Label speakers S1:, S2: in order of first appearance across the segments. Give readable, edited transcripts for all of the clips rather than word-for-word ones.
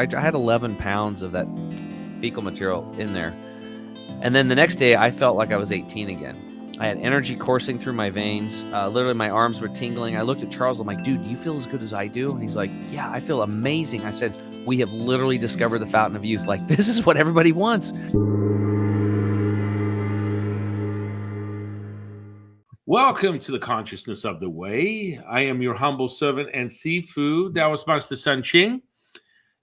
S1: I had 11 pounds of that fecal material in there. And then the next day, I felt like I was 18 again. I had energy coursing through my veins. Literally, my arms were tingling. I looked at Charles. I'm like, dude, do you feel as good as I do? And he's like, yeah, I feel amazing. I said, we have literally discovered the fountain of youth. Like, this is what everybody wants.
S2: Welcome to the Consciousness of the Way. I am your humble servant and Sifu, Taoist Master San Qing.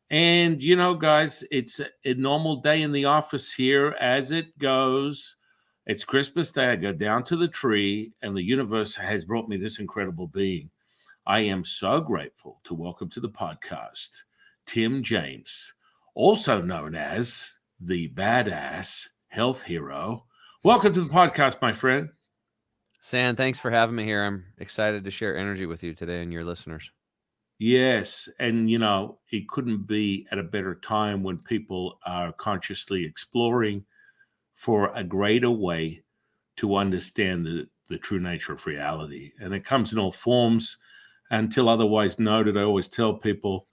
S2: And, you know, guys, it's a normal day in the office here as it goes. It's Christmas Day. I go down to the tree, and the universe has brought me this incredible being. I am so grateful to welcome to the podcast Tim James, also known as the Badass Health Hero. Welcome to the podcast, my friend.
S1: San, thanks for having me here. I'm excited to share energy with you today and your listeners.
S2: Yes. And, you know, it couldn't be at a better time when people are consciously exploring for a greater way to understand the true nature of reality. And it comes in all forms. Until otherwise noted, I always tell people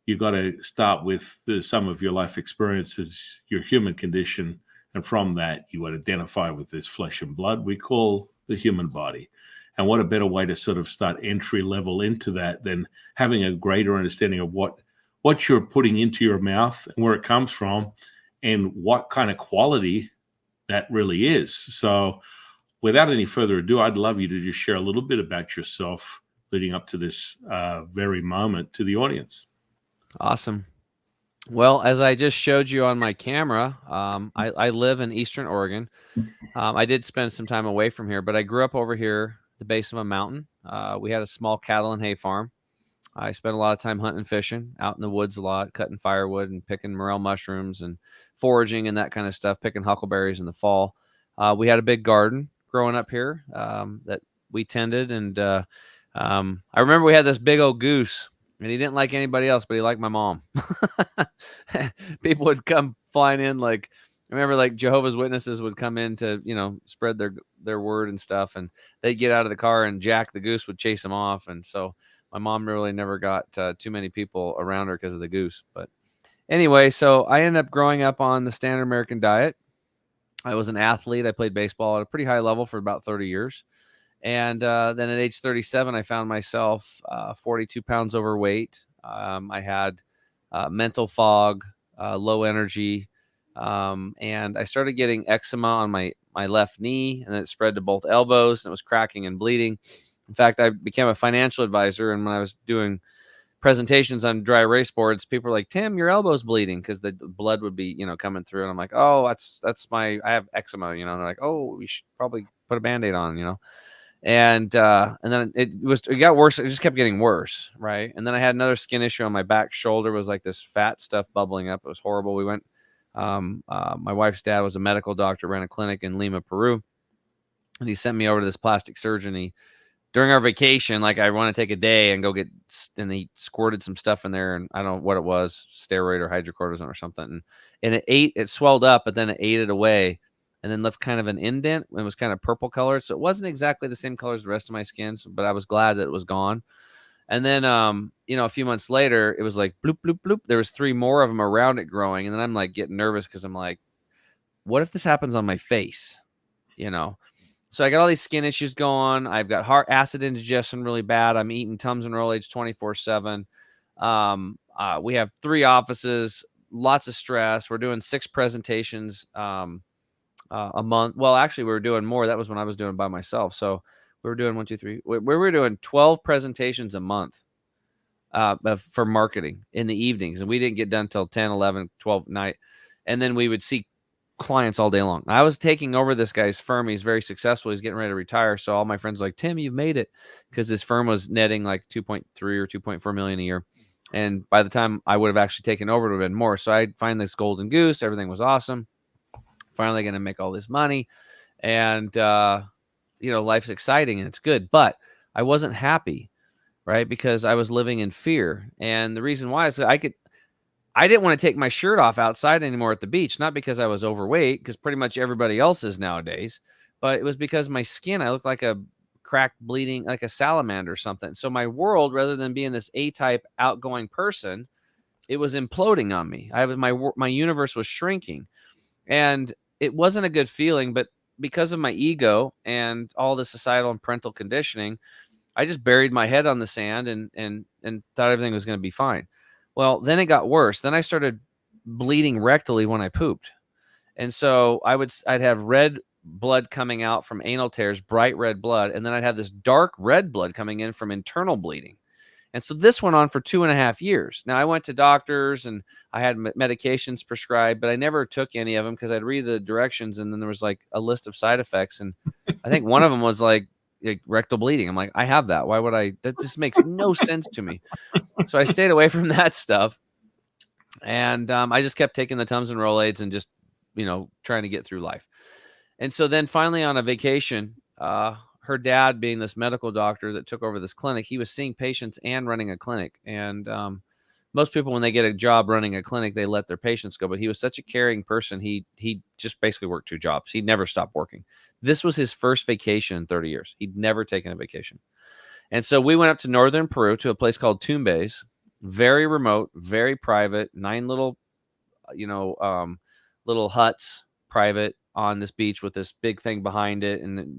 S2: you got to start with the sum of your life experiences, your human condition. And from that, you would identify with this flesh and blood we call the human body. And what a better way to sort of start entry level into that than having a greater understanding of what you're putting into your mouth and where it comes from and what kind of quality that really is. So without any further ado, I'd love you to just share a little bit about yourself leading up to this very moment to the audience.
S1: Awesome. Well, as I just showed you on my camera, I live in Eastern Oregon. I did spend some time away from here, but I grew up over here at the base of a mountain. We had a small cattle and hay farm. I spent a lot of time hunting and fishing out in the woods a lot, cutting firewood and picking morel mushrooms and foraging and that kind of stuff, picking huckleberries in the fall. We had a big garden growing up here that we tended. And I remember we had this big old goose. And he didn't like anybody else, but he liked my mom. People would come flying in. Like, I remember like Jehovah's Witnesses would come in to, spread their word and stuff. And they'd get out of the car and Jack the goose would chase them off. And so my mom really never got too many people around her because of the goose. But anyway, so I ended up growing up on the standard American diet. I was an athlete. I played baseball at a pretty high level for about 30 years. And then at age 37, I found myself 42 pounds overweight. I had mental fog, low energy, and I started getting eczema on my left knee, and then it spread to both elbows, and it was cracking and bleeding. In fact, I became a financial advisor, and when I was doing presentations on dry erase boards, people were like, "Tim, your elbow's bleeding," because the blood would be, coming through. And I'm like, "Oh, I have eczema," and they're like, "Oh, we should probably put a Band-Aid on," And then it got worse. It just kept getting worse. Right. And then I had another skin issue on my back shoulder. It was like this fat stuff bubbling up. It was horrible. We went, my wife's dad was a medical doctor, ran a clinic in Lima, Peru. And he sent me over to this plastic surgeon. During our vacation, like I want to take a day and go and he squirted some stuff in there. And I don't know what it was, steroid or hydrocortisone or something. And it swelled up, but then it ate it away. And then left kind of an indent. It was kind of purple colored. So it wasn't exactly the same color as the rest of my skin, but I was glad that it was gone. And then, a few months later, it was like bloop, bloop, bloop. There was 3 more of them around it growing. And then I'm like getting nervous because I'm like, what if this happens on my face? So I got all these skin issues going. I've got heart acid indigestion really bad. I'm eating Tums and Rolaids 24/7. We have 3 offices, lots of stress. We're doing 6 presentations, a month. Well, actually, we were doing more. That was when I was doing it by myself. So we were doing 1, 2, 3. We were doing 12 presentations a month for marketing in the evenings. And we didn't get done till 10, 11, 12 night. And then we would see clients all day long. I was taking over this guy's firm. He's very successful. He's getting ready to retire. So all my friends were like, Tim, you've made it. Because his firm was netting like 2.3 or 2.4 million a year. And by the time I would have actually taken over, it would have been more. So I'd find this golden goose. Everything was awesome. Finally going to make all this money. And, life's exciting and it's good. But I wasn't happy, right? Because I was living in fear. And the reason why is I didn't want to take my shirt off outside anymore at the beach, not because I was overweight, because pretty much everybody else is nowadays, but it was because my skin, I looked like a cracked, bleeding, like a salamander or something. So my world, rather than being this A-type outgoing person, it was imploding on me. My universe was shrinking, and it wasn't a good feeling. But because of my ego and all the societal and parental conditioning, I just buried my head on the sand and thought everything was going to be fine. Well, then it got worse. Then I started bleeding rectally when I pooped, and so I'd have red blood coming out from anal tears, bright red blood, and then I'd have this dark red blood coming in from internal bleeding. And so this went on for 2.5 years. Now, I went to doctors and I had medications prescribed, but I never took any of them because I'd read the directions and then there was like a list of side effects. And I think one of them was like rectal bleeding. I'm like, I have that. Why would I? That just makes no sense to me. So I stayed away from that stuff. And I just kept taking the Tums and Rolaids and just, trying to get through life. And so then finally on a vacation, her dad being this medical doctor that took over this clinic, he was seeing patients and running a clinic. And most people, when they get a job running a clinic, they let their patients go. But he was such a caring person. He just basically worked 2 jobs. He never stopped working. This was his first vacation in 30 years. He'd never taken a vacation. And so we went up to northern Peru to a place called Tumbes, very remote, very private, 9 little, little huts, private, on this beach with this big thing behind it. And,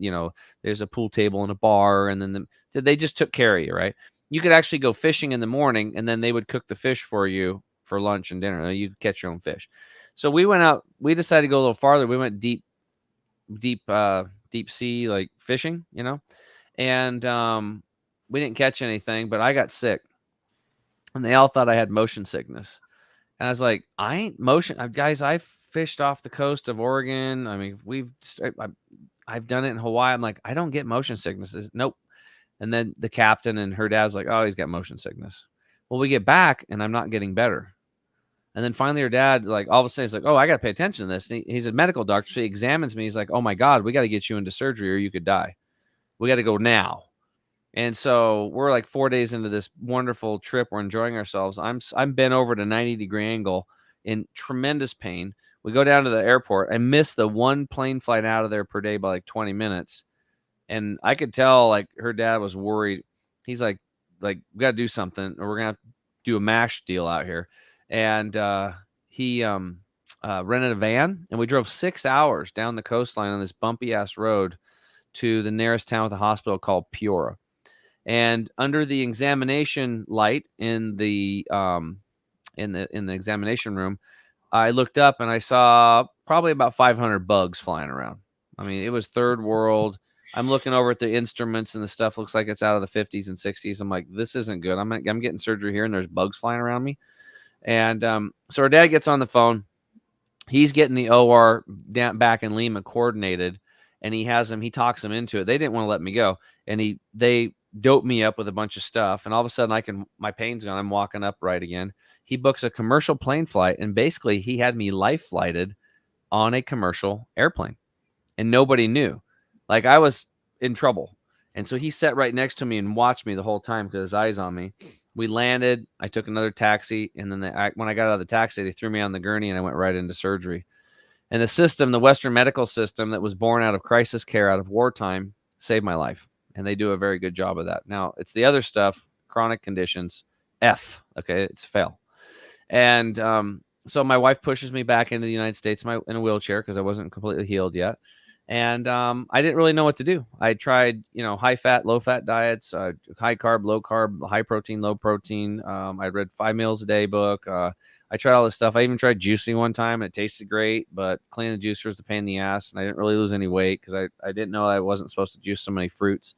S1: there's a pool table and a bar. And then they just took care of you, right? You could actually go fishing in the morning and then they would cook the fish for you for lunch and dinner. You could catch your own fish. So we went out, we decided to go a little farther. We went deep sea, like fishing, and we didn't catch anything, but I got sick and they all thought I had motion sickness. And I was like, I ain't motion. Guys, I fished off the coast of Oregon. I mean, I've done it in Hawaii. I'm like, I don't get motion sicknesses. Nope. And then the captain and her dad's like, oh, he's got motion sickness. Well, we get back and I'm not getting better. And then finally her dad, like all of a sudden he's like, oh, I got to pay attention to this. And he's a medical doctor. So he examines me. He's like, oh my God, we got to get you into surgery or you could die. We got to go now. And so we're like 4 days into this wonderful trip. We're enjoying ourselves. I'm bent over at a 90-degree angle in tremendous pain. We go down to the airport. I miss the one plane flight out of there per day by like 20 minutes. And I could tell like her dad was worried. He's like we got to do something or we're going to have to do a MASH deal out here. And he rented a van and we drove 6 hours down the coastline on this bumpy ass road to the nearest town with a hospital called Piora. And under the examination light in the examination room, I looked up and I saw probably about 500 bugs flying around. I mean, it was third world. I'm looking over at the instruments and the stuff looks like it's out of the 50s and 60s. I'm like, this isn't good. I'm getting surgery here and there's bugs flying around me. And so our dad gets on the phone. He's getting the OR down back in Lima coordinated, and he talks them into it. They didn't want to let me go, and they dope me up with a bunch of stuff, and all of a sudden my pain's gone. I'm walking upright again. He books a commercial plane flight, and basically he had me life flighted on a commercial airplane, and nobody knew. Like I was in trouble, and so he sat right next to me and watched me the whole time because his eyes on me. We landed. I took another taxi, and then when I got out of the taxi, they threw me on the gurney, and I went right into surgery. And the Western medical system that was born out of crisis care, out of wartime, saved my life. And they do a very good job of that. Now, it's the other stuff, chronic conditions, F, okay, it's fail. And so my wife pushes me back into the United States in a wheelchair because I wasn't completely healed yet. And I didn't really know what to do. I tried, high fat, low fat diets, high carb, low carb, high protein, low protein. I read 5 meals a day book. I tried all this stuff. I even tried juicing one time and it tasted great, but cleaning the juicer was a pain in the ass. And I didn't really lose any weight because I didn't know I wasn't supposed to juice so many fruits.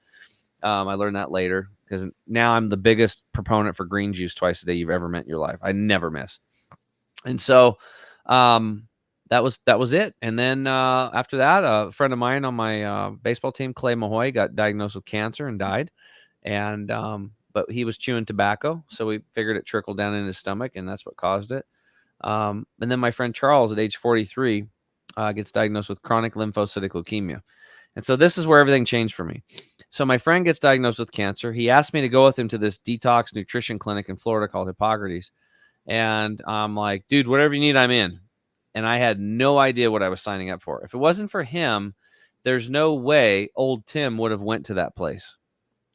S1: I learned that later because now I'm the biggest proponent for green juice twice a day you've ever met in your life. I never miss. And so, that was it. And then after that, a friend of mine on my baseball team, Clay Mahoy, got diagnosed with cancer and died. And but he was chewing tobacco, so we figured it trickled down in his stomach, and that's what caused it. And then my friend Charles, at age 43, gets diagnosed with chronic lymphocytic leukemia. And so this is where everything changed for me. So my friend gets diagnosed with cancer. He asked me to go with him to this detox nutrition clinic in Florida called Hippocrates. And I'm like, dude, whatever you need, I'm in. And I had no idea what I was signing up for. If it wasn't for him, there's no way old Tim would have went to that place,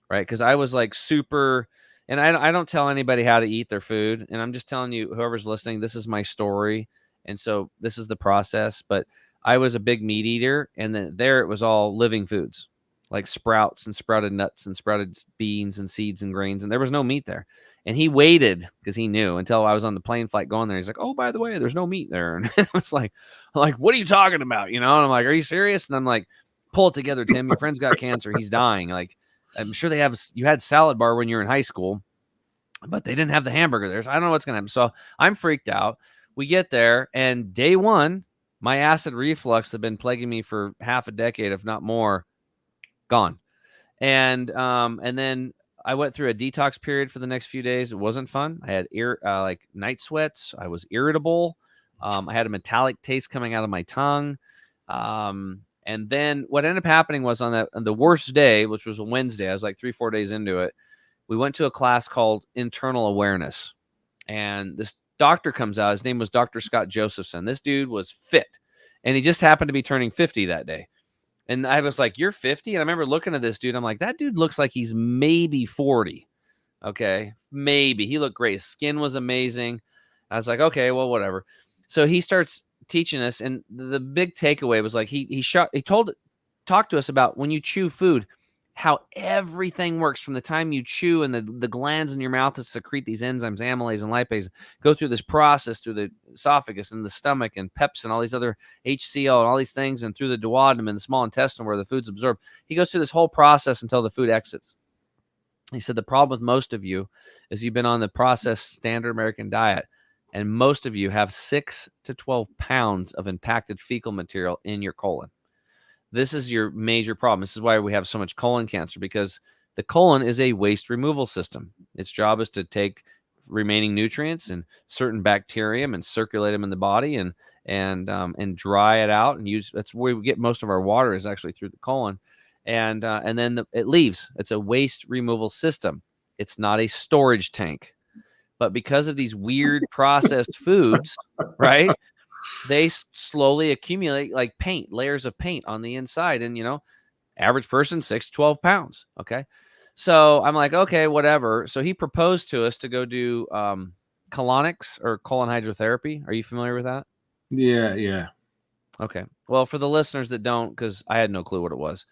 S1: right? Because I was like super And I don't tell anybody how to eat their food. And I'm just telling you, whoever's listening, this is my story. And so this is the process. But I was a big meat eater. And then there it was all living foods like sprouts and sprouted nuts and sprouted beans and seeds and grains. And there was no meat there. And he waited because he knew until I was on the plane flight going there. He's like, oh, by the way, there's no meat there. And I was like, what are you talking about? You know, and I'm like, are you serious? And I'm like, pull it together, Tim. Your friend's got cancer. He's dying. Like, I'm sure you had salad bar when you were in high school, but they didn't have the hamburger there. So I don't know what's going to happen. So I'm freaked out. We get there, and day one, my acid reflux had been plaguing me for half a decade, if not more, gone. And then I went through a detox period for the next few days. It wasn't fun. I had like night sweats. I was irritable. I had a metallic taste coming out of my tongue. And then what ended up happening was on the worst day, which was a Wednesday, I was like 3-4 days into it. We went to a class called Internal Awareness. And this doctor comes out. His name was Dr. Scott Josephson. This dude was fit. And he just happened to be turning 50 that day. And I was like, you're 50? And I remember looking at this dude. I'm like, that dude looks like he's maybe 40. Okay. Maybe. He looked great. His skin was amazing. I was like, okay, well, whatever. So he starts teaching us. And the big takeaway was like, he talked to us about when you chew food, how everything works from the time you chew and the glands in your mouth that secrete these enzymes, amylase and lipase, go through this process through the esophagus and the stomach and pepsin, all these other HCl and all these things, and through the duodenum and the small intestine where the food's absorbed. He goes through this whole process until the food exits. He said the problem with most of you is you've been on the processed standard American diet, and most of you have 6 to 12 pounds of impacted fecal material in your colon. This is your major problem. This is why we have so much colon cancer, because the colon is a waste removal system. Its job is to take remaining nutrients and certain bacterium and circulate them in the body and dry it out and use. That's where we get most of our water, is actually through the colon, and then it leaves. It's a waste removal system. It's not a storage tank. But because of these weird processed foods, right? They slowly accumulate like paint, layers of paint on the inside. And, average person, 6 to 12 pounds. Okay. So I'm like, okay, whatever. So he proposed to us to go do colonics or colon hydrotherapy. Are you familiar with that?
S2: Yeah.
S1: Okay. Well, for the listeners that don't, because I had no clue what it was,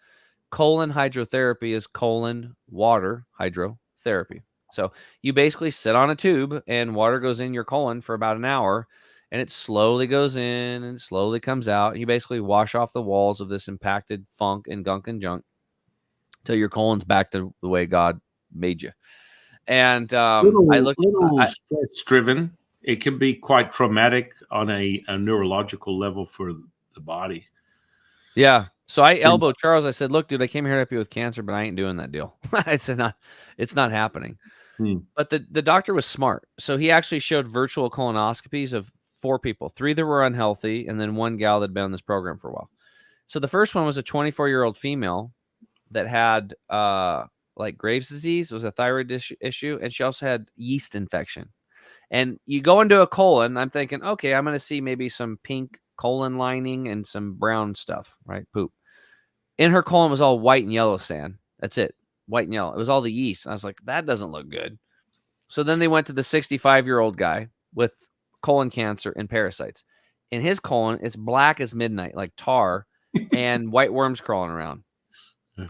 S1: colon hydrotherapy is colon water hydrotherapy. So you basically sit on a tube and water goes in your colon for about an hour. And it slowly goes in and slowly comes out. And you basically wash off the walls of this impacted funk and gunk and junk till your colon's back to the way God made you. And
S2: little stress driven. It can be quite traumatic on a neurological level for the body.
S1: Yeah. So I elbowed Charles. I said, look, dude, I came here to help you with cancer, but I ain't doing that deal. I said, it's not happening. But the doctor was smart. So he actually showed virtual colonoscopies of 4 people, 3 that were unhealthy, and then 1 gal that had been on this program for a while. So the first one was a 24-year-old female that had like Graves' disease. It was a thyroid issue, and she also had yeast infection. And you go into a colon, I'm thinking, okay, I'm going to see maybe some pink colon lining and some brown stuff, right? Poop. In her colon was all white and yellow sand. That's it. White and yellow. It was all the yeast. And I was like, that doesn't look good. So then they went to the 65-year-old guy with colon cancer and parasites. In his colon, it's black as midnight, like tar, and white worms crawling around.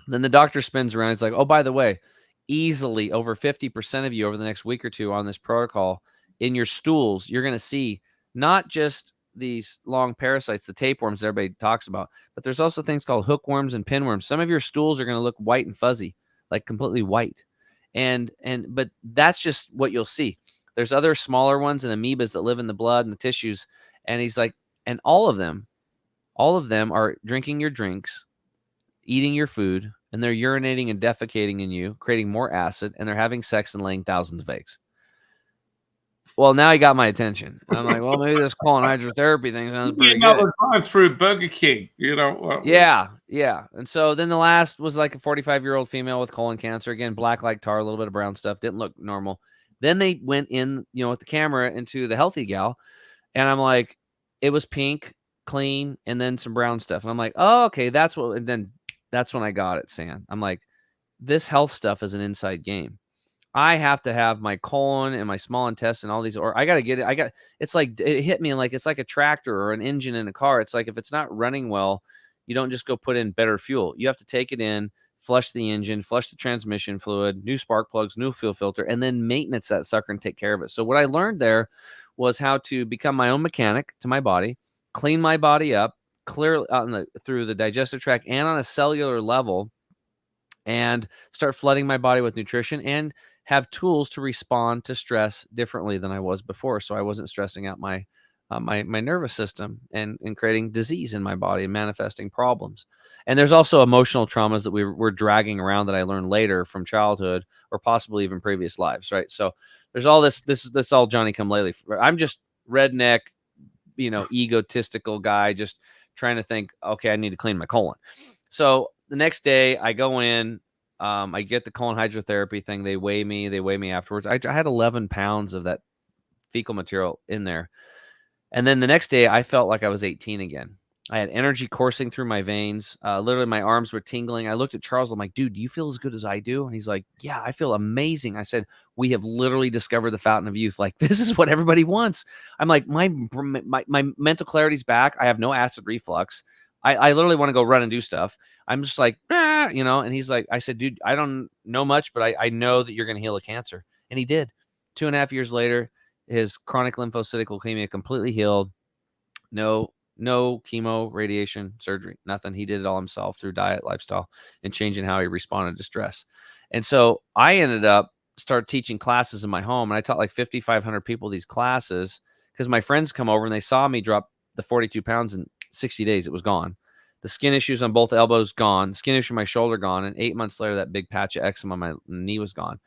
S1: Then the doctor spins around. He's like, oh, by the way, easily over 50% of you over the next week or two on this protocol, in your stools, you're going to see not just these long parasites, the tapeworms that everybody talks about, but there's also things called hookworms and pinworms. Some of your stools are going to look white and fuzzy, like completely white. But that's just what you'll see. There's other smaller ones and amoebas that live in the blood and the tissues. And he's like, and all of them are drinking your drinks, eating your food, and they're urinating and defecating in you, creating more acid, and they're having sex and laying thousands of eggs. Well, now he got my attention. And I'm like, well, maybe this colon hydrotherapy thing sounds pretty good.
S2: Drive-through Burger King,
S1: Yeah. And so then the last was like a 45-year-old female with colon cancer. Again, black like tar, a little bit of brown stuff. Didn't look normal. Then they went in, with the camera into the healthy gal. And I'm like, it was pink, clean, and then some brown stuff. And I'm like, oh, okay, and then that's when I got it, San. I'm like, this health stuff is an inside game. I have to have my colon and my small intestine, all these, or I got to get it. It's like, it hit me like it's like a tractor or an engine in a car. It's like if it's not running well, you don't just go put in better fuel. You have to take it in, flush the engine, flush the transmission fluid, new spark plugs, new fuel filter, and then maintenance that sucker and take care of it. So what I learned there was how to become my own mechanic to my body, clean my body up, clear through the digestive tract and on a cellular level, and start flooding my body with nutrition and have tools to respond to stress differently than I was before. So I wasn't stressing out my nervous system and creating disease in my body and manifesting problems. And there's also emotional traumas that we're dragging around that I learned later from childhood or possibly even previous lives, right? So there's all this all Johnny come lately. I'm just redneck, egotistical guy, just trying to think, okay, I need to clean my colon. So the next day I go in, I get the colon hydrotherapy thing. They weigh me afterwards. I had 11 pounds of that fecal material in there. And then the next day I felt like I was 18 again. I had energy coursing through my veins. Literally my arms were tingling. I looked at Charles. I'm like, dude, do you feel as good as I do? And he's like, yeah, I feel amazing. I said, we have literally discovered the fountain of youth. Like, this is what everybody wants. I'm like, my mental clarity's back. I have no acid reflux. I literally want to go run and do stuff. I'm just like, and he's like, I said, dude, I don't know much, but I know that you're going to heal a cancer. And he did. 2.5 years later, his chronic lymphocytic leukemia completely healed. No chemo, radiation, surgery, nothing. He did it all himself through diet, lifestyle, and changing how he responded to stress. And so I ended up start teaching classes in my home, and I taught like 5,500 people these classes because my friends come over and they saw me drop the 42 pounds in 60 days. It was gone. The skin issues on both elbows gone. The skin issue on my shoulder gone. And 8 months later, that big patch of eczema on my knee was gone.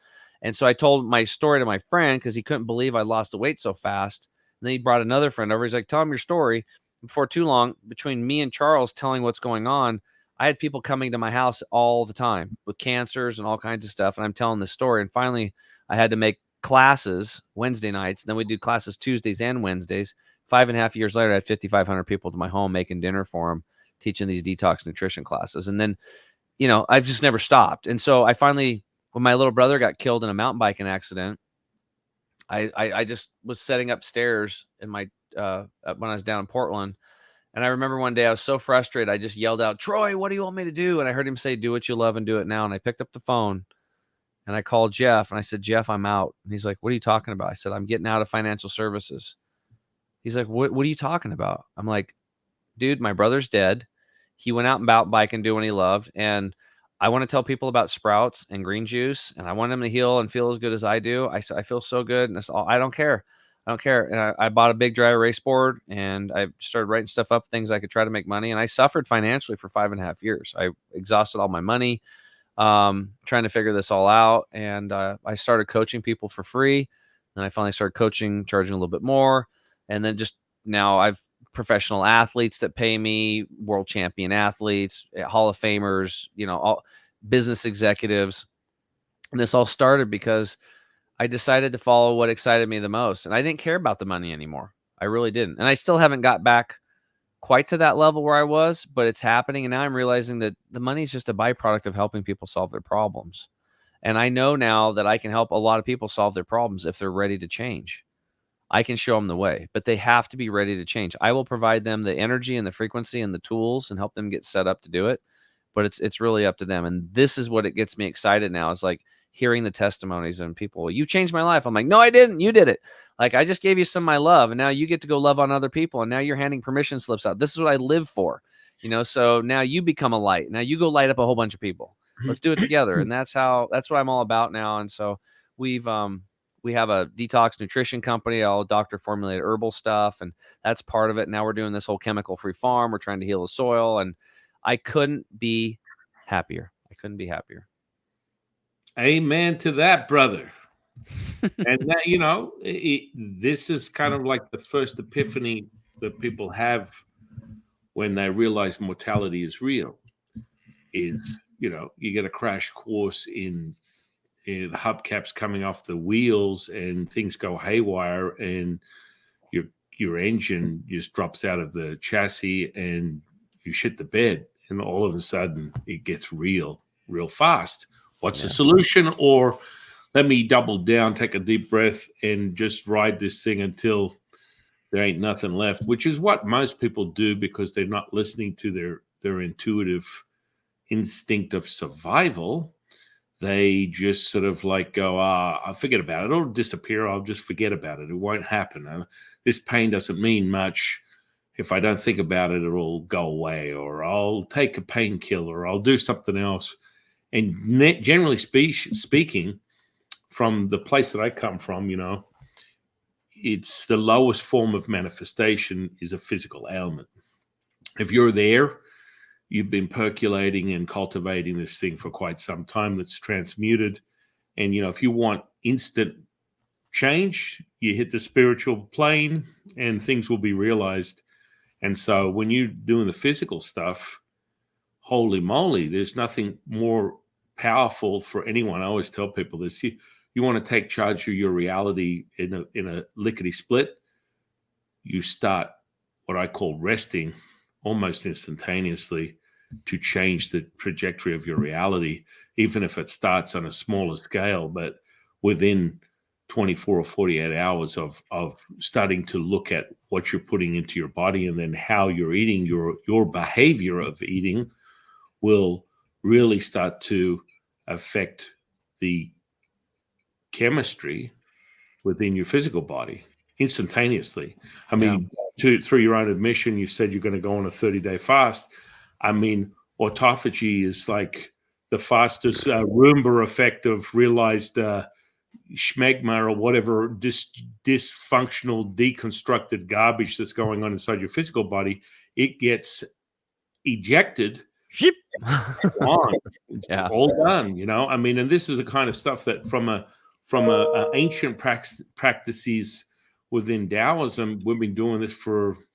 S1: And so I told my story to my friend because he couldn't believe I lost the weight so fast. And then he brought another friend over. He's like, tell him your story. Before too long, between me and Charles telling what's going on, I had people coming to my house all the time with cancers and all kinds of stuff. And I'm telling this story. And finally, I had to make classes Wednesday nights. And then we do classes Tuesdays and Wednesdays. 5.5 years later, I had 5,500 people to my home making dinner for them, teaching these detox nutrition classes. And then, I've just never stopped. And so I finally, when my little brother got killed in a mountain biking accident, I just was setting up stairs in my when I was down in Portland. And I remember one day I was so frustrated, I just yelled out, Troy, what do you want me to do? And I heard him say, do what you love and do it now. And I picked up the phone and I called Jeff and I said, Jeff, I'm out. And he's like, what are you talking about? I said, I'm getting out of financial services. He's like, what are you talking about? I'm like, dude, my brother's dead. He went out and mountain bike and do what he loved. And I want to tell people about sprouts and green juice, and I want them to heal and feel as good as I do. I feel so good, and that's all. I don't care. I don't care. And I bought a big dry erase board, and I started writing stuff up, things I could try to make money. And I suffered financially for 5.5 years. I exhausted all my money trying to figure this all out. And I started coaching people for free. And I finally started coaching, charging a little bit more. And then just now I've professional athletes that pay me, world champion athletes, Hall of Famers, all business executives. And this all started because I decided to follow what excited me the most. And I didn't care about the money anymore. I really didn't. And I still haven't got back quite to that level where I was, but it's happening. And now I'm realizing that the money is just a byproduct of helping people solve their problems. And I know now that I can help a lot of people solve their problems if they're ready to change. I can show them the way, but they have to be ready to change. I will provide them the energy and the frequency and the tools and help them get set up to do it. But it's really up to them. And this is what it gets me excited now, is like hearing the testimonies and people, you changed my life. I'm like, no, I didn't. You did it. Like, I just gave you some of my love, and now you get to go love on other people. And now you're handing permission slips out. This is what I live for, so now you become a light. Now you go light up a whole bunch of people. Let's do it together. And that's what I'm all about now. And so we have a detox nutrition company, all doctor formulated herbal stuff. And that's part of it. Now we're doing this whole chemical free farm. We're trying to heal the soil. And I couldn't be happier.
S2: Amen to that, brother. And that, this is kind of like the first epiphany that people have when they realize mortality is real. Is, you get a crash course in the hubcaps coming off the wheels and things go haywire and your engine just drops out of the chassis and you shit the bed, and all of a sudden it gets real fast. What's the solution? Or let me double down, take a deep breath, and just ride this thing until there ain't nothing left, which is what most people do because they're not listening to their intuitive instinct of survival. They just sort of like go, I'll forget about it. It'll disappear. I'll just forget about it. It won't happen. This pain doesn't mean much. If I don't think about it, it'll go away, or I'll take a painkiller, or I'll do something else. And generally speaking, from the place that I come from, it's the lowest form of manifestation is a physical ailment. If you're there, you've been percolating and cultivating this thing for quite some time that's transmuted. And, if you want instant change, you hit the spiritual plane and things will be realized. And so when you're doing the physical stuff, holy moly, there's nothing more powerful for anyone. I always tell people this. You want to take charge of your reality in a lickety split, you start what I call resting almost instantaneously to change the trajectory of your reality, even if it starts on a smaller scale. But within 24 or 48 hours of starting to look at what you're putting into your body and then how you're eating, your behavior of eating will really start to affect the chemistry within your physical body instantaneously. I mean, through your own admission, you said you're going to go on a 30-day fast. I mean, autophagy is like the fastest Roomba effect of realized schmegma or whatever dysfunctional, deconstructed garbage that's going on inside your physical body. It gets ejected. Gone.
S1: Yeah.
S2: All done. I mean, and this is the kind of stuff that from a ancient practices within Taoism, we've been doing this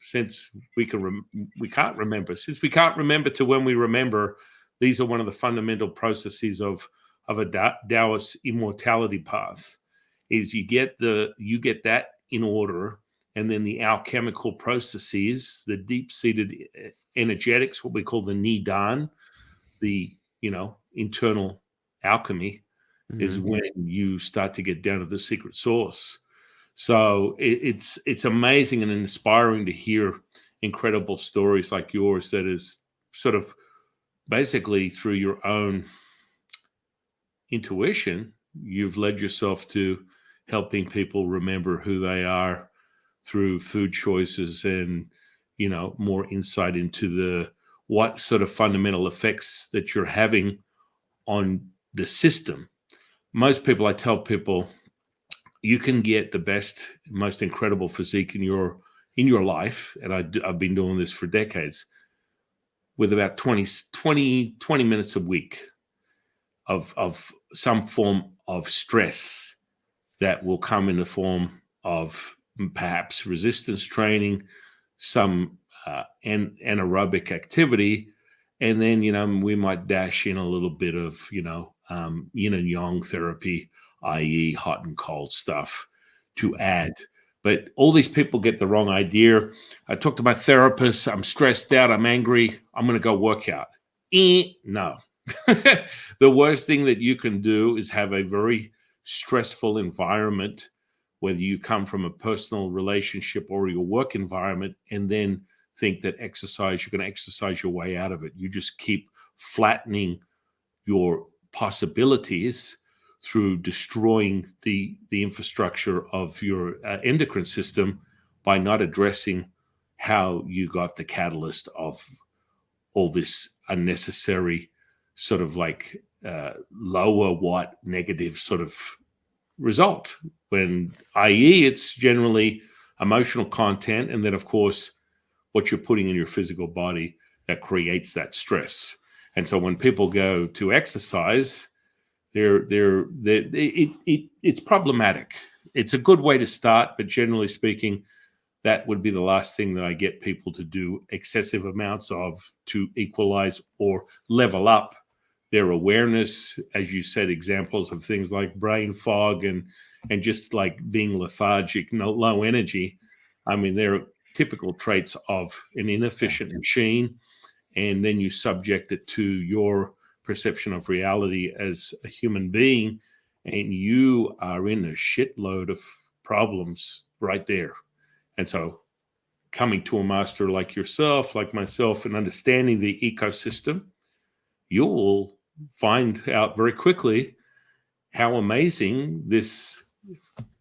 S2: since we can't remember. Since we can't remember to when we remember, these are one of the fundamental processes of a Taoist immortality path. Is you get that in order, and then the alchemical processes, the deep-seated energetics, what we call the Nidan, the internal alchemy, is when you start to get down to the secret source. So it's amazing and inspiring to hear incredible stories like yours that is sort of basically through your own intuition, you've led yourself to helping people remember who they are through food choices and, more insight into what sort of fundamental effects that you're having on the system. Most people, I tell people, you can get the best, most incredible physique in your life, and I've been doing this for decades, with about 20 minutes a week of some form of stress that will come in the form of perhaps resistance training, some anaerobic activity, and then we might dash in a little bit of yin and yang therapy, i.e. hot and cold stuff to add. But all these people get the wrong idea. I talk to my therapist. I'm stressed out. I'm angry. I'm going to go work out. No. The worst thing that you can do is have a very stressful environment, whether you come from a personal relationship or your work environment, and then think that you're going to exercise your way out of it. You just keep flattening your possibilities through destroying the infrastructure of your endocrine system by not addressing how you got the catalyst of all this unnecessary sort of like lower watt negative sort of result, when i.e. it's generally emotional content, and then of course what you're putting in your physical body that creates that stress. And so when people go to exercise, it's problematic. It's a good way to start, but generally speaking, that would be the last thing that I get people to do excessive amounts of, to equalize or level up their awareness. As you said, examples of things like brain fog and just like being lethargic, low energy. I mean, they're typical traits of an inefficient machine. And then you subject it to your perception of reality as a human being, and you are in a shitload of problems right there. And so coming to a master like yourself, like myself, and understanding the ecosystem, you will find out very quickly how amazing this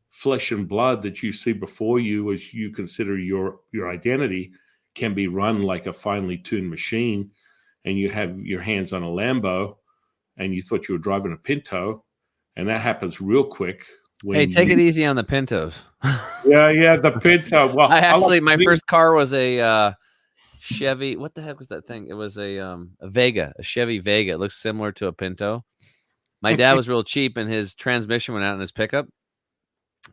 S2: flesh and blood that you see before you as you consider your identity can be run like a finely tuned machine, and you have your hands on a Lambo and you thought you were driving a Pinto, and that happens real quick
S1: Hey,
S2: when
S1: take it
S2: you
S1: easy on the Pintos.
S2: yeah, the Pinto. Well,
S1: I
S2: I like
S1: actually, my
S2: to
S1: first car was a Chevy. What the heck was that thing? It was a Vega, a Chevy Vega. It looks similar to a Pinto. My dad was real cheap, and his transmission went out in his pickup.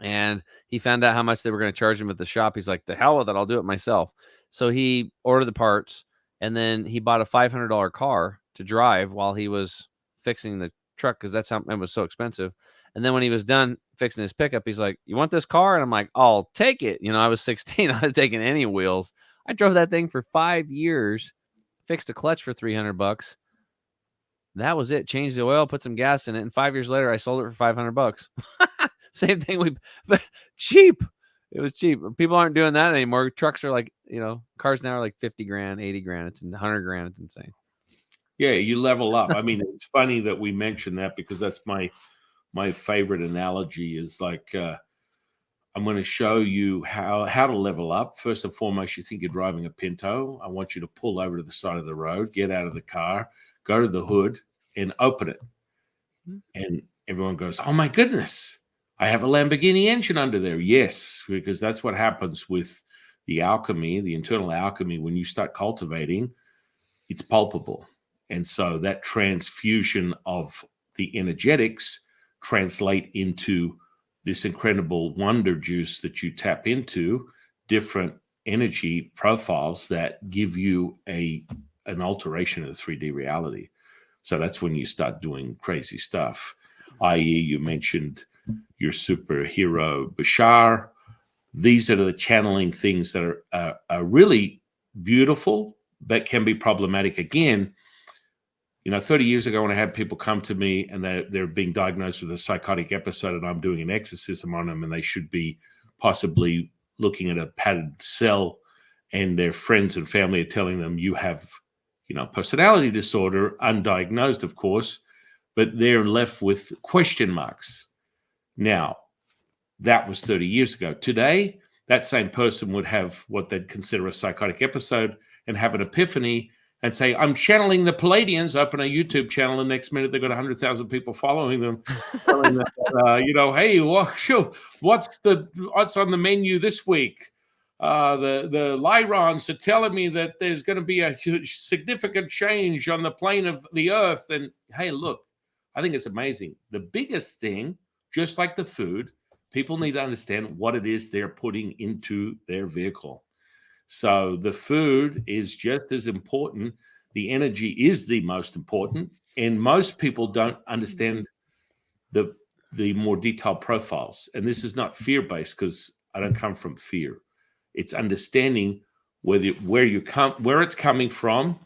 S1: And he found out how much they were going to charge him at the shop. He's like, "The hell with it! I'll do it myself." So he ordered the parts, and then he bought a $500 car to drive while he was fixing the truck because that's how it was so expensive. And then when he was done fixing his pickup, he's like, "You want this car?" And I'm like, "I'll take it." You know, I was 16. I was taking any wheels. I drove that thing for 5 years, fixed a clutch for $300. That was it. Changed the oil, put some gas in it, and 5 years later, I sold it for $500. Same thing. Cheap. It was cheap. People aren't doing that anymore. Trucks are like, cars now are like 50 grand, 80 grand. It's 100 grand. It's insane.
S2: Yeah, you level up. I mean, it's funny that we mentioned that because that's my favorite analogy is like I'm going to show you how to level up. First and foremost, you think you're driving a Pinto. I want you to pull over to the side of the road, get out of the car, go to the hood, and open it. And everyone goes, "Oh my goodness, I have a Lamborghini engine under there." Yes, because that's what happens with the alchemy, the internal alchemy. When you start cultivating, it's palpable. And so that transfusion of the energetics translate into this incredible wonder juice that you tap into, different energy profiles that give you an alteration of the 3D reality. So that's when you start doing crazy stuff, i.e., you mentioned your superhero Bashar. These are the channeling things that are really beautiful, but can be problematic. Again, 30 years ago when I had people come to me and they're being diagnosed with a psychotic episode and I'm doing an exorcism on them and they should be possibly looking at a padded cell, and their friends and family are telling them you have, personality disorder, undiagnosed, of course, but they're left with question marks. Now, that was 30 years ago. Today, that same person would have what they'd consider a psychotic episode and have an epiphany and say, "I'm channeling the Palladians," open a YouTube channel, and next minute they've got 100,000 people following them, telling them, "Hey, what's on the menu this week? The Lyrons are telling me that there's going to be a significant change on the plane of the Earth." And hey, look, I think it's amazing. The biggest thing, just like the food, people need to understand what it is they're putting into their vehicle. So the food is just as important. The energy is the most important. And most people don't understand the more detailed profiles. And this is not fear-based because I don't come from fear. It's understanding where it's coming from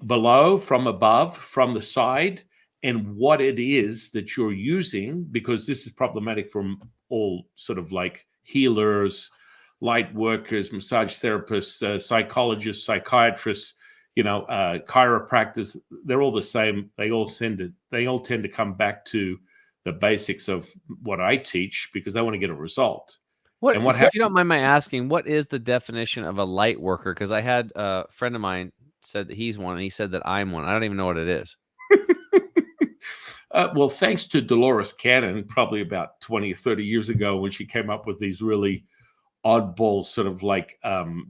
S2: below, from above, from the side, and what it is that you're using, because this is problematic from all sort of like healers, light workers, massage therapists, psychologists, psychiatrists, chiropractors. They're all the same. They all tend to come back to the basics of what I teach because they want to get a result. And what
S1: So if you
S2: happens?
S1: don't mind my asking, what is the definition of a light worker? Because I had a friend of mine said that he's one, and he said that I'm one. I don't even know what it is.
S2: Well, thanks to Dolores Cannon, probably about 20 or 30 years ago, when she came up with these really oddball sort of like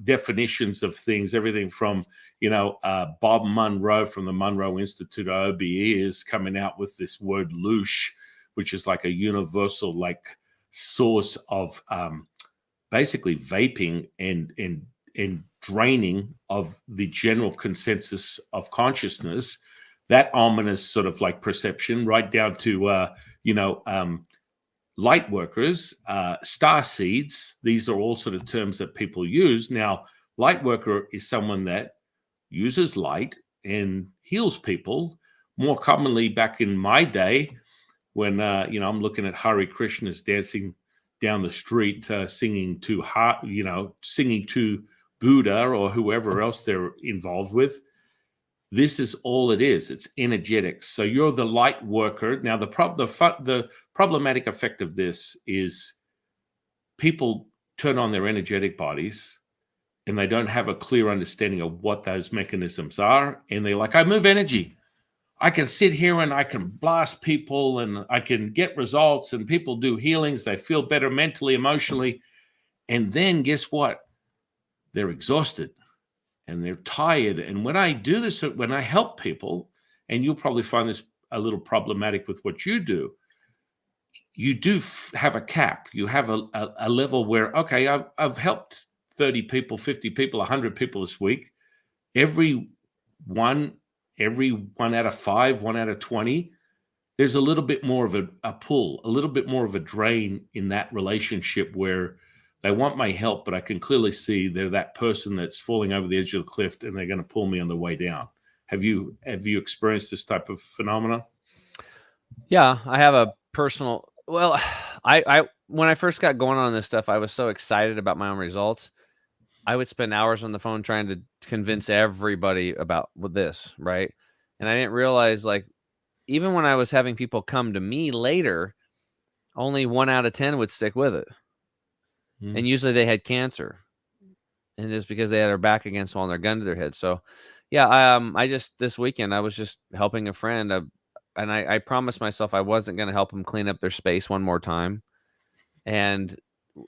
S2: definitions of things, everything from, Bob Monroe from the Monroe Institute of OBE is coming out with this word loosh, which is like a universal like source of basically vaping and draining of the general consensus of consciousness, that ominous sort of like perception, right down to light workers, star seeds. These are all sort of terms that people use. Now, light worker is someone that uses light and heals people. More commonly, back in my day, when I'm looking at Hare Krishnas dancing down the street, singing to Buddha or whoever else they're involved with. This is all it is. It's energetics. So you're the light worker. Now, the problematic effect of this is people turn on their energetic bodies and they don't have a clear understanding of what those mechanisms are. And they're like, I move energy. I can sit here and I can blast people and I can get results, and people do healings. They feel better mentally, emotionally. And then guess what? They're exhausted and they're tired. And when I do this, when I help people, and you'll probably find this a little problematic with what you do have a cap. You have a level where, okay, I've helped 30 people, 50 people, 100 people this week. Every one out of 5, 1 out of 20, there's a little bit more of a pull, a little bit more of a drain in that relationship where they want my help, but I can clearly see they're that person that's falling over the edge of the cliff and they're going to pull me on the way down. Have you experienced this type of phenomenon?
S1: Yeah, I have a personal. Well, I when I first got going on this stuff, I was so excited about my own results. I would spend hours on the phone trying to convince everybody about this, right? And I didn't realize, like, even when I was having people come to me later, only 1 out of 10 would stick with it. And usually they had cancer. And it's because they had their back against the wall and their gun to their head. So, yeah, I just this weekend I was just helping a friend, and I promised myself I wasn't going to help them clean up their space one more time. And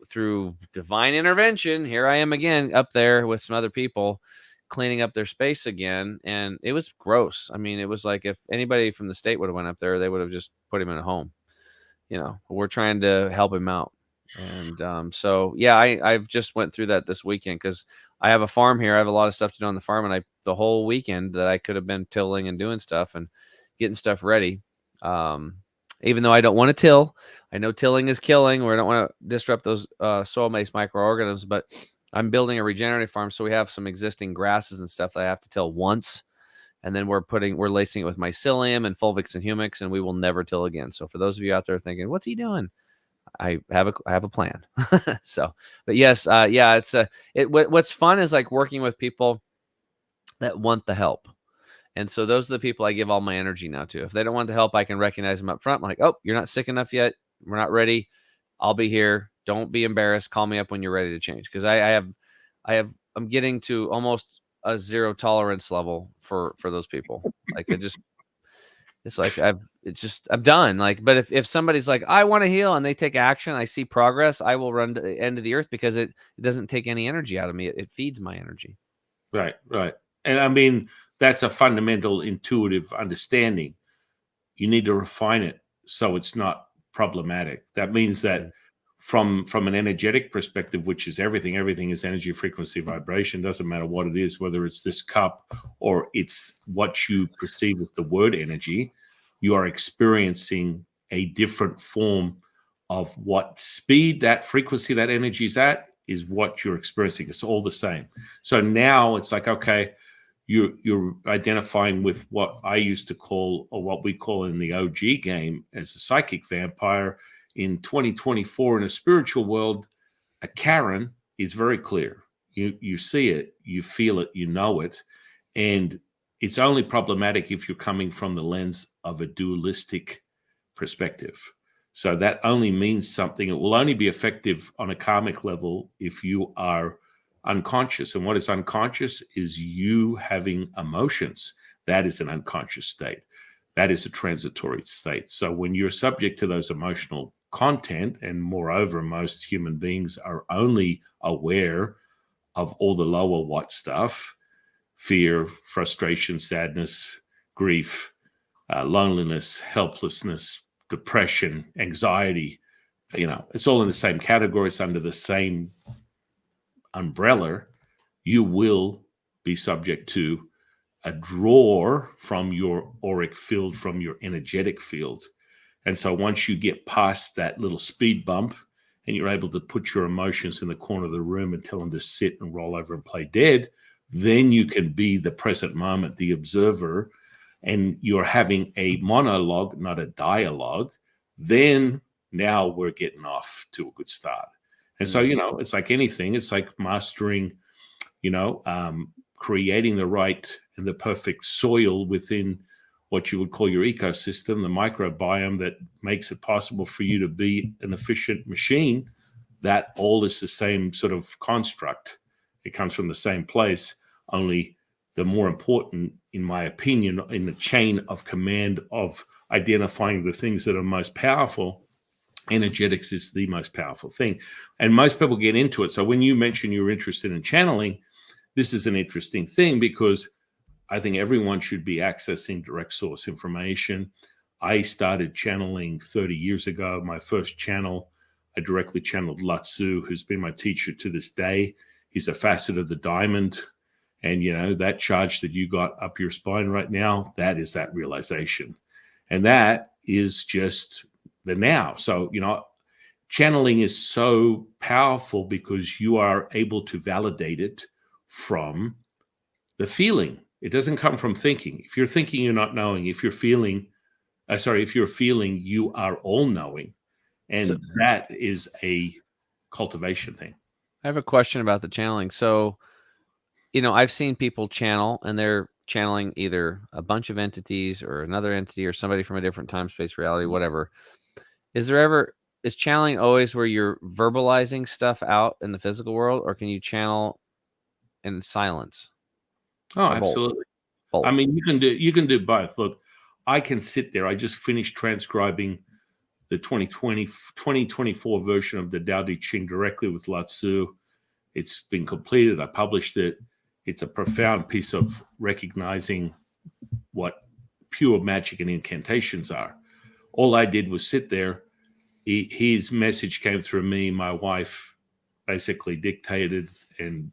S1: through divine intervention, here I am again up there with some other people cleaning up their space again, and it was gross. I mean, it was like if anybody from the state would have went up there, they would have just put him in a home. We're trying to help him out. And so, yeah, I've just went through that this weekend because I have a farm here. I have a lot of stuff to do on the farm, and the whole weekend that I could have been tilling and doing stuff and getting stuff ready. Even though I don't want to till, I know tilling is killing, or I don't want to disrupt those soil-based microorganisms, but I'm building a regenerative farm, so we have some existing grasses and stuff that I have to till once, and then we're lacing it with mycelium and fulvics and humics, and we will never till again. So for those of you out there thinking, what's he doing? I have a plan. So, but yes, yeah, what's fun is like working with people that want the help. And so those are the people I give all my energy now to. If they don't want the help, I can recognize them up front. I'm like, oh, you're not sick enough yet. We're not ready. I'll be here. Don't be embarrassed. Call me up when you're ready to change. Because I'm getting to almost a zero tolerance level for those people. Like it's like I'm done. Like, but if somebody's like, I want to heal, and they take action, I see progress, I will run to the end of the earth because it doesn't take any energy out of me. It feeds my energy.
S2: Right. And I mean, that's a fundamental intuitive understanding. You need to refine it so it's not problematic. That means that from an energetic perspective, which is everything is energy, frequency, vibration, doesn't matter what it is, whether it's this cup or it's what you perceive as the word energy, you are experiencing a different form of what speed that frequency, that energy is at, is what you're experiencing. It's all the same. So now it's like, okay, you're identifying with what I used to call, or what we call in the OG game, as a psychic vampire. In 2024, in a spiritual world, a Karen is very clear. You see it, you feel it, you know it, and it's only problematic if you're coming from the lens of a dualistic perspective. So that only means something. It will only be effective on a karmic level if you are unconscious. And what is unconscious is you having emotions. That is an unconscious state. That is a transitory state. So when you're subject to those emotional content, and moreover, most human beings are only aware of all the lower what stuff: fear, frustration, sadness, grief, loneliness, helplessness, depression, anxiety. It's all in the same category. It's under the same umbrella. You will be subject to a draw from your auric field, from your energetic field. And so once you get past that little speed bump and you're able to put your emotions in the corner of the room and tell them to sit and roll over and play dead, then you can be the present moment, the observer, and you're having a monologue, not a dialogue. then now we're getting off to a good start. And so,
S1: Mm.
S2: it's like anything, it's like mastering, creating the right and the perfect soil within what you would call your ecosystem, the microbiome that makes it possible for you to be an efficient machine. That all is the same sort of construct. It comes from the same place, only the more important, in my opinion, in the chain of command of identifying the things that are most powerful, energetics is the most powerful thing. And most people get into it. So when you mention you're interested in channeling, this is an interesting thing because I think everyone should be accessing direct source information. I started channeling 30 years ago. My first channel, I directly channeled Lao-Tzu, who's been my teacher to this day. He's a facet of the diamond. And, that charge that you got up your spine right now, that is that realization. And that is just the now. So, channeling is so powerful because you are able to validate it from the feeling. It doesn't come from thinking. If you're thinking, you're not knowing. If you're feeling, you are all knowing.
S1: So
S2: And that is a cultivation thing.
S1: I have a question about the channeling. So, I've seen people channel and they're channeling either a bunch of entities or another entity or somebody from a different time, space, reality, whatever. Is channeling always where you're verbalizing stuff out in the physical world, or can you channel in silence,
S2: Oh,
S1: or both?
S2: absolutely. I
S1: Both.
S2: mean, you can do both. Look, I can sit there. I just finished transcribing the 2024 version of the Tao Te Ching directly with Lao-Tzu. It's been completed. I published it. It's a profound piece of recognizing what pure magic and incantations are. All I did was sit there. His message came through me. My wife basically dictated and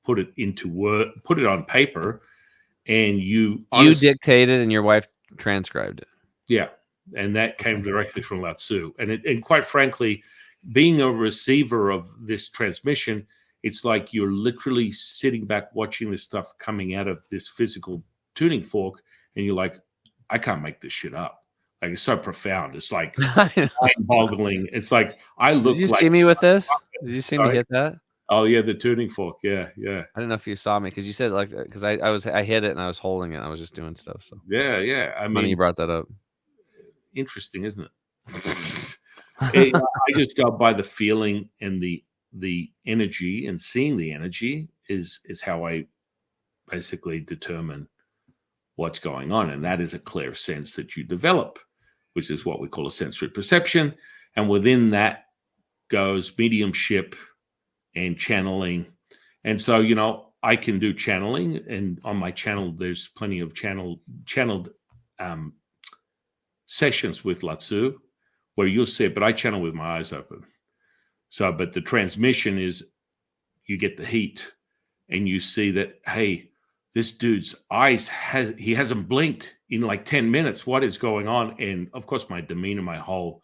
S2: put it into word, put it on paper, and you
S1: You
S2: honestly,
S1: dictated and your wife transcribed it.
S2: yeah, and that came
S1: Okay.
S2: directly from Lao Tzu. And quite frankly, being a receiver of this transmission, it's like you're literally sitting back watching this stuff coming out of this physical tuning fork, and you're like, I can't make this shit up. Like it's so profound. It's like
S1: I know.
S2: mind-boggling. It's like I
S1: Did
S2: look
S1: you
S2: like
S1: see me with this? Did you see me
S2: sorry.
S1: hit that?
S2: Oh yeah, the tuning fork. Yeah, yeah,
S1: I don't know if you saw me because you said because I hit it and I was holding it. And I was just doing stuff. So
S2: yeah, yeah. I
S1: funny you
S2: mean,
S1: brought that up.
S2: interesting, isn't it? I just go by the feeling and the energy, and seeing the energy is how I basically determine what's going on, and that is a clear sense that you develop, which is what we call a sensory perception, and within that goes mediumship and channeling. And so, I can do channeling, and on my channel, there's plenty of channeled um, sessions with Latsu where you'll see it, but I channel with my eyes open. So, but the transmission is you get the heat and you see that, hey, this dude's eyes he hasn't blinked in like 10 minutes. What is going on? And of course, my demeanor, my whole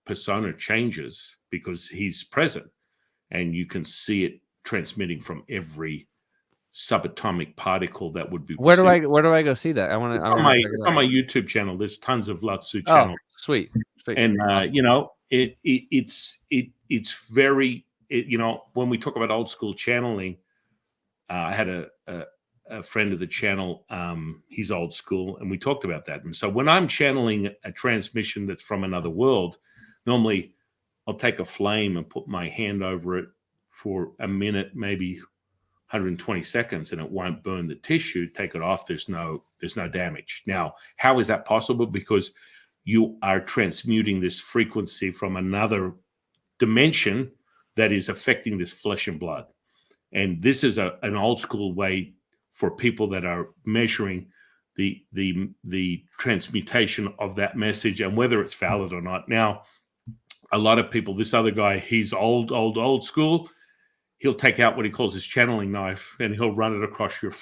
S2: persona changes because he's present, and you can see it transmitting from every subatomic particle that would be received.
S1: Where do I go see that? I
S2: On
S1: want
S2: my
S1: to check it
S2: it's
S1: out.
S2: on my YouTube channel. There's tons of Latsu
S1: Oh,
S2: channels.
S1: sweet, sweet,
S2: And
S1: awesome.
S2: it's very when we talk about old school channeling, I had a friend of the channel. He's old school, and we talked about that. And so when I'm channeling a transmission that's from another world, normally I'll take a flame and put my hand over it for a minute, maybe 120 seconds, and it won't burn the tissue. Take it off. There's no damage. Now, how is that possible? Because you are transmuting this frequency from another dimension that is affecting this flesh and blood. And this is an old school way for people that are measuring the transmutation of that message and whether it's valid or not. Now, a lot of people, this other guy, he's old school. He'll take out what he calls his channeling knife and he'll run it across your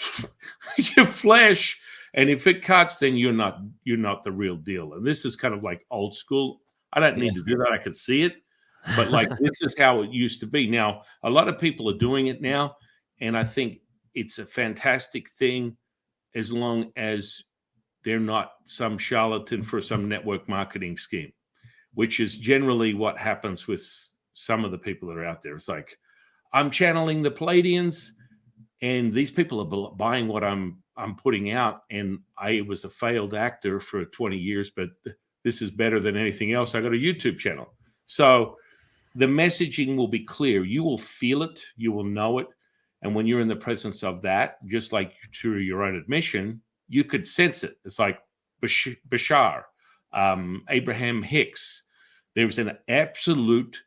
S2: your flesh. And if it cuts, then you're not the real deal. And this is kind of like old school. I don't
S1: Yeah.
S2: need to do that. I can see it. But like this is how it used to be. Now, a lot of people are doing it now. And I think it's a fantastic thing as long as they're not some charlatan for some network marketing scheme, which is generally what happens with some of the people that are out there. It's like, I'm channeling the Palladians, and these people are buying what I'm putting out, and I was a failed actor for 20 years, but this is better than anything else. I got a YouTube channel. So the messaging will be clear. You will feel it, you will know it. And when you're in the presence of that, just like through your own admission, you could sense it. It's like Bashar, Abraham Hicks. There's an absolute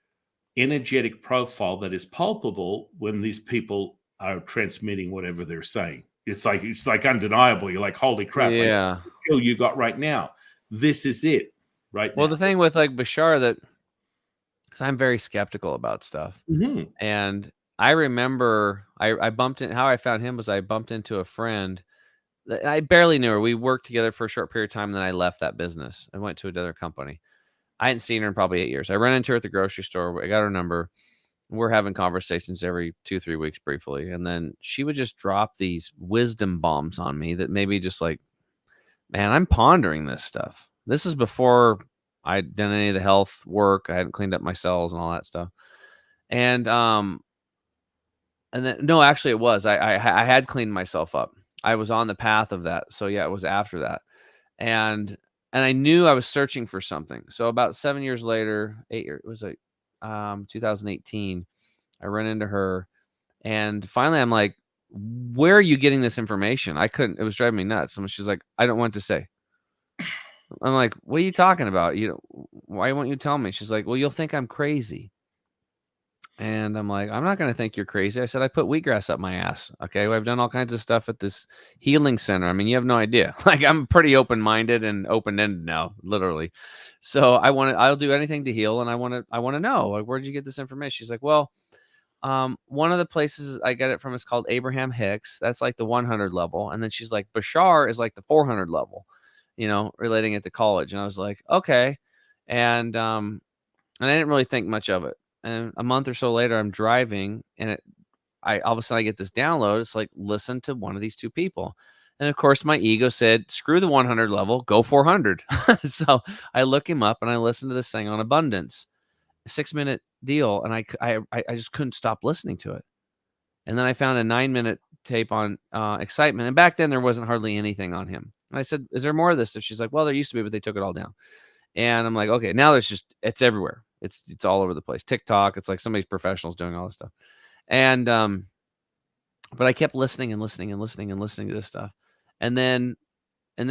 S2: energetic profile that is palpable when these people are transmitting whatever they're saying. It's like undeniable. You're like, holy crap, like
S1: Yeah.
S2: the feel you got right now. This is it right
S1: Well,
S2: now.
S1: the thing with like Bashar that, because I'm very skeptical about stuff,
S2: Mm-hmm.
S1: and I remember I bumped in. How I found him was I bumped into a friend. I barely knew her. We worked together for a short period of time, and then I left that business. I went to another company. I hadn't seen her in probably 8 years. I ran into her at the grocery store. I got her number. We're having conversations every 2-3 weeks briefly, and then she would just drop these wisdom bombs on me that maybe just like, man, I'm pondering this stuff. This is before I'd done any of the health work. I hadn't cleaned up my cells and all that stuff. And then no, actually, it was I had cleaned myself up. I was on the path of that. So yeah, it was after that, and I knew I was searching for something. So about 7 years later, 8 years, it was like 2018. I ran into her, and finally, I'm like, "Where are you getting this information?" I couldn't. It was driving me nuts. And she's like, "I don't want to say." I'm like, "What are you talking about? Why won't you tell me?" She's like, "Well, you'll think I'm crazy." And I'm like, "I'm not going to think you're crazy." I said, "I put wheatgrass up my ass. Okay. Well, I've done all kinds of stuff at this healing center. I mean, you have no idea. Like, I'm pretty open minded and open ended now, literally. So I'll do anything to heal. And I want to know, like, where'd you get this information?" She's like, "Well, one of the places I get it from is called Abraham Hicks. That's like the 100 level." And then she's like, "Bashar is like the 400 level, relating it to college." And I was like, "Okay." And I didn't really think much of it. And a month or so later, I'm driving, and I all of a sudden I get this download. It's like, listen to one of these two people. And of course, my ego said, screw the 100 level, go 400. So I look him up and I listen to this thing on abundance, a 6-minute deal. And I just couldn't stop listening to it. And then I found a 9-minute tape on excitement. And back then there wasn't hardly anything on him. And I said, "Is there more of this stuff?" She's like, "Well, there used to be, but they took it all down." And I'm like, "Okay, now it's everywhere. It's all over the place. TikTok, it's like somebody's professionals doing all this stuff." And but I kept listening and listening and listening and listening to this stuff. And then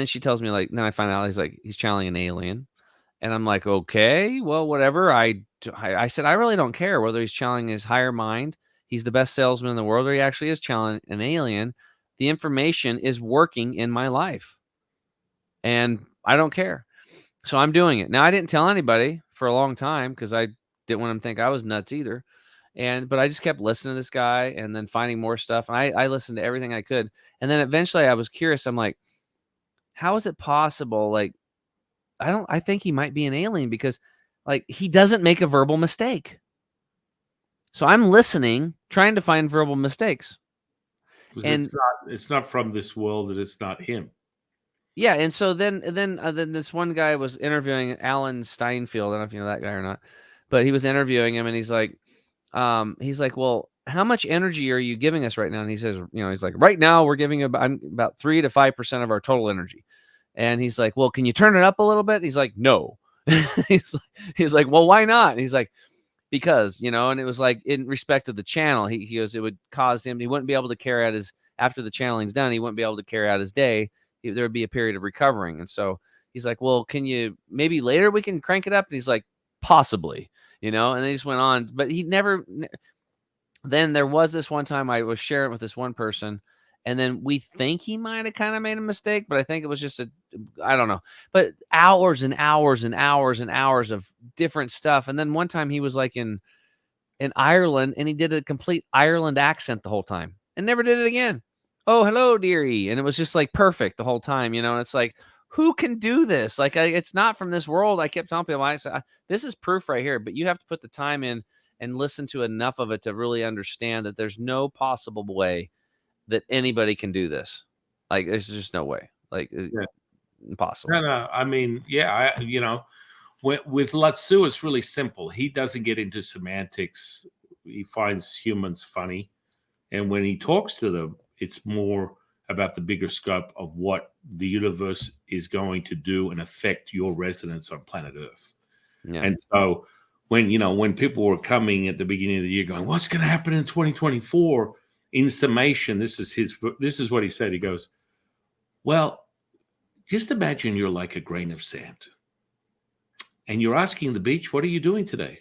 S1: she tells me, like, then I find out he's channeling an alien. And I'm like, "Okay, well, whatever." I said, "I really don't care whether he's channeling his higher mind. He's the best salesman in the world, or he actually is channeling an alien. The information is working in my life, and I don't care." So I'm doing it. Now, I didn't tell anybody for a long time because I didn't want them to think I was nuts either. But I just kept listening to this guy and then finding more stuff. And I listened to everything I could. And then eventually I was curious. I'm like, how is it possible? Like, I think he might be an alien because, like, he doesn't make a verbal mistake. So I'm listening, trying to find verbal mistakes.
S2: Because
S1: And
S2: it's not from this world, that it's not him.
S1: yeah, and so then this one guy was interviewing Alan Steinfeld. I don't know if you know that guy or not, but he was interviewing him, and he's like, "Well, how much energy are you giving us right now?" And he says, he's like, "Right now we're giving about 3 to 5% of our total energy." And he's like, "Well, can you turn it up a little bit?" He's like, "No." he's like, "Well, why not?" And he's like, "Because," and it was like, in respect of the channel, he goes, it would cause him, he wouldn't be able to carry out after the channeling's done, he wouldn't be able to carry out his day. There would be a period of recovering. And so he's like, "Well, can you, maybe later we can crank it up?" And he's like, "Possibly," and they just went on, but he never, then there was this one time I was sharing with this one person, and then we think he might have kind of made a mistake, but I think it was just I don't know, but hours and hours and hours and hours of different stuff. And then one time he was like in Ireland, and he did a complete Ireland accent the whole time and never did it again. "Oh, hello, dearie." And it was just like perfect the whole time, and it's like, who can do this? Like, it's not from this world. I kept telling people, this is proof right here, but you have to put the time in and listen to enough of it to really understand that there's no possible way that anybody can do this. Like, there's just no way. Like,
S2: Yeah.
S1: impossible.
S2: No. I mean, yeah, with Latsu, it's really simple. He doesn't get into semantics. He finds humans funny. And when he talks to them, it's more about the bigger scope of what the universe is going to do and affect your residence on planet Earth.
S1: Yeah.
S2: And so when people were coming at the beginning of the year going, what's going to happen in 2024? In summation, this is what he said. He goes, well, just imagine you're like a grain of sand. And you're asking the beach, what are you doing today?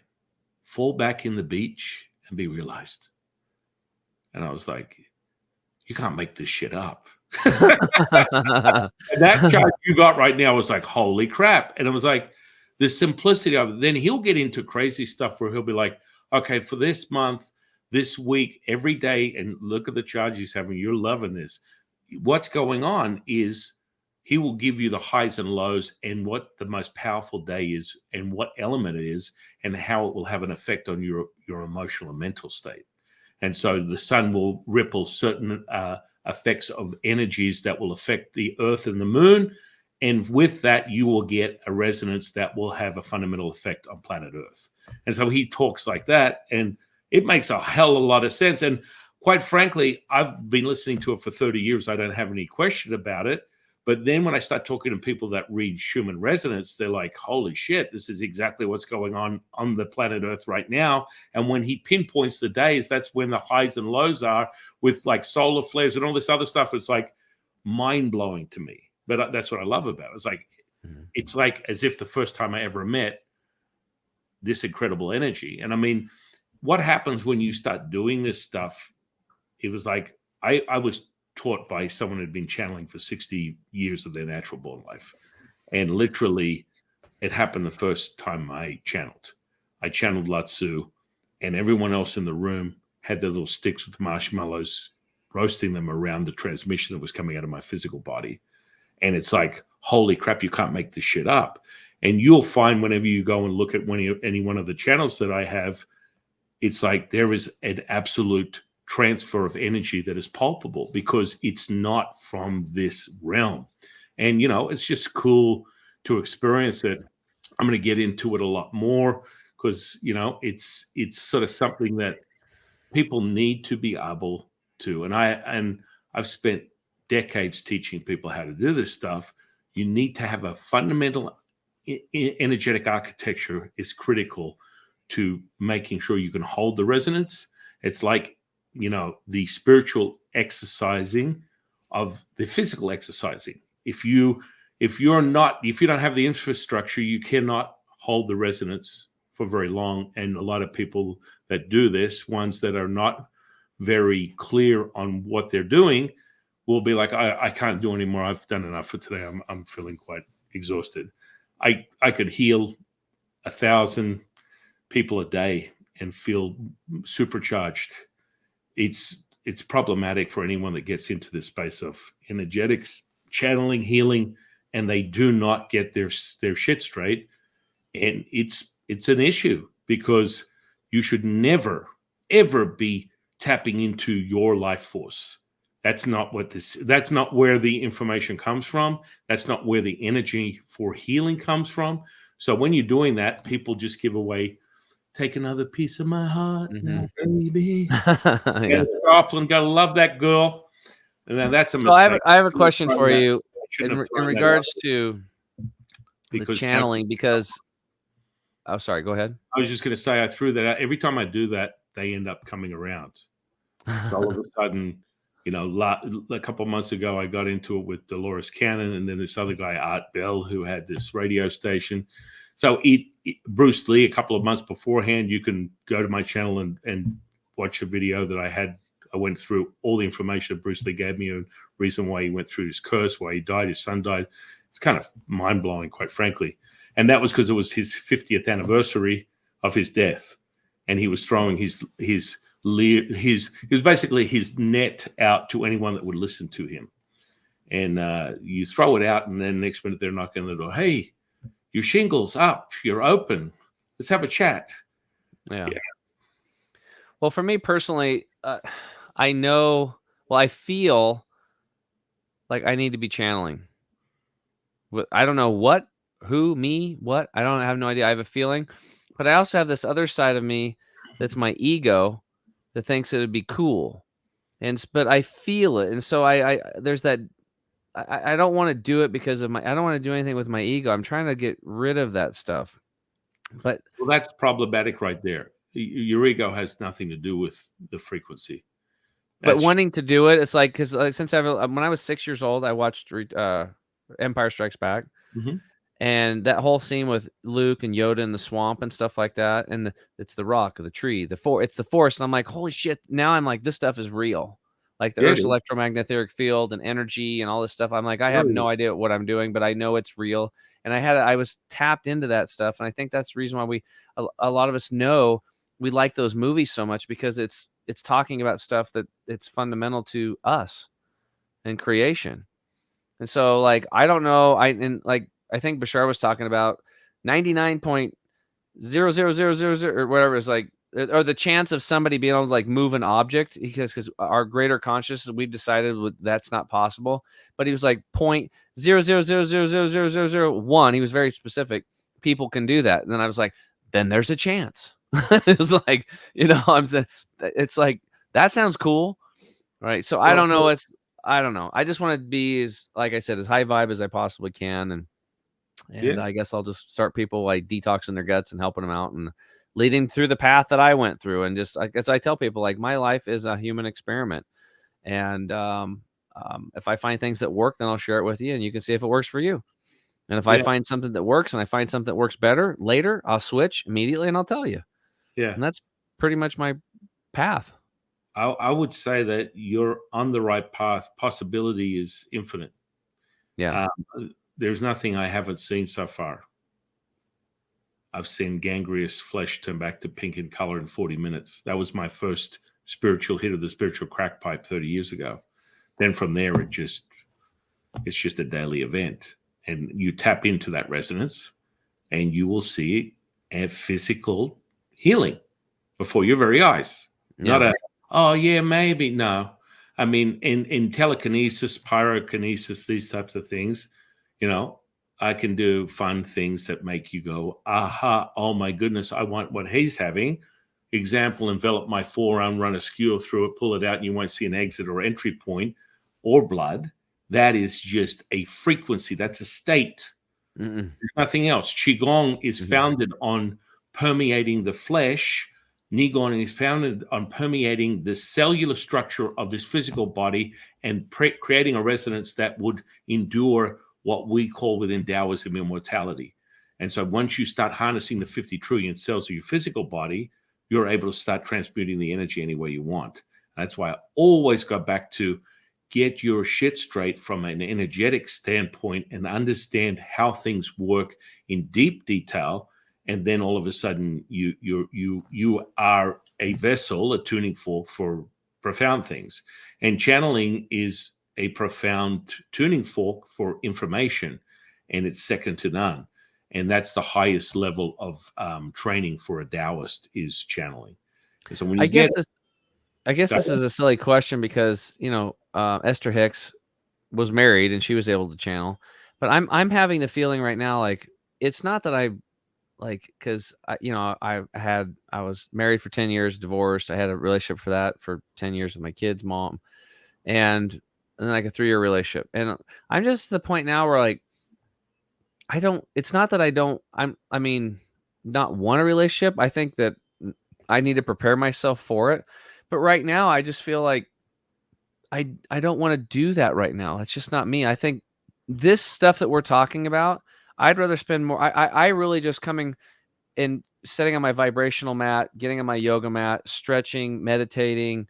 S2: Fall back in the beach and be realized. And I was like, you can't make this shit up. And that charge you got right now was like, holy crap. And it was like the simplicity of it. Then he'll get into crazy stuff where he'll be like, okay, for this month, this week, every day, and look at the charge he's having. You're loving this. What's going on is he will give you the highs and lows and what the most powerful day is and what element it is and how it will have an effect on your emotional and mental state. And so the sun will ripple certain effects of energies that will affect the earth and the moon. And with that, you will get a resonance that will have a fundamental effect on planet Earth. And so he talks like that, and it makes a hell of a lot of sense. And quite frankly, I've been listening to it for 30 years. I don't have any question about it. But then when I start talking to people that read Schumann resonance, they're like, holy shit, this is exactly what's going on the planet Earth right now. And when he pinpoints the days, that's when the highs and lows are with like solar flares and all this other stuff. It's like mind blowing to me. But that's what I love about it. It's like as if the first time I ever met this incredible energy. And I mean, what happens when you start doing this stuff? It was like I was taught by someone who had been channeling for 60 years of their natural born life. And literally, it happened the first time I channeled. I channeled Latsu, and everyone else in the room had their little sticks with marshmallows, roasting them around the transmission that was coming out of my physical body. And it's like, holy crap, you can't make this shit up. And you'll find whenever you go and look at any one of the channels that I have, it's like there is an absolute transfer of energy that is palpable because it's not from this realm. And, it's just cool to experience it. I'm going to get into it a lot more because, it's sort of something that people need to be able to. And I've spent decades teaching people how to do this stuff. You need to have a fundamental energetic architecture is critical to making sure you can hold the resonance. It's like, the spiritual exercising of the physical exercising. If you don't have the infrastructure, you cannot hold the resonance for very long. And a lot of people that do this, ones that are not very clear on what they're doing, will be like, I can't do anymore. I've done enough for today. I'm feeling quite exhausted. I could heal 1,000 people a day and feel supercharged. It's problematic for anyone that gets into this space of energetics, channeling, healing, and they do not get their shit straight. And it's an issue because you should never, ever be tapping into your life force. That's not where the information comes from. That's not where the energy for healing comes from. So when you're doing that, people just give away, take another piece of my heart now, baby.
S1: Yeah.
S2: Joplin, gotta love that girl. And then that's a
S1: So I
S2: mistake.
S1: have a question for you
S2: Shouldn't have
S1: in
S2: thrown that out
S1: regards to the
S2: because
S1: channeling because oh, sorry, go ahead.
S2: I was just going to say I threw that out. Every time I do that, they end up coming around. So all of a sudden, a couple of months ago, I got into it with Dolores Cannon and then this other guy, Art Bell, who had this radio station. So Bruce Lee, a couple of months beforehand, you can go to my channel and watch a video that I had. I went through all the information that Bruce Lee gave me, a reason why he went through his curse, why he died, his son died. It's kind of mind-blowing, quite frankly. And that was because it was his 50th anniversary of his death. And he was throwing he was basically his net out to anyone that would listen to him. And you throw it out, and then next minute they're knocking on the door. Hey, your shingle's up. You're open. Let's have a chat.
S1: Yeah. Well, for me personally, I know. Well, I feel like I need to be channeling. I don't know what, who, me, what. I don't have no idea. I have a feeling, but I also have this other side of me that's my ego that thinks it would be cool, but I feel it, and so I there's that. I don't want to do it because of my. I don't want to do anything with my ego. I'm trying to get rid of that stuff, but
S2: Well, that's problematic right there. Your ego has nothing to do with the frequency. That's
S1: wanting to do it, it's like because since when I was 6 years old, I watched Empire Strikes Back.
S2: Mhm.
S1: And that whole scene with Luke and Yoda in the swamp and stuff like that, and it's the rock, the tree, it's the force, and I'm like, holy shit! Now I'm like, this stuff is real, like the
S2: Yeah, it
S1: Earth's
S2: is.
S1: electromagnetic field and energy and all this stuff. I'm like, I have
S2: Really.
S1: no idea what I'm doing, but I know it's real, and I was tapped into that stuff, and I think that's the reason why a lot of us know we like those movies so much because it's talking about stuff that it's fundamental to us and creation. And so, like, I don't know. I think Bashar was talking about 99.00000 or whatever is like, or the chance of somebody being able to like move an object because our greater consciousness, we've decided that's not possible. But he was like 0.000000001. He was very specific. People can do that. And then I was like, then there's a chance. It's like, I'm saying it's like that sounds cool. Right. So I
S2: Well,
S1: don't know. I don't know. I just want to be like I said, as high vibe as I possibly can. And
S2: yeah,
S1: I guess I'll just start people like detoxing their guts and helping them out and leading through the path that I went through. And just, I guess I tell people like my life is a human experiment. And, if I find things that work, then I'll share it with you and you can see if it works for you. And if I
S2: yeah,
S1: find something that works and I find something that works better later, I'll switch immediately and I'll tell you.
S2: yeah.
S1: And that's pretty much my path.
S2: I would say that you're on the right path. Possibility is infinite.
S1: Yeah.
S2: There's nothing I haven't seen so far. I've seen gangrenous flesh turn back to pink in color in 40 minutes. That was my first spiritual hit of the spiritual crack pipe 30 years ago. Then from there, it's just a daily event. And you tap into that resonance and you will see a physical healing before your very eyes. Not
S1: Yeah.
S2: a, oh, yeah, maybe. No. I mean, in telekinesis, pyrokinesis, these types of things, I can do fun things that make you go, aha, oh my goodness, I want what he's having. Example, envelop my forearm, run a skewer through it, pull it out, and you won't see an exit or entry point or blood. That is just a frequency. That's a state.
S1: Mm-mm.
S2: There's nothing else. Qigong is
S1: Mhm.
S2: founded on permeating the flesh. Nigong is founded on permeating the cellular structure of this physical body and creating a resonance that would endure what we call within Taoism immortality. And so once you start harnessing the 50 trillion cells of your physical body, you're able to start transmuting the energy any way you want. That's why I always go back to get your shit straight from an energetic standpoint and understand how things work in deep detail. And then all of a sudden you are a vessel, a tuning fork for profound things. And channeling is a profound tuning fork for information, and it's second to none. And that's the highest level of training for a Taoist is channeling. And so when
S1: I
S2: you
S1: guess
S2: get
S1: this I guess this is a silly question because, Esther Hicks was married and she was able to channel. But I'm having the feeling right now like it's not that I like cuz I was married for 10 years, divorced. I had a relationship for that for 10 years with my kid's mom and then like a 3-year relationship. And I'm just at the point now where like I don't it's not that I don't I mean not want a relationship. I think that I need to prepare myself for it. But right now I just feel like I don't want to do that right now. That's just not me. I think this stuff that we're talking about, I'd rather spend more. I really just coming and sitting on my vibrational mat, getting on my yoga mat, stretching, meditating,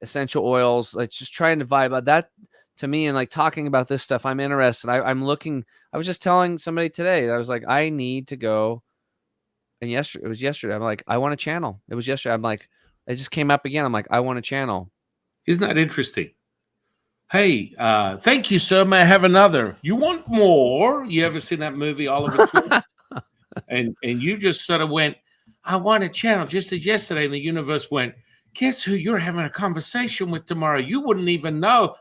S1: essential oils, like just trying to vibe that to me and like talking about this stuff. I'm interested. I'm looking. I was just telling somebody today that I was like, I need to go. And yesterday, it was yesterday. I'm like, I want to channel. It was yesterday. I'm like, it just came up again. I'm like, I want to channel.
S2: Isn't that interesting? Hey, thank you, sir. May I have another? You want more? You ever seen that movie, Oliver Twist? And you just sort of went, I want a channel, just as yesterday, and the universe went, guess who you're having a conversation with tomorrow? You wouldn't even know.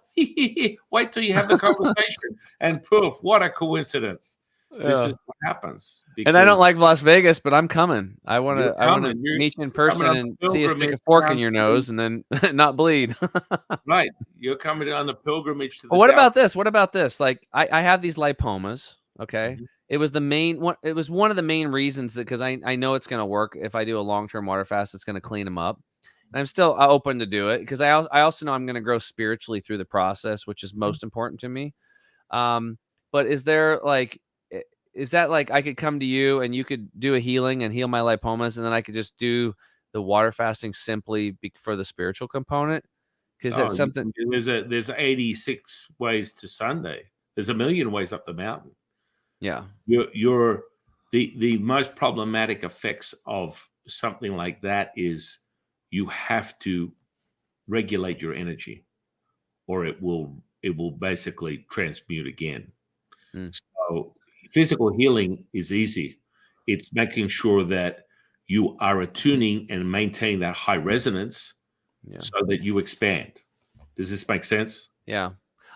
S2: Wait till you have the conversation. And poof, what a coincidence. This is
S1: Yeah.
S2: what happens
S1: And I
S2: because
S1: don't like Las Vegas, but I'm coming. I
S2: you're
S1: wanna I wanna
S2: coming.
S1: meet you in
S2: You're coming
S1: person
S2: on
S1: and
S2: the
S1: see you stick
S2: pilgrimage
S1: a fork in
S2: down
S1: your
S2: to the
S1: nose and then not bleed.
S2: right. You're coming on the pilgrimage to the
S1: Well, what
S2: Tao.
S1: about this? What about this? Like, I have these lipomas. Okay,
S2: Mhm.
S1: it was the main one. It was one of the main reasons that because I know it's going to work if I do a long term water fast. It's going to clean them up. And I'm still open to do it because I also know I'm going to grow spiritually through the process, which is most important to me. Um, but is there like, is that like I could come to you and you could do a healing and heal my lipomas, and then I could just do the water fasting simply for the spiritual component? Because
S2: Oh,
S1: that's
S2: you
S1: something.
S2: can do there's 86 ways to Sunday. There's a million ways up the mountain.
S1: Yeah.
S2: You're the most problematic effects of something like that is you have to regulate your energy or it will basically transmute again.
S1: Mm,
S2: So physical healing is easy. It's making sure that you are attuning and maintaining that high resonance
S1: yeah.
S2: so that you expand. Does this make sense?
S1: Yeah.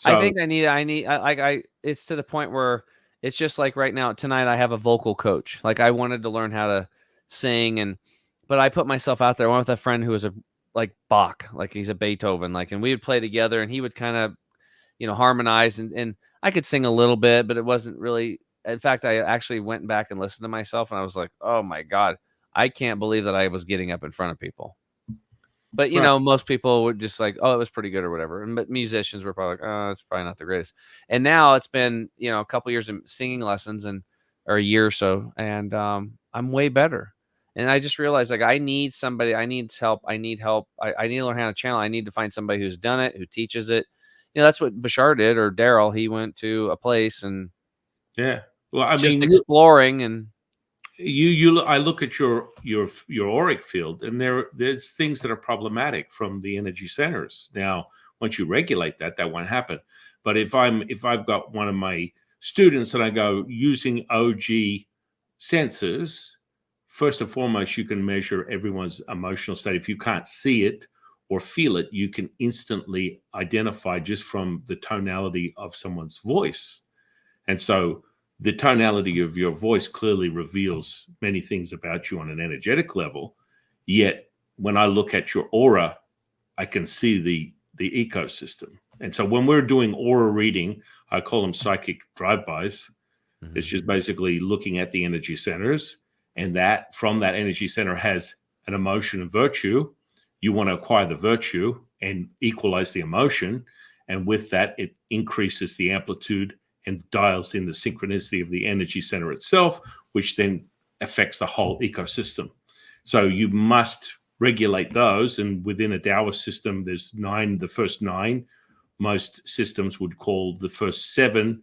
S1: I
S2: So
S1: think I it's to the point where it's just like right now tonight I have a vocal coach. Like I wanted to learn how to sing but I put myself out there. I went with a friend who was a like Bach, like he's a Beethoven, like and we would play together and he would kind of, harmonize and I could sing a little bit, but it wasn't really in fact I actually went back and listened to myself and I was like, "Oh my God, I can't believe that I was getting up in front of people." But,
S2: right.
S1: most people would just like, "Oh, it was pretty good," or whatever, but musicians were probably like, "Oh, it's probably not the greatest." And now it's been, a couple years of singing lessons or a year or so, and, I'm way better. And I just realized, like, I need somebody, I need help, I need to learn how to channel, I need to find somebody who's done it, who teaches it. That's what Bashar did or Daryl, he went to a place and
S2: Yeah. Well, I
S1: just
S2: mean,
S1: exploring and
S2: I look at your auric field, and there's things that are problematic from the energy centers. Now, once you regulate that, that won't happen. But if I've got one of my students and I go using OG sensors, first and foremost, you can measure everyone's emotional state. If you can't see it or feel it, you can instantly identify just from the tonality of someone's voice. And so the tonality of your voice clearly reveals many things about you on an energetic level. Yet when I look at your aura, I can see the ecosystem. And so when we're doing aura reading, I call them psychic drive-bys. It's
S1: Mhm.
S2: just basically looking at the energy centers, and that from that energy center has an emotion and virtue. You want to acquire the virtue and equalize the emotion. And with that, it increases the amplitude and dials in the synchronicity of the energy center itself, which then affects the whole ecosystem. So you must regulate those. And within a Taoist system, there's nine, the first nine. Most systems would call the first seven,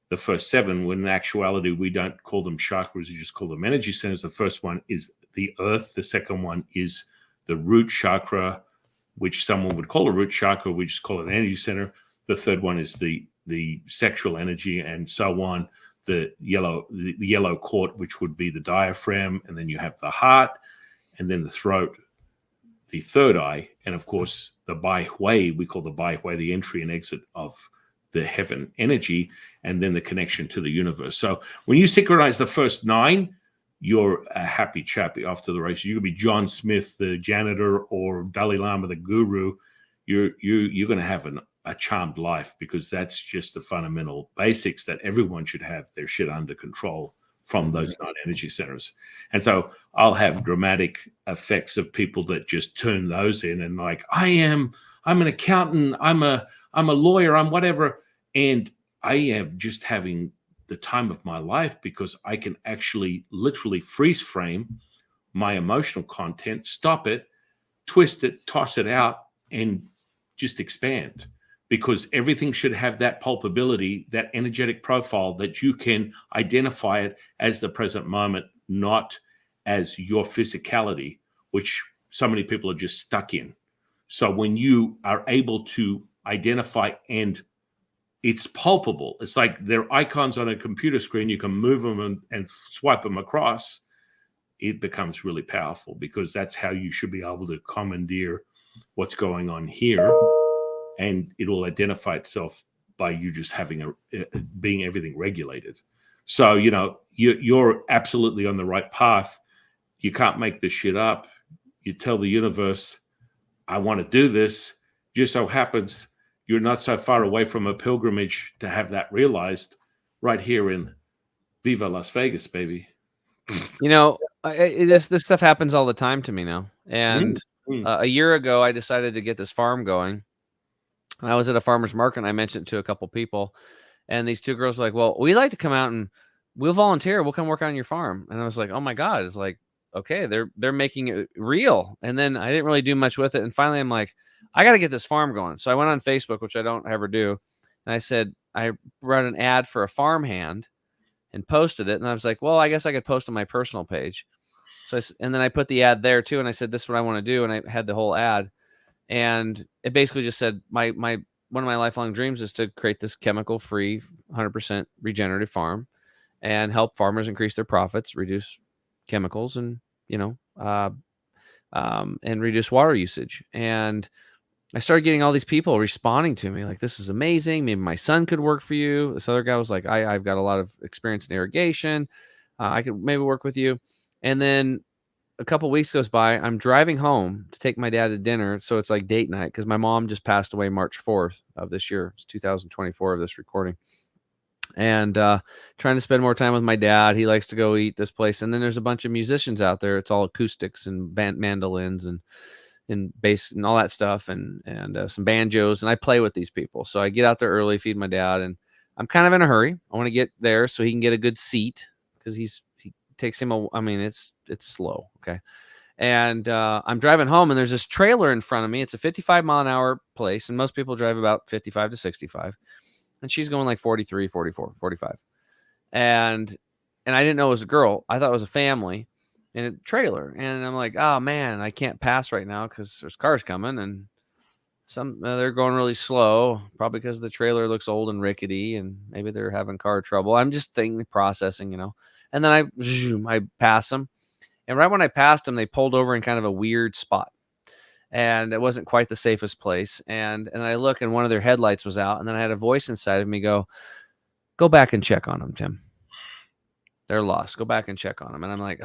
S2: when in actuality we don't call them chakras, we just call them energy centers. The first one is the earth. The second one is the root chakra, which someone would call a root chakra. We just call it an energy center. The third one is the sexual energy, and so on. The yellow court, which would be the diaphragm, and then you have the heart, and then the throat, the third eye, and of course the Bai Hui. We call the Bai Hui the entry and exit of the heaven energy, and then the connection to the universe. So when you synchronize the first nine, you're a happy chappy off to the races. You could be John Smith, the janitor, or Dalai Lama, the guru. You're going to have a charmed life, because that's just the fundamental basics that everyone should have their shit under control from
S1: Mhm.
S2: those nine energy centers. And so I'll have dramatic effects of people that just turn those in and like, I'm an accountant, I'm a lawyer, I'm whatever. And I am just having the time of my life, because I can actually literally freeze frame my emotional content, stop it, twist it, toss it out, and just expand. Because everything should have that pulpability, that energetic profile, that you can identify it as the present moment, not as your physicality, which so many people are just stuck in. So when you are able to identify, and it's palpable, it's like they're icons on a computer screen, you can move them and swipe them across. it becomes really powerful, because that's how you should be able to commandeer what's going on here, and it'll identify itself by you just having being everything regulated. So you're absolutely on the right path. You can't make this shit up. You tell the universe, I want to do this. Just so happens you're not so far away from a pilgrimage to have that realized, right here in Viva Las Vegas, baby.
S1: This stuff happens all the time to me now. And
S2: Mm-hmm.
S1: a year ago, I decided to get this farm going. And I was at a farmer's market, and I mentioned it to a couple people. And these two girls were like, well, we'd like to come out and we'll volunteer. We'll come work on your farm. And I was like, oh my God. It's like, okay, they're making it real. And then I didn't really do much with it. And finally I'm like, I got to get this farm going. So I went on Facebook, which I don't ever do. And I said, I wrote an ad for a farm hand and posted it. And I was like, well, I guess I could post on my personal page. So and then I put the ad there too. And I said, this is what I want to do. And I had the whole ad. And it basically just said, my one of my lifelong dreams is to create this chemical-free, 100% regenerative farm and help farmers increase their profits, reduce chemicals, and and reduce water usage. And I started getting all these people responding to me like, this is amazing. Maybe my son could work for you. This other guy was like, I've got a lot of experience in irrigation. I could maybe work with you. And then a couple weeks goes by. I'm driving home to take my dad to dinner. So it's like date night because my mom just passed away March 4th of this year. It's 2024 of this recording. And trying to spend more time with my dad. He likes to go eat this place. And then there's a bunch of musicians out there. It's all acoustics and mandolins and bass and all that stuff and some banjos. And I play with these people. So I get out there early, feed my dad. And I'm kind of in a hurry. I want to get there so he can get a good seat because he takes him it's slow. Okay. And I'm driving home and there's this trailer in front of me. It's a 55-mile-an-hour place. And most people drive about 55 to 65. And she's going like 43, 44, 45. And I didn't know it was a girl. I thought it was a family in a trailer. And I'm like, oh man, I can't pass right now because there's cars coming and they're going really slow, probably because the trailer looks old and rickety and maybe they're having car trouble. I'm just processing, And then I pass them. And right when I passed them, they pulled over in kind of a weird spot. And it wasn't quite the safest place. And I look and one of their headlights was out. And then I had a voice inside of me go back and check on them, Tim. They're lost. Go back and check on them. And I'm like,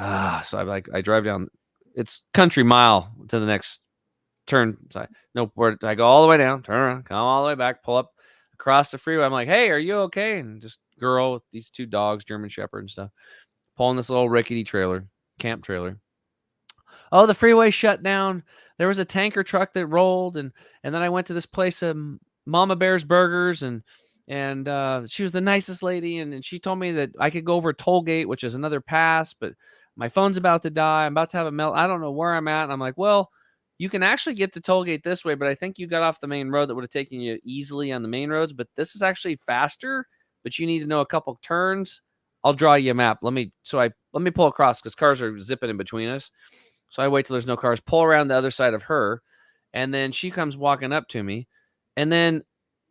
S1: so I drive down. It's country mile to the next turn. So I go all the way down, turn around, come all the way back, pull up across the freeway. I'm like, hey, are you okay? And just girl with these two dogs, German Shepherd and stuff, pulling this little rickety camp trailer. Oh, the freeway shut down. There was a tanker truck that rolled, and then I went to this place, Mama Bear's Burgers, and she was the nicest lady, and she told me that I could go over a toll gate, which is another pass, but my phone's about to die. I'm about to have a melt. I don't know where I'm at. And I'm like, well, you can actually get to toll gate this way, but I think you got off the main road that would have taken you easily on the main roads, but this is actually faster, but you need to know a couple turns. I'll draw you a map. Let me pull across because cars are zipping in between us. So I wait till there's no cars, pull around the other side of her, and then she comes walking up to me, and then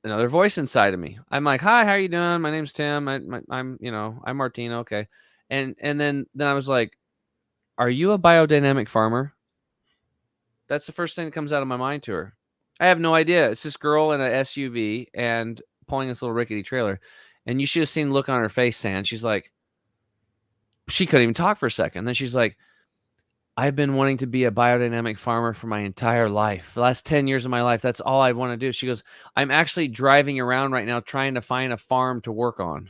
S1: another voice inside of me. I'm like, "Hi, how you doing? My name's Tim. I'm Martina. Okay." And then I was like, "Are you a biodynamic farmer?" That's the first thing that comes out of my mind to her. I have no idea. It's this girl in an SUV and pulling this little rickety trailer, and you should have seen the look on her face, Stan. She's like, she couldn't even talk for a second. Then she's like, I've been wanting to be a biodynamic farmer for my entire life. The last 10 years of my life, that's all I want to do. She goes, I'm actually driving around right now trying to find a farm to work on.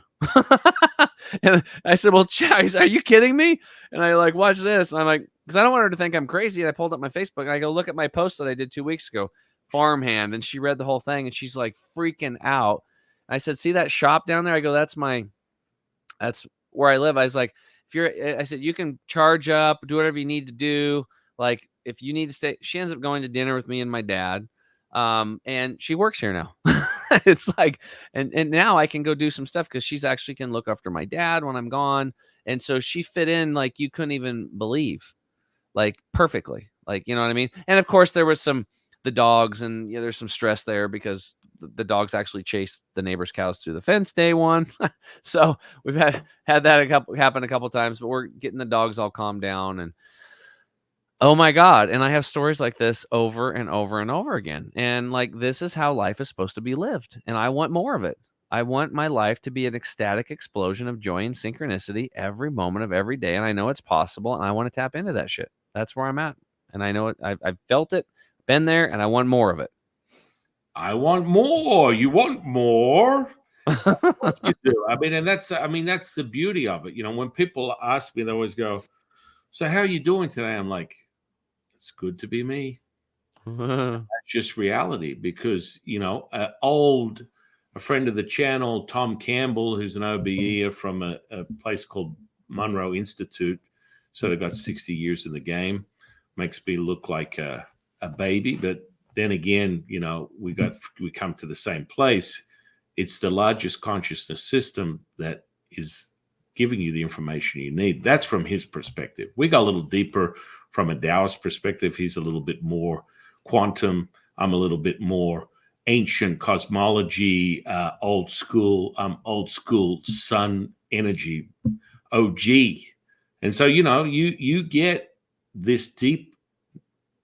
S1: And I said, well, are you kidding me? And I watch this. And I'm like, because I don't want her to think I'm crazy. And I pulled up my Facebook. And I go, look at my post that I did 2 weeks ago, farmhand. And she read the whole thing and she's like freaking out. And I said, see that shop down there? I go, that's where I live. I was like, I said, you can charge up, do whatever you need to do. Like if you need to stay, she ends up going to dinner with me and my dad. And she works here now. It's like, and now I can go do some stuff because she's actually can look after my dad when I'm gone. And so she fit in like you couldn't even believe, like perfectly, like, you know what I mean? And of course there was some the dogs, and there's some stress there because the dogs actually chased the neighbor's cows through the fence day one. So we've had that happen a couple times, but we're getting the dogs all calmed down. And oh my God. And I have stories like this over and over and over again. And like, this is how life is supposed to be lived. And I want more of it. I want my life to be an ecstatic explosion of joy and synchronicity every moment of every day. And I know it's possible. And I want to tap into that shit. That's where I'm at. And I know it. I've felt it, been there, and I want more of it.
S2: I want more. You want more? Of course you do. I mean, and that's the beauty of it. When people ask me, they always go, "So how are you doing today?" I'm like, "It's good to be me." That's just reality because, a friend of the channel, Tom Campbell, who's an OBE from a place called Monroe Institute, sort of got 60 years in the game, makes me look like a baby. But then again, we come to the same place. It's the largest consciousness system that is giving you the information you need. That's from his perspective. We go a little deeper from a Taoist perspective. He's a little bit more quantum. I'm a little bit more ancient cosmology, old school. I'm old school sun energy, OG. And so, you get this deep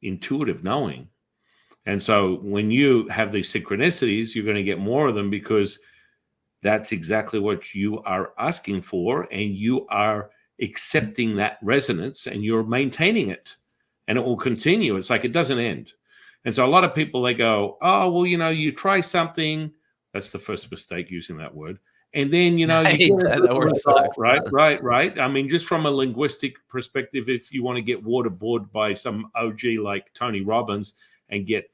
S2: intuitive knowing. And so when you have these synchronicities, you're going to get more of them because that's exactly what you are asking for. And you are accepting that resonance and you're maintaining it. And it will continue. It's like it doesn't end. And so a lot of people, they go, oh, well, you try something. That's the first mistake, using that word. And then, you
S1: I
S2: get
S1: hate that word
S2: result,
S1: sucks.
S2: right. I mean, just from a linguistic perspective, if you want to get waterboarded by some OG like Tony Robbins and get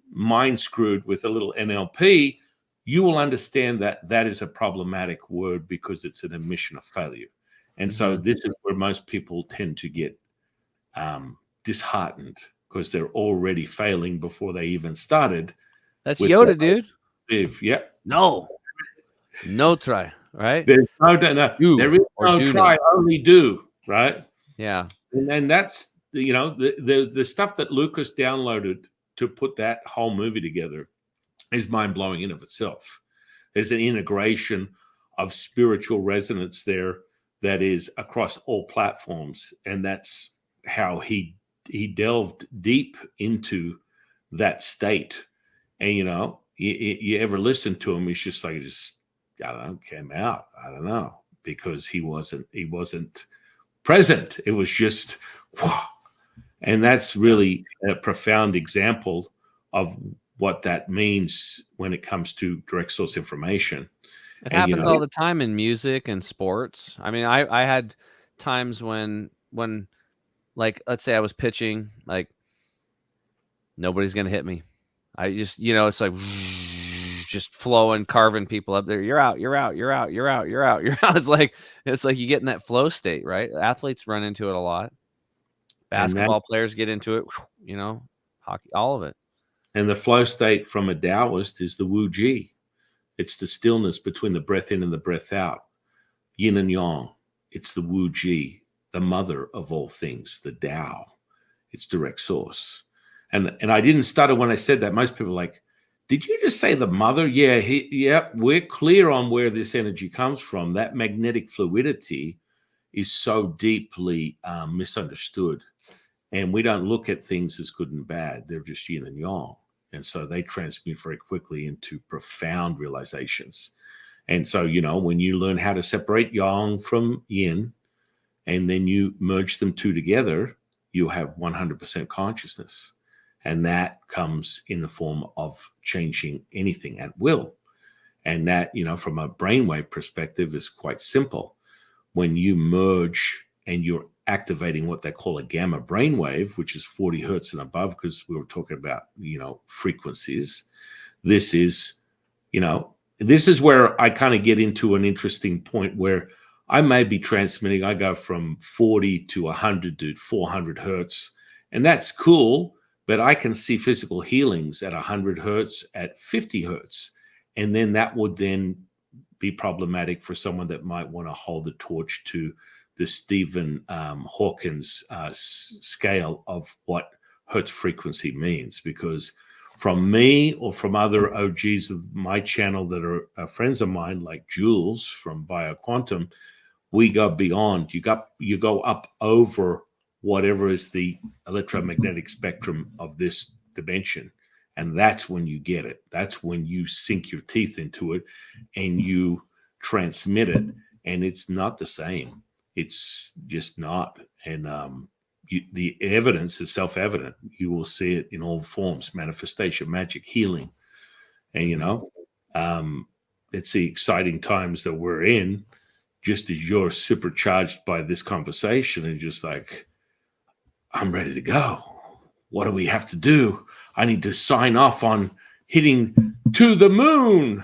S2: mind screwed with a little NLP, you will understand that that is a problematic word because it's an admission of failure. And so this is where most people tend to get disheartened because they're already failing before they even started.
S1: That's Yoda, dude.
S2: Yeah.
S1: No try, right?
S2: There's there is no try, not. Only do, right?
S1: Yeah.
S2: And then that's, the stuff that Lucas downloaded to put that whole movie together is mind-blowing in of itself. There's an integration of spiritual resonance there that is across all platforms. And that's how he delved deep into that state. And, you ever listen to him, he's just like, I don't know, came out. I don't know, because he wasn't present. It was just, whew. And that's really a profound example of what that means when it comes to direct source information.
S1: It happens all the time in music and sports. I mean, I had times when like, let's say I was pitching, like, nobody's going to hit me. I just, it's like just flowing, carving people up there. You're out, you're out, you're out, you're out, you're out, you're out. It's like you get in that flow state, right? Athletes run into it a lot. Basketball players get into it, hockey, all of it.
S2: And the flow state from a Taoist is the Wu Ji. It's the stillness between the breath in and the breath out. Yin and yang. It's the Wu Ji, the mother of all things, the Tao. It's direct source. And I didn't stutter when I said that. Most people are like, did you just say the mother? Yeah, we're clear on where this energy comes from. That magnetic fluidity is so deeply misunderstood. And we don't look at things as good and bad. They're just yin and yang. And so they transmute very quickly into profound realizations. And so, when you learn how to separate yang from yin, and then you merge them two together, you have 100% consciousness. And that comes in the form of changing anything at will. And that, from a brainwave perspective, is quite simple. When you merge and you're activating what they call a gamma brainwave, which is 40 hertz and above, because we were talking about, frequencies. This is where I kind of get into an interesting point where I may be transmitting. I go from 40 to 100 to 400 hertz, and that's cool. But I can see physical healings at 100 hertz, at 50 hertz. And then that would then be problematic for someone that might want to hold the torch to the Stephen Hawkins scale of what hertz frequency means. Because from me or from other OGs of my channel that are friends of mine, like Jules from BioQuantum, we go beyond. You go up over whatever is the electromagnetic spectrum of this dimension. And that's when you get it. That's when you sink your teeth into it and you transmit it. And it's not the same. It's just not. And the evidence is self-evident. You will see it in all forms: manifestation, magic, healing. And, it's the exciting times that we're in, just as you're supercharged by this conversation and just like, I'm ready to go. What do we have to do? I need to sign off on hitting to the moon.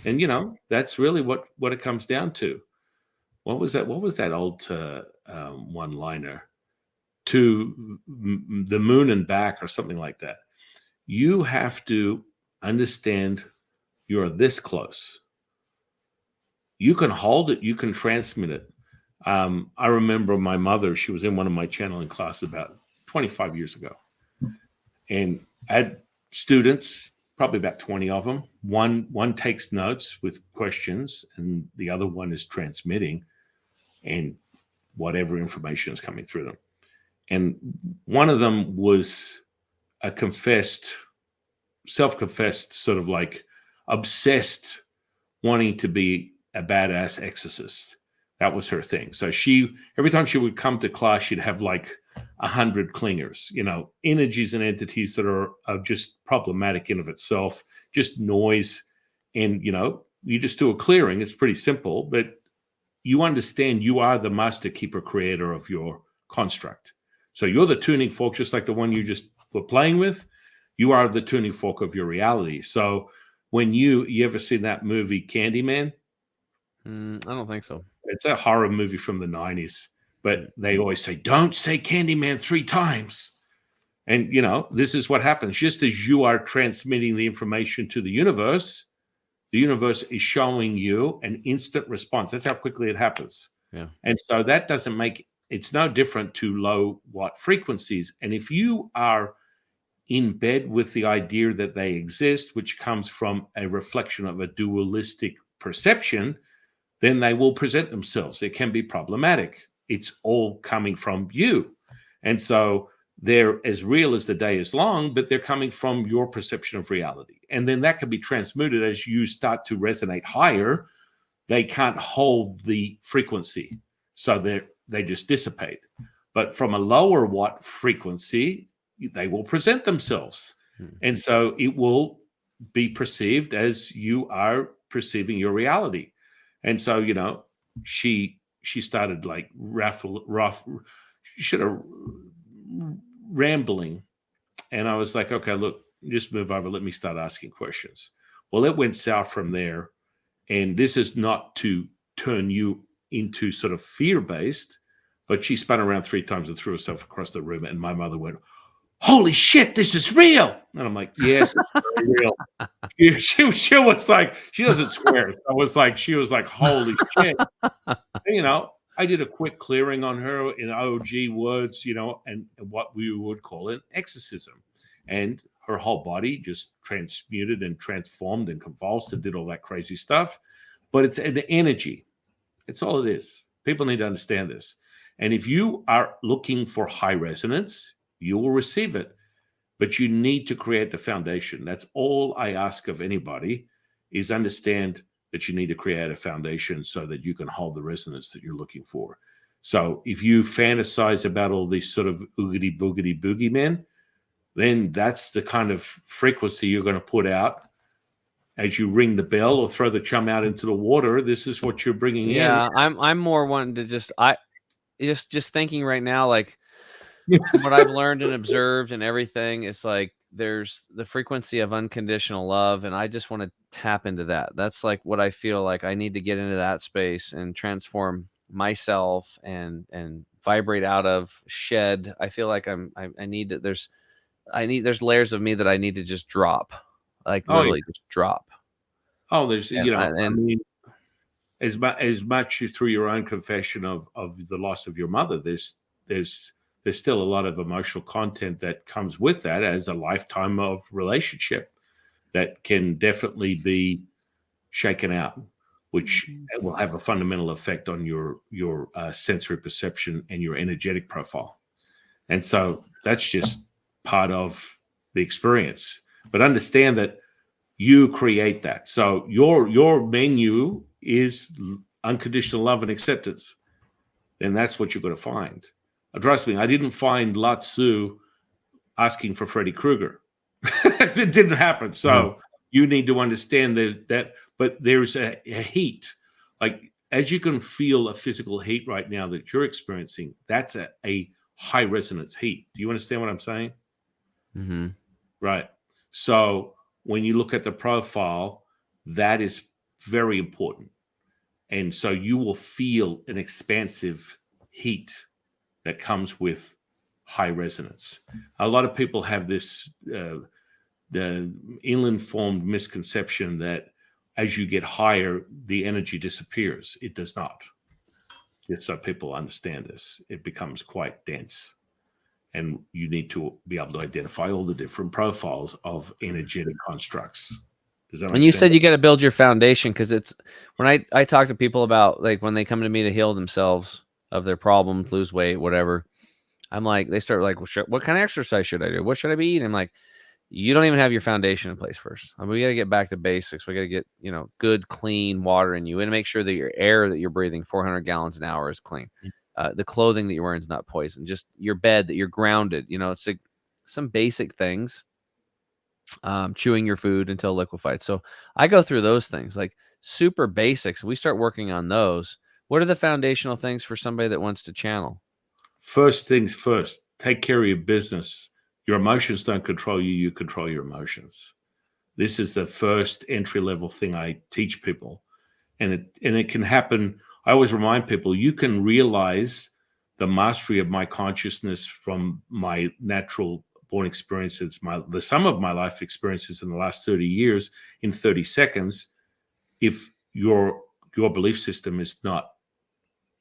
S2: And, that's really what it comes down to. What was that old one-liner? To the moon and back, or something like that. You have to understand you're this close. You can hold it. You can transmit it. I remember my mother, she was in one of my channeling classes about 25 years ago. And I had students, probably about 20 of them. One takes notes with questions, and the other one is transmitting and whatever information is coming through them. And one of them was a self-confessed, sort of like obsessed, wanting to be a badass exorcist. That was her thing. So every time she would come to class, she'd have like 100 clingers, energies and entities that are just problematic in of itself, just noise. And, you just do a clearing. It's pretty simple, but you understand you are the master keeper creator of your construct. So you're the tuning fork, just like the one you just were playing with. You are the tuning fork of your reality. So when you ever seen that movie Candyman?
S1: I don't think so.
S2: It's a horror movie from the 90s, but they always say, don't say Candyman 3 times. And, this is what happens. Just as you are transmitting the information to the universe is showing you an instant response. That's how quickly it happens.
S1: Yeah.
S2: And so that doesn't it's no different to low watt frequencies. And if you are in bed with the idea that they exist, which comes from a reflection of a dualistic perception, then they will present themselves. It can be problematic. It's all coming from you. And so they're as real as the day is long, but they're coming from your perception of reality. And then that can be transmuted as you start to resonate higher. They can't hold the frequency. So they just dissipate. But from a lower watt frequency, they will present themselves. And so it will be perceived as you are perceiving your reality. And so, she started like rambling. And I was like, okay, look, just move over. Let me start asking questions. Well, it went south from there. And this is not to turn you into sort of fear-based, but she spun around 3 times and threw herself across the room. And my mother went, holy shit, this is real. And I'm like, yes, it's very real. She was like, she doesn't swear. She was like, holy shit. And, I did a quick clearing on her in OG words, and what we would call an exorcism. And her whole body just transmuted and transformed and convulsed and did all that crazy stuff. But it's an energy. It's all it is. People need to understand this. And if you are looking for high resonance, you will receive it. But you need to create the foundation. That's all I ask of anybody, is understand that you need to create a foundation so that you can hold the resonance that you're looking for. So if you fantasize about all these sort of oogity boogity boogie men, then that's the kind of frequency you're going to put out as you ring the bell or throw the chum out into the water. This is what you're bringing in.
S1: Yeah, I'm more wanting to just thinking right now, like what I've learned and observed and everything is like there's the frequency of unconditional love, and I just want to tap into that. That's like what I feel like I need to get into that space and transform myself and vibrate out of, shed. I feel like I need to, there's layers of me that I need to just drop, like literally just drop.
S2: There's, I mean, as much through your own confession of the loss of your mother, there's there's still a lot of emotional content that comes with that as a lifetime of relationship that can definitely be shaken out, which will have a fundamental effect on your sensory perception and your energetic profile. And so that's just part of the experience. But understand that you create that. So your menu is unconditional love and acceptance. And that's what you're going to find. Trust me, I didn't find Lao Tzu asking for Freddy Krueger. It didn't happen. So you need to understand that, but there's a heat. Like, as you can feel a physical heat right now that you're experiencing, that's a high resonance heat. Do you understand what I'm saying?
S1: Mm-hmm.
S2: Right. So when you look at the profile, that is very important. And so you will feel an expansive heat that comes with high resonance. A lot of people have this the ill-informed misconception that as you get higher, the energy disappears. It does not. Just so people understand this, it becomes quite dense. And you need to be able to identify all the different profiles of energetic constructs. Does that
S1: And
S2: make
S1: you
S2: sense?
S1: said you got to build your foundation, because it's when I talk to people about, like, when they come to me to heal themselves of their problems, lose weight, whatever. I'm like, they start like, well, what kind of exercise should I do? What should I be eating? I'm like, you don't even have your foundation in place first. I mean, we got to get back to basics. We got to get, good, clean water in you, and make sure that your air that you're breathing 400 gallons an hour is clean. The clothing that you're wearing is not poison. Just your bed, that you're grounded. It's like some basic things. Chewing your food until liquefied. So I go through those things, like super basics. We start working on those. What are the foundational things for somebody that wants to channel?
S2: First things first, take care of your business. Your emotions don't control you, you control your emotions. This is the first entry level thing I teach people. And it can happen. I always remind people, you can realize the mastery of my consciousness from my natural born experiences, the sum of my life experiences in the last 30 years in 30 seconds, if your belief system is not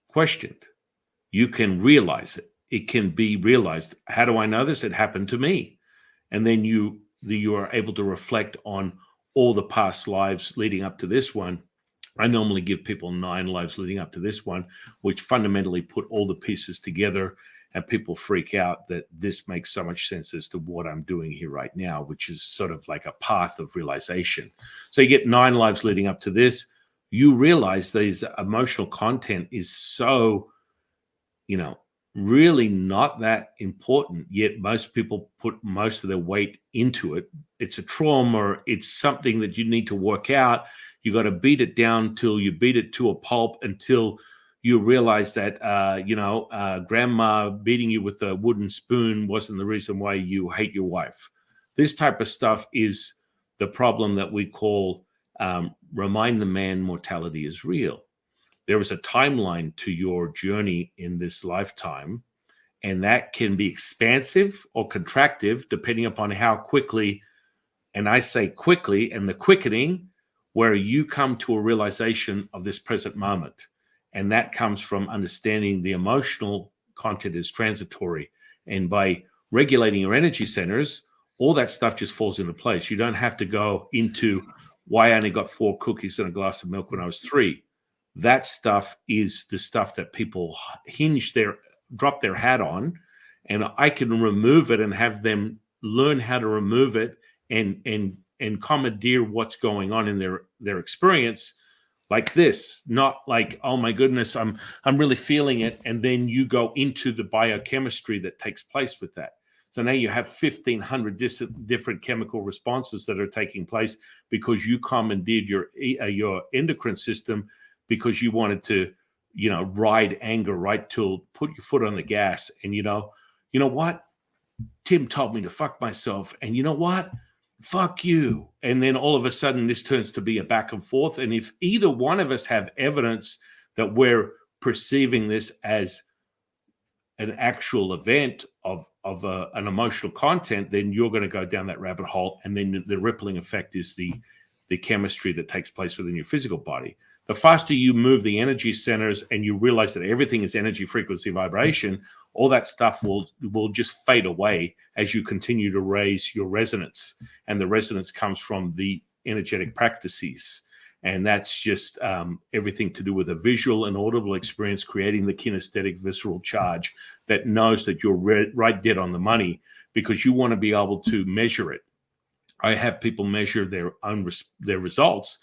S2: questioned. You can realize it. It can be realized. How do I know this? It happened to me. And then you are able to reflect on all the past lives leading up to this one. I normally give people 9 lives leading up to this one, which fundamentally put all the pieces together, and people freak out that this makes so much sense as to what I'm doing here right now, which is sort of like a path of realization. So you get 9 lives leading up to this. You realize these emotional content is so, really not that important, yet most people put most of their weight into it. It's a trauma. It's something that you need to work out. You got to beat it down till you beat it to a pulp, until you realize that, grandma beating you with a wooden spoon wasn't the reason why you hate your wife. This type of stuff is the problem that we call remind the man mortality is real. There is a timeline to your journey in this lifetime, and that can be expansive or contractive depending upon how quickly, and I say quickly, and the quickening, where you come to a realization of this present moment. And that comes from understanding the emotional content is transitory. And by regulating your energy centers, all that stuff just falls into place. You don't have to go into why I only got 4 cookies and a glass of milk when I was 3. That stuff is the stuff that people drop their hat on, and I can remove it and have them learn how to remove it and commandeer what's going on in their experience, like this. Not like, oh my goodness, I'm really feeling it, and then you go into the biochemistry that takes place with that. So now you have 1,500 different chemical responses that are taking place because you commandeered your endocrine system, because you wanted to, ride anger right till put your foot on the gas. And you know what? Tim told me to fuck myself. And you know what? Fuck you. And then all of a sudden this turns to be a back and forth. And if either one of us have evidence that we're perceiving this as an actual event of an emotional content, then you're going to go down that rabbit hole. And then the rippling effect is the chemistry that takes place within your physical body. The faster you move the energy centers and you realize that everything is energy, frequency, vibration, all that stuff will just fade away as you continue to raise your resonance. And the resonance comes from the energetic practices. And that's just everything to do with a visual and audible experience, creating the kinesthetic visceral charge that knows that you're right dead on the money, because you want to be able to measure it. I have people measure their results.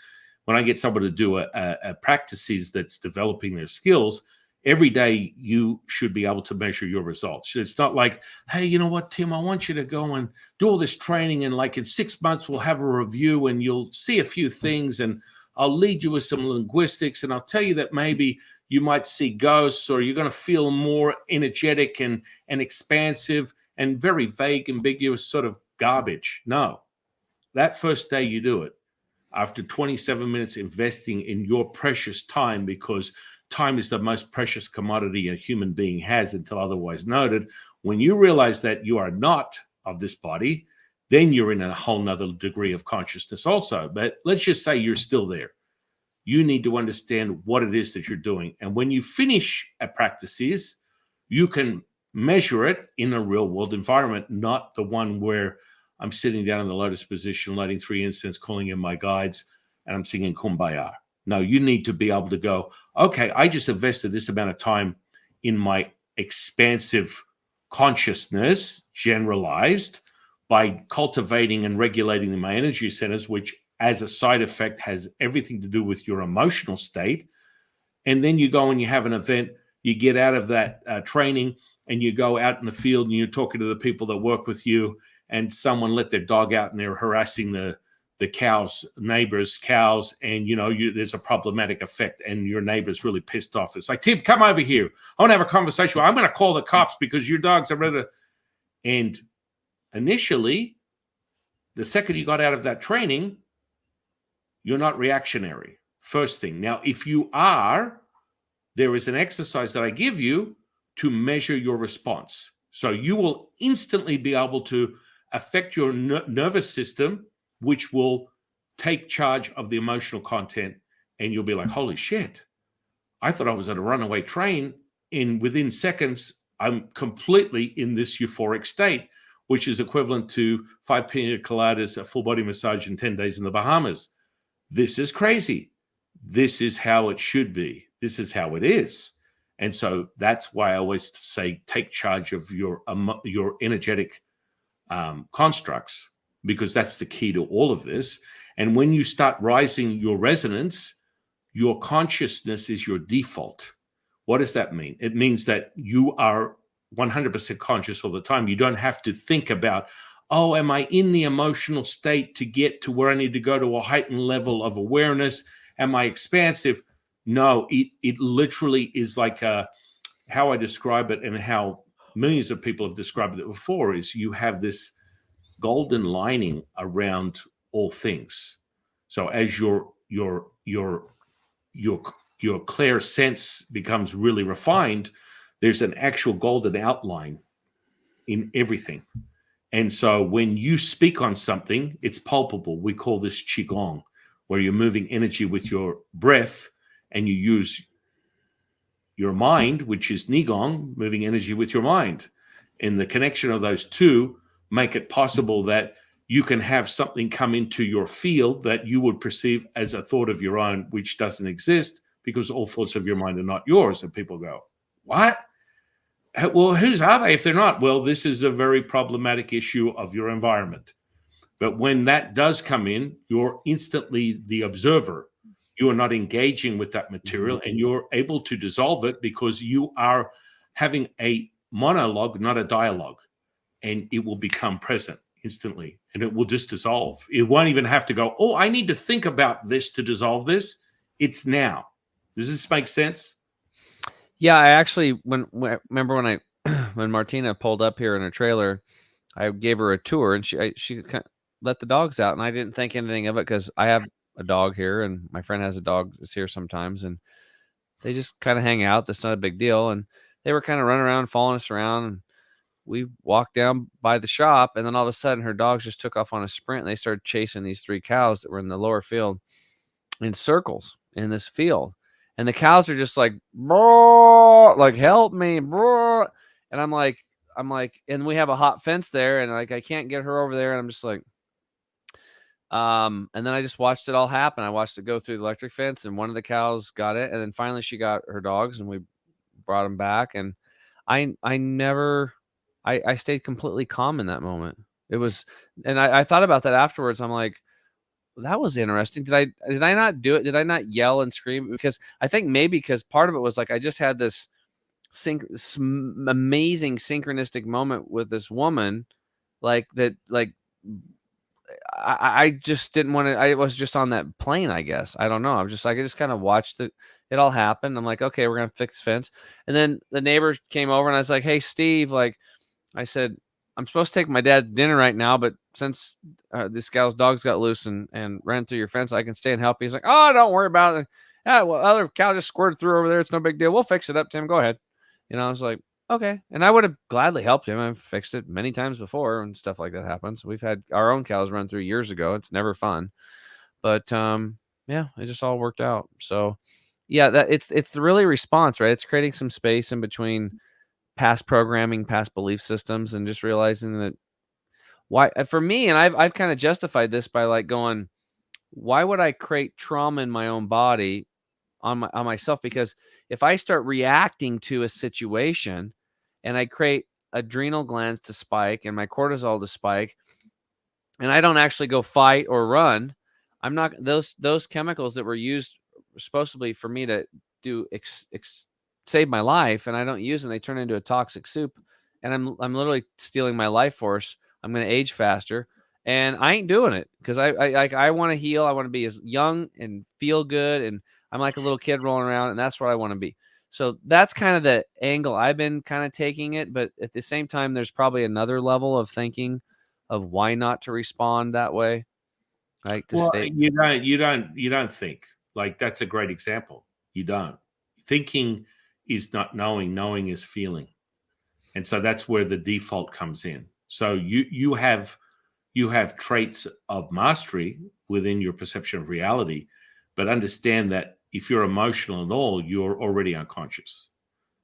S2: When I get someone to do a practices that's developing their skills, every day you should be able to measure your results. It's not like, hey, you know what, Tim, I want you to go and do all this training, and like in 6 months we'll have a review and you'll see a few things and I'll lead you with some linguistics and I'll tell you that maybe you might see ghosts, or you're going to feel more energetic and expansive, and very vague, ambiguous sort of garbage. No. That first day you do it, after 27 minutes investing in your precious time, because time is the most precious commodity a human being has until otherwise noted. When you realize that you are not of this body, then you're in a whole nother degree of consciousness also. But let's just say you're still there. You need to understand what it is that you're doing. And when you finish a practices, you can measure it in a real world environment, not the one where I'm sitting down in the lotus position, lighting 3 incense, calling in my guides, and I'm singing Kumbaya. No, you need to be able to go, okay, I just invested this amount of time in my expansive consciousness, generalized, by cultivating and regulating my energy centers, which as a side effect has everything to do with your emotional state. And then you go and you have an event, you get out of that training, and you go out in the field and you're talking to the people that work with you, and someone let their dog out and they're harassing the cows, neighbors' cows, and there's a problematic effect, and your neighbor's really pissed off. It's like, Tim, come over here. I want to have a conversation. I'm going to call the cops because your dogs are ready. And initially, the second you got out of that training, you're not reactionary. First thing. Now, if you are, there is an exercise that I give you to measure your response. So you will instantly be able to affect your nervous system, which will take charge of the emotional content. And you'll be like, holy shit, I thought I was at a runaway train. And within seconds, I'm completely in this euphoric state, which is equivalent to 5 pina coladas, a full body massage, in 10 days in the Bahamas. This is crazy. This is how it should be. This is how it is. And so that's why I always say, take charge of your energetic constructs, because that's the key to all of this. And when you start rising your resonance, your consciousness is your default. What does that mean? It means that you are 100% conscious all the time. You don't have to think about, oh, am I in the emotional state to get to where I need to go to a heightened level of awareness? Am I expansive? No, it literally is like how I describe it, and how millions of people have described it before, is you have this golden lining around all things. So as your clear sense becomes really refined, there's an actual golden outline in everything. And so when you speak on something, it's palpable. We call this Qigong, where you're moving energy with your breath, and you use your mind, which is Nigong, moving energy with your mind. And the connection of those two make it possible that you can have something come into your field that you would perceive as a thought of your own, which doesn't exist, because all thoughts of your mind are not yours. And people go, what? Well, whose are they if they're not? Well, this is a very problematic issue of your environment. But when that does come in, you're instantly the observer. You are not engaging with that material, and you're able to dissolve it because you are having a monologue, not a dialogue. And it will become present instantly, and it will just dissolve. It won't even have to go, oh, I need to think about this to dissolve this. It's now. Does this make sense?
S1: Yeah, I actually remember when when Martina pulled up here in her trailer, I gave her a tour, and she let the dogs out, and I didn't think anything of it because I have a dog here, and my friend has a dog that's here sometimes, and they just kind of hang out. That's not a big deal, and they were kind of running around, following us around. And we walked down by the shop, and then all of a sudden, her dogs just took off on a sprint, and they started chasing these 3 cows that were in the lower field in circles. in this field, and the cows are just like, "Bro, like help me, bro," and I'm like, and we have a hot fence there, and like I can't get her over there, and I'm just like, and then I just watched it all happen. I watched it go through the electric fence, and one of the cows got it, and then finally she got her dogs, and we brought them back, and I never, I stayed completely calm in that moment. It was, and I thought about that afterwards. I'm like, that was interesting. Did I not do it? Did I not yell and scream? Because I think maybe because part of it was like I just had this amazing synchronistic moment with this woman, like that, like I just didn't want to. I was just on that plane, I guess. I don't know. I'm just like I just kind of watched it all happen. I'm like, okay, we're gonna fix the fence, and then the neighbor came over, and I was like, hey, Steve, like I said, I'm supposed to take my dad to dinner right now, but since this gal's dogs got loose and ran through your fence, I can stay and help you. He's like, oh, don't worry about it. Yeah, well, other cow just squirted through over there. It's no big deal. We'll fix it up, Tim. Go ahead. I was like, okay. And I would have gladly helped him. I've fixed it many times before and stuff like that happens. We've had our own cows run through years ago. It's never fun. But yeah, it just all worked out. So yeah, that it's the really response, right? It's creating some space in between past programming, past belief systems, and just realizing that why for me, and I've kind of justified this by like going, why would I create trauma in my own body on myself? Because if I start reacting to a situation and I create adrenal glands to spike and my cortisol to spike, and I don't actually go fight or run, I'm not those chemicals that were used supposedly for me to do save my life, and I don't use them. They turn into a toxic soup, and I'm literally stealing my life force. I'm going to age faster, and I ain't doing it because I want to heal. I want to be as young and feel good, and I'm like a little kid rolling around, and that's what I want to be. So that's kind of the angle I've been kind of taking it, but at the same time, there's probably another level of thinking of why not to respond that way, right? To
S2: Well,
S1: state.
S2: you don't think. Like that's a great example. You don't. Thinking is not knowing, knowing is feeling. And so that's where the default comes in. So you have traits of mastery within your perception of reality, but understand that if you're emotional at all, you're already unconscious.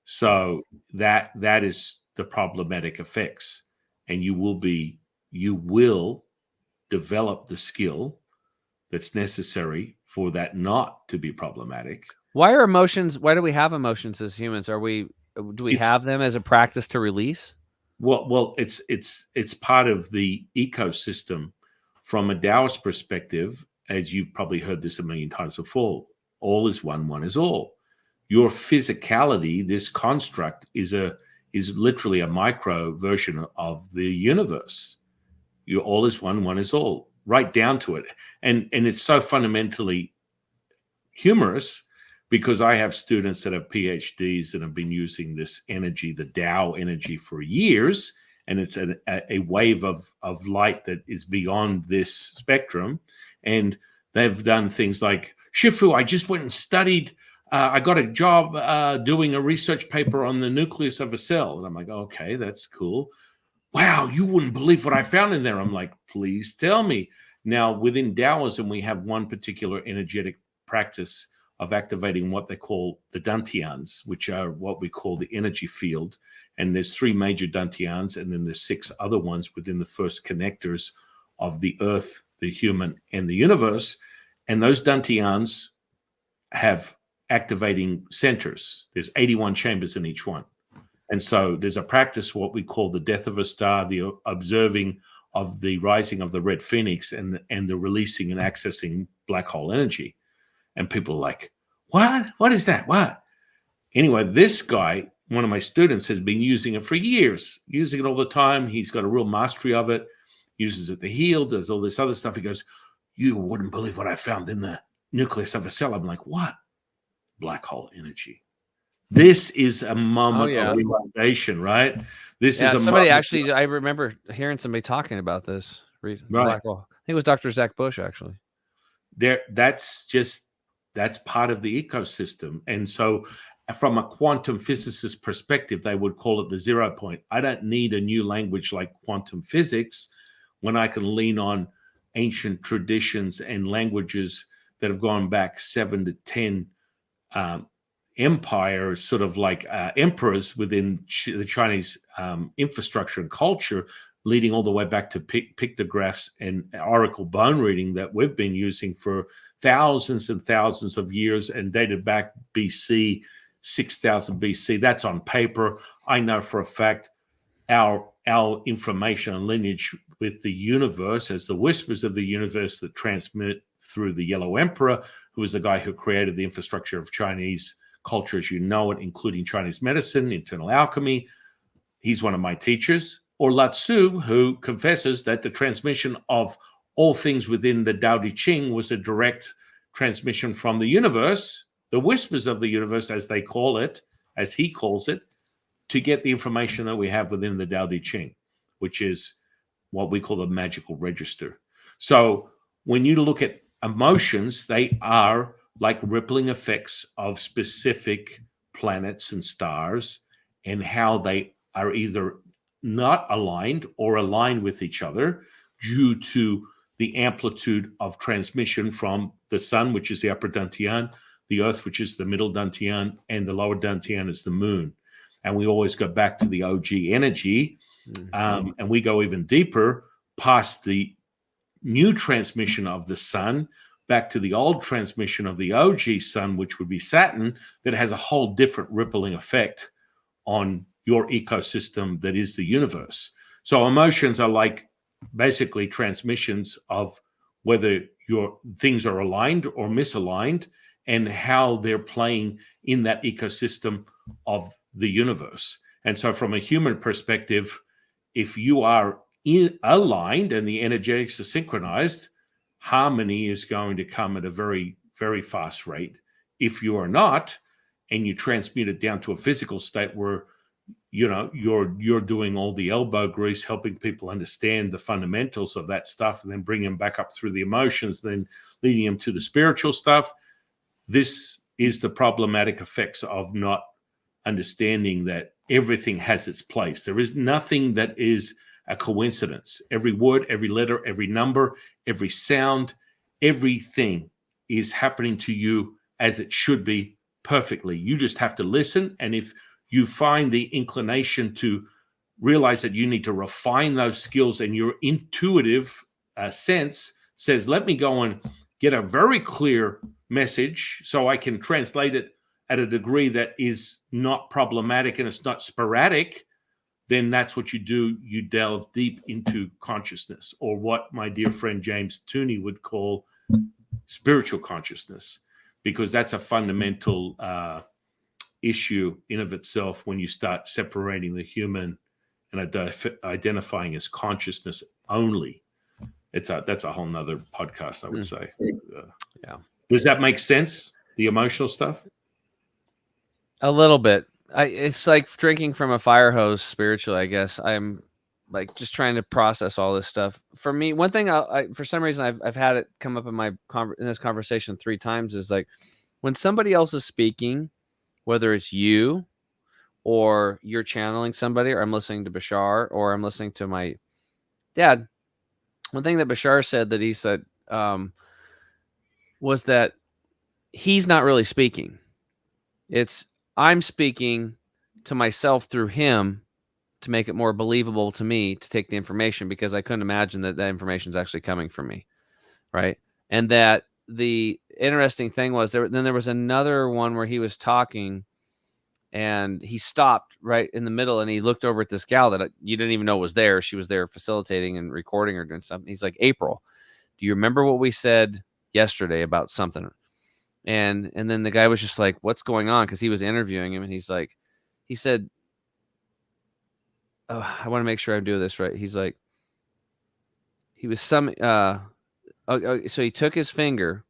S2: So that is the problematic effects. And you will develop the skill that's necessary for that not to be problematic.
S1: Why are emotions? Why do we have emotions as humans? Do we
S2: It's
S1: have them as a practice to release?
S2: it's part of the ecosystem from a Taoist perspective, as you've probably heard this a million times before. All is one, one is all. Your physicality, this construct, is literally a micro version of the universe. You all is one, one is all, right down to it. And it's so fundamentally humorous because I have students that have PhDs that have been using this energy, the Tao energy, for years. And it's a wave of light that is beyond this spectrum. And they've done things like, Shifu, I just went and studied. I got a job doing a research paper on the nucleus of a cell. And I'm like, okay, that's cool. Wow, you wouldn't believe what I found in there. I'm like, please tell me. Now, within Taoism, we have one particular energetic practice of activating what they call the dantians, which are what we call the energy field. And there's three major dantians, and then there's six other ones within the first connectors of the earth, the human, and the universe. And those dantians have activating centers. There's 81 chambers in each one. And so there's a practice, what we call the death of a star, the observing of the rising of the red phoenix and the releasing and accessing black hole energy. And people are like, what? What is that? What? Anyway, this guy, one of my students, has been using it for years, using it all the time. He's got a real mastery of it, uses it to heal, does all this other stuff. He goes, you wouldn't believe what I found in the nucleus of a cell. I'm like, what? Black hole energy. This is a
S1: Oh
S2: moment of
S1: yeah,
S2: realization, right? This is
S1: yeah.
S2: a
S1: Somebody
S2: moment,
S1: actually, I remember hearing somebody talking about this.
S2: right?
S1: Black hole. I think it was Dr. Zach Bush actually.
S2: That's part of the ecosystem. And so from a quantum physicist perspective, they would call it the 0 point. I don't need a new language like quantum physics when I can lean on ancient traditions and languages that have gone back 7 to 10 empires, sort of like emperors within the Chinese infrastructure and culture, leading all the way back to pictographs and oracle bone reading that we've been using for thousands and thousands of years and dated back BC, 6000 BC. That's on paper. I know for a fact our information and lineage with the universe as the whispers of the universe that transmit through the Yellow Emperor, who was the guy who created the infrastructure of Chinese culture as you know it, including Chinese medicine, internal alchemy. He's one of my teachers. Or Lao Tzu, who confesses that the transmission of all things within the Tao Te Ching was a direct transmission from the universe, the whispers of the universe, as they call it, as he calls it, to get the information that we have within the Tao Te Ching, which is what we call the magical register. So when you look at emotions, they are like rippling effects of specific planets and stars and how they are either not aligned or aligned with each other due to the amplitude of transmission from the sun, which is the upper dantian, the earth, which is the middle dantian, and the lower dantian is the moon. And we always go back to the OG energy, and we go even deeper past the new transmission of the sun back to the old transmission of the OG sun, which would be Saturn, that has a whole different rippling effect on your ecosystem that is the universe. So emotions are like basically transmissions of whether your things are aligned or misaligned and how they're playing in that ecosystem of the universe. And so from a human perspective, if you are aligned and the energetics are synchronized, harmony is going to come at a very, very fast rate. If you are not, and you transmute it down to a physical state where you're doing all the elbow grease, helping people understand the fundamentals of that stuff, and then bring them back up through the emotions, then leading them to the spiritual stuff. This is the problematic effects of not understanding that everything has its place. There is nothing that is a coincidence. Every word, every letter, every number, every sound, everything is happening to you as it should be perfectly. You just have to listen. And if you find the inclination to realize that you need to refine those skills and your intuitive sense says, let me go and get a very clear message so I can translate it at a degree that is not problematic and it's not sporadic, then that's what you do. You delve deep into consciousness, or what my dear friend James Tooney would call spiritual consciousness, because that's a fundamental issue in of itself when you start separating the human and identifying as consciousness only. That's a whole nother podcast, I would say.
S1: Yeah.
S2: Does that make sense? The emotional stuff?
S1: A little bit. It's like drinking from a fire hose spiritually, I guess. I'm like just trying to process all this stuff. For me, one thing for some reason I've had it come up in in this conversation 3 times is like when somebody else is speaking, whether it's you or you're channeling somebody, or I'm listening to Bashar, or I'm listening to my dad. One thing that Bashar said that he said was that he's not really speaking. It's I'm speaking to myself through him to make it more believable to me to take the information, because I couldn't imagine that information is actually coming from me, right? And that the interesting thing was there was another one where he was talking and he stopped right in the middle and he looked over at this gal that you didn't even know was there. She was there facilitating and recording or doing something. He's like, April, do you remember what we said yesterday about something? And then the guy was just like, what's going on? Because he was interviewing him, and he said, oh, I want to make sure I do this right. He's like, so he took his finger,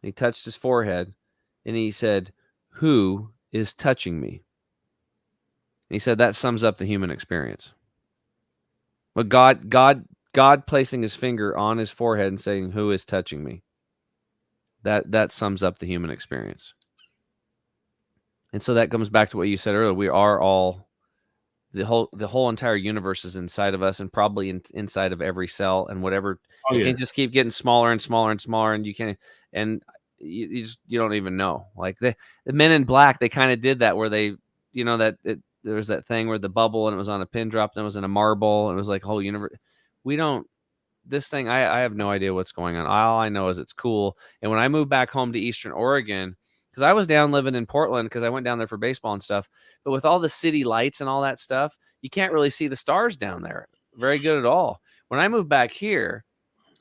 S1: he touched his forehead, and he said, who is touching me? And he said that sums up the human experience. But God placing his finger on his forehead and saying, who is touching me? That sums up the human experience. And so that comes back to what you said earlier. We are all the whole entire universe is inside of us, and probably inside of every cell, and whatever. It can just keep getting smaller and smaller and smaller, and you can't. And you don't even know. Like the Men in Black, they kind of did that where they, there was that thing where the bubble and it was on a pin drop, then it was in a marble, and it was like whole universe. We don't this thing. I have no idea what's going on. All I know is it's cool. And when I moved back home to Eastern Oregon, because I was down living in Portland because I went down there for baseball and stuff, but with all the city lights and all that stuff, you can't really see the stars down there very good at all. When I moved back here,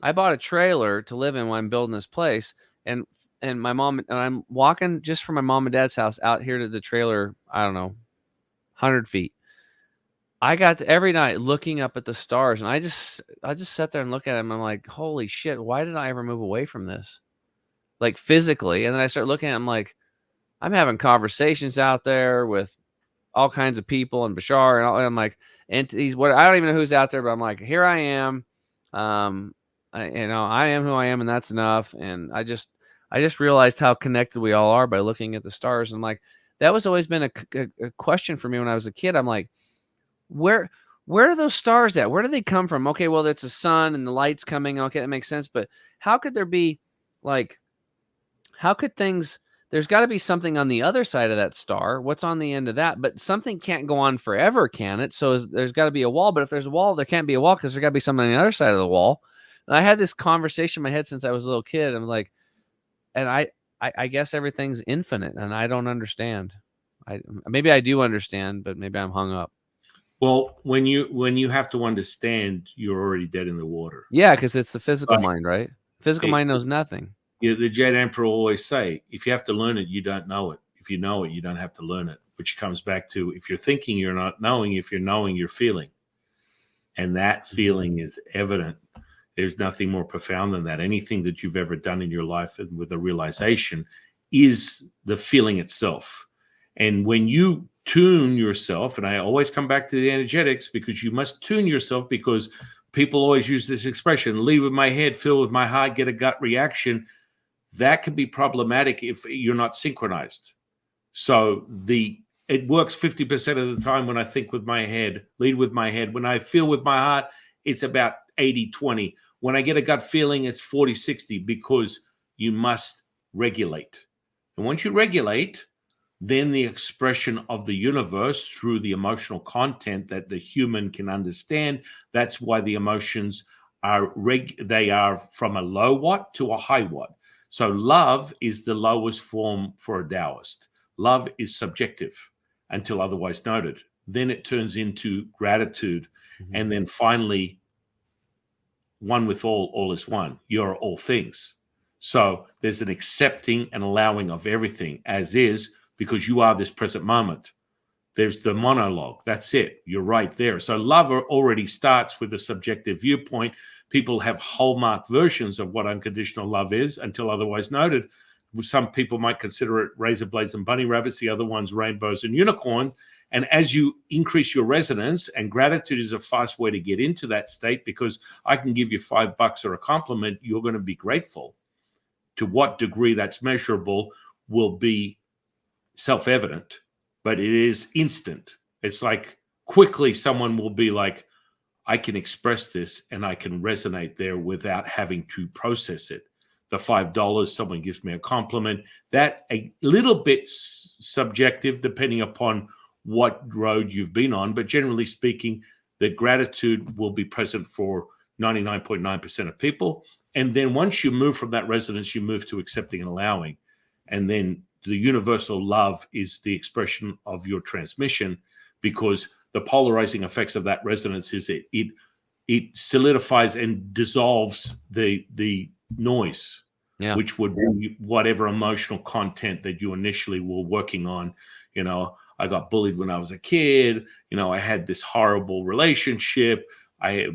S1: I bought a trailer to live in when I'm building this place, and my mom and I'm walking just from my mom and dad's house out here to the trailer. I don't know, 100 feet. I got every night looking up at the stars, and I just sat there and look at them. I'm like, holy shit, why did I ever move away from this? Like physically, and then I start looking at them like I'm having conversations out there with all kinds of people and Bashar and all. And I'm like, entities. What I don't even know who's out there, but I'm like, here I am. I am who I am, and that's enough. And I just realized how connected we all are by looking at the stars. And like that was always been a question for me when I was a kid. I'm like, where where are those stars at? Where do they come from? Okay, well, it's a sun and the light's coming. Okay, that makes sense. But how could there be like how could things there's got to be something on the other side of that star. What's on the end of that? But something can't go on forever, can it? So there's got to be a wall. But if there's a wall, there can't be a wall because there's got to be something on the other side of the wall. And I had this conversation in my head since I was a little kid. I'm like, and I guess everything's infinite, and I don't understand. Maybe I do understand, but maybe I'm hung up.
S2: Well, when you have to understand, you're already dead in the water.
S1: Yeah, because it's the physical
S2: Like
S1: mind, right? Physical mind knows nothing.
S2: the Jet Emperor always say, if you have to learn it, you don't know it. If you know it, you don't have to learn it. Which comes back to if you're thinking, you're not knowing. If you're knowing, you're feeling, and that feeling is evident. There's nothing more profound than that. Anything that you've ever done in your life and with a realization is the feeling itself. And when you tune yourself, and I always come back to the energetics because you must tune yourself because people always use this expression, lead with my head, feel with my heart, get a gut reaction. That can be problematic if you're not synchronized. So it works 50% of the time when I think with my head, lead with my head. When I feel with my heart, it's about 80-20. When I get a gut feeling, it's 40-60 because you must regulate. And once you regulate, then the expression of the universe through the emotional content that the human can understand. That's why the emotions they are from a low watt to a high watt. So love is the lowest form for a Taoist. Love is subjective until otherwise noted. Then it turns into gratitude. Mm-hmm. And then finally, one with all is one. You're all things. So there's an accepting and allowing of everything as is because you are this present moment. There's the monologue. That's it. You're right there. So love already starts with a subjective viewpoint. People have hallmark versions of what unconditional love is until otherwise noted. Some people might consider it razor blades and bunny rabbits, the other ones rainbows and unicorn. And as you increase your resonance, and gratitude is a fast way to get into that state because I can give you $5 or a compliment, you're going to be grateful. To what degree that's measurable will be self-evident, but it is instant. It's like quickly someone will be like, I can express this and I can resonate there without having to process it. The $5, someone gives me a compliment, that a little bit subjective depending upon what road you've been on. But generally speaking, the gratitude will be present for 99.9% of people. And then once you move from that resonance, you move to accepting and allowing. And then the universal love is the expression of your transmission because the polarizing effects of that resonance is it solidifies and dissolves the noise, which would be whatever emotional content that you initially were working on. I got bullied when I was a kid. I had this horrible relationship. I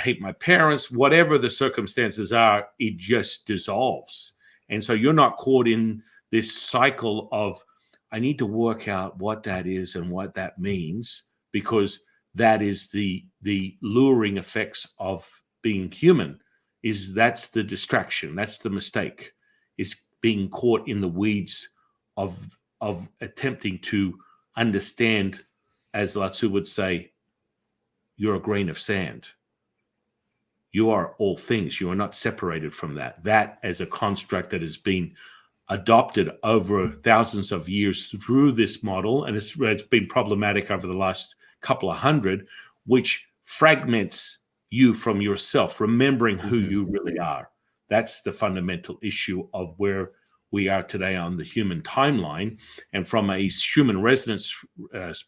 S2: hate my parents. Whatever the circumstances are, it just dissolves. And so you're not caught in this cycle of, I need to work out what that is and what that means, because that is the luring effects of being human. That's the distraction. That's the mistake, is being caught in the weeds of attempting to understand, as Lao-Tzu would say, you're a grain of sand. You are all things. You are not separated from that. That as a construct that has been adopted over thousands of years through this model, and it's been problematic over the last couple of hundred, which fragments you from yourself, remembering who you really are. That's the fundamental issue of where we are today on the human timeline. And from a human resonance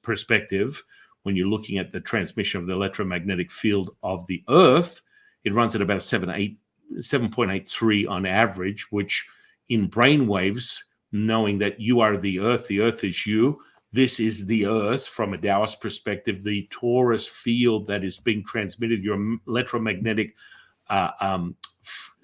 S2: perspective, when you're looking at the transmission of the electromagnetic field of the Earth, it runs at about 7.83 on average, which in brain waves, knowing that you are the Earth is you, this is the Earth from a Taoist perspective, the torus field that is being transmitted, your electromagnetic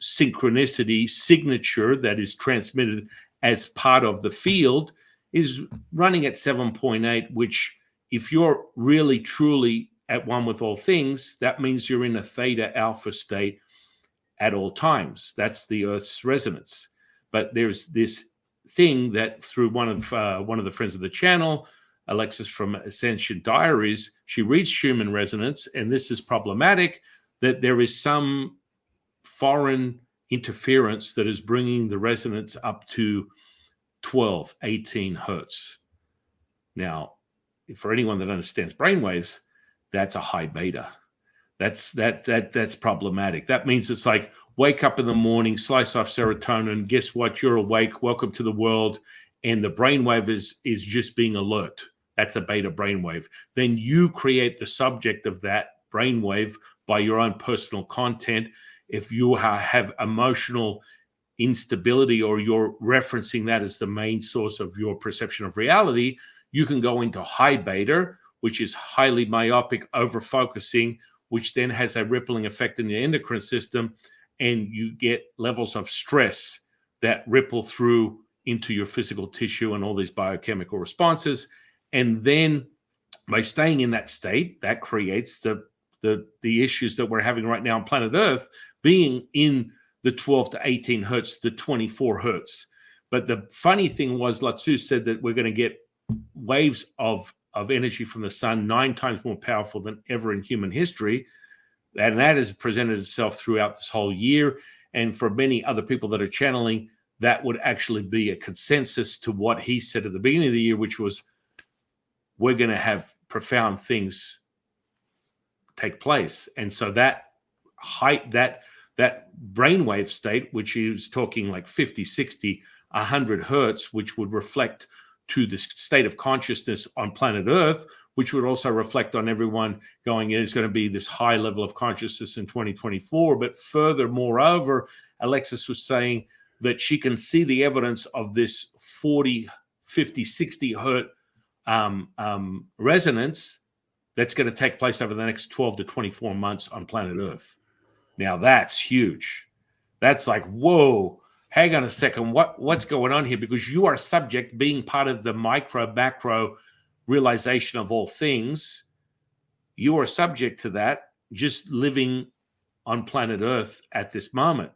S2: synchronicity signature that is transmitted as part of the field is running at 7.8, which if you're really truly at one with all things, that means you're in a theta alpha state at all times. That's the Earth's resonance. But there's this thing that through one of the friends of the channel, Alexis from Ascension Diaries, she reads human resonance, and this is problematic, that there is some foreign interference that is bringing the resonance up to 12, 18 hertz. Now, for anyone that understands brainwaves, that's a high beta. That's problematic. That means it's like wake up in the morning, slice off serotonin. Guess what? You're awake. Welcome to the world. And the brainwave is just being alert. That's a beta brainwave. Then you create the subject of that brainwave by your own personal content. If you have emotional instability or you're referencing that as the main source of your perception of reality, you can go into high beta, which is highly myopic, over-focusing, which then has a rippling effect in the endocrine system, and you get levels of stress that ripple through into your physical tissue and all these biochemical responses. And then by staying in that state, that creates the issues that we're having right now on planet Earth, being in the 12 to 18 hertz, the 24 hertz. But the funny thing was, Latsu said that we're going to get waves of energy from the sun 9 times more powerful than ever in human history. And that has presented itself throughout this whole year. And for many other people that are channeling, that would actually be a consensus to what he said at the beginning of the year, which was, we're going to have profound things take place. And so that height, that brainwave state, which he was talking like 50, 60, 100 hertz, which would reflect to the state of consciousness on planet Earth, which would also reflect on everyone going, it's going to be this high level of consciousness in 2024. But further, moreover, Alexis was saying that she can see the evidence of this 40, 50, 60 hertz resonance that's going to take place over the next 12 to 24 months on planet Earth. Now, that's huge. That's like, whoa, hang on a second. What's going on here? Because you are subject, being part of the micro, macro realization of all things. You are subject to that, just living on planet Earth at this moment.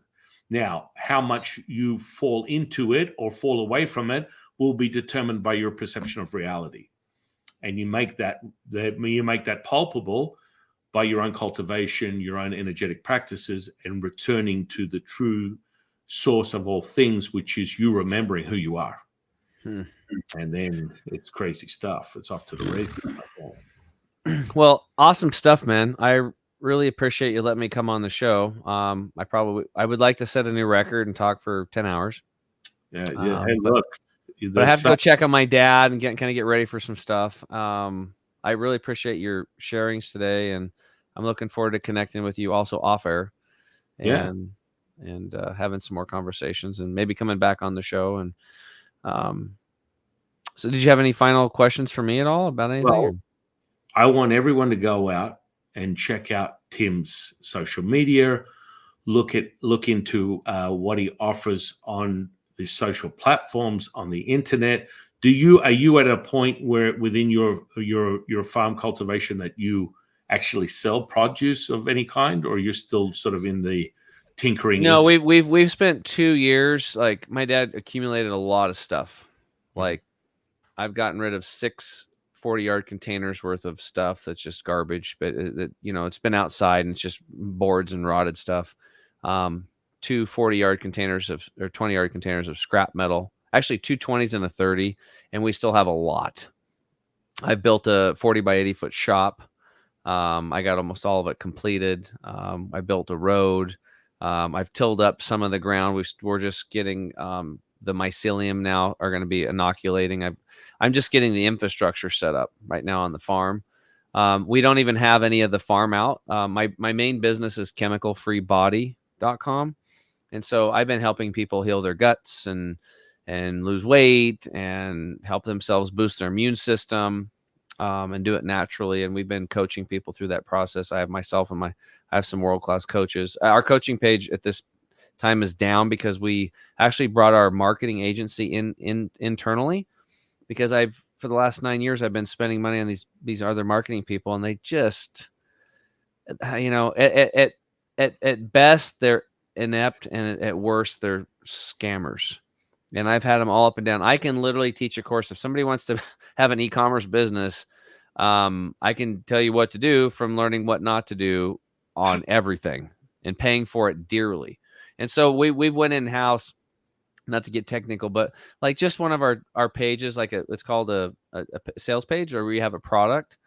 S2: Now, how much you fall into it or fall away from it will be determined by your perception of reality. And you make that palpable by your own cultivation, your own energetic practices, and returning to the true source of all things, which is you remembering who you are. And then it's crazy stuff. It's off to the races.
S1: Well, awesome stuff, man. I really appreciate you letting me come on the show. I would like to set a new record and talk for 10 hours.
S2: Yeah. Hey, look.
S1: But I have to go check on my dad and get ready for some stuff. I really appreciate your sharings today, and I'm looking forward to connecting with you also off air, and having some more conversations, and maybe coming back on the show. And so, did you have any final questions for me at all about anything?
S2: Well, I want everyone to go out and check out Tim's social media. Look into what he offers on the social platforms on the internet. Are you at a point where within your farm cultivation that you actually sell produce of any kind, or you're still sort of in the tinkering?
S1: No, we've spent 2 years. Like, my dad accumulated a lot of stuff. Like, I've gotten rid of 6 40-yard containers worth of stuff that's just garbage, but it's been outside and it's just boards and rotted stuff. two 40-yard containers or 20-yard containers of scrap metal, actually two 20s and a 30, and we still have a lot. I've built a 40 by 80 foot shop. I got almost all of it completed. I built a road. I've tilled up some of the ground. We're just getting the mycelium now are going to be inoculating. I'm just getting the infrastructure set up right now on the farm. We don't even have any of the farm out. My main business is chemicalfreebody.com. And so I've been helping people heal their guts and lose weight and help themselves boost their immune system, and do it naturally. And we've been coaching people through that process. I have myself and I have some world-class coaches. Our coaching page at this time is down because we actually brought our marketing agency in internally, because for the last 9 years, I've been spending money on these other marketing people, and they just, at best they're inept, and at worst they're scammers. And I've had them all up and down. I can literally teach a course. If somebody wants to have an e-commerce business, I can tell you what to do, from learning what not to do on everything and paying for it dearly. And so we've went in-house, not to get technical, but like just one of our pages, like it's called a sales page, or we have a product,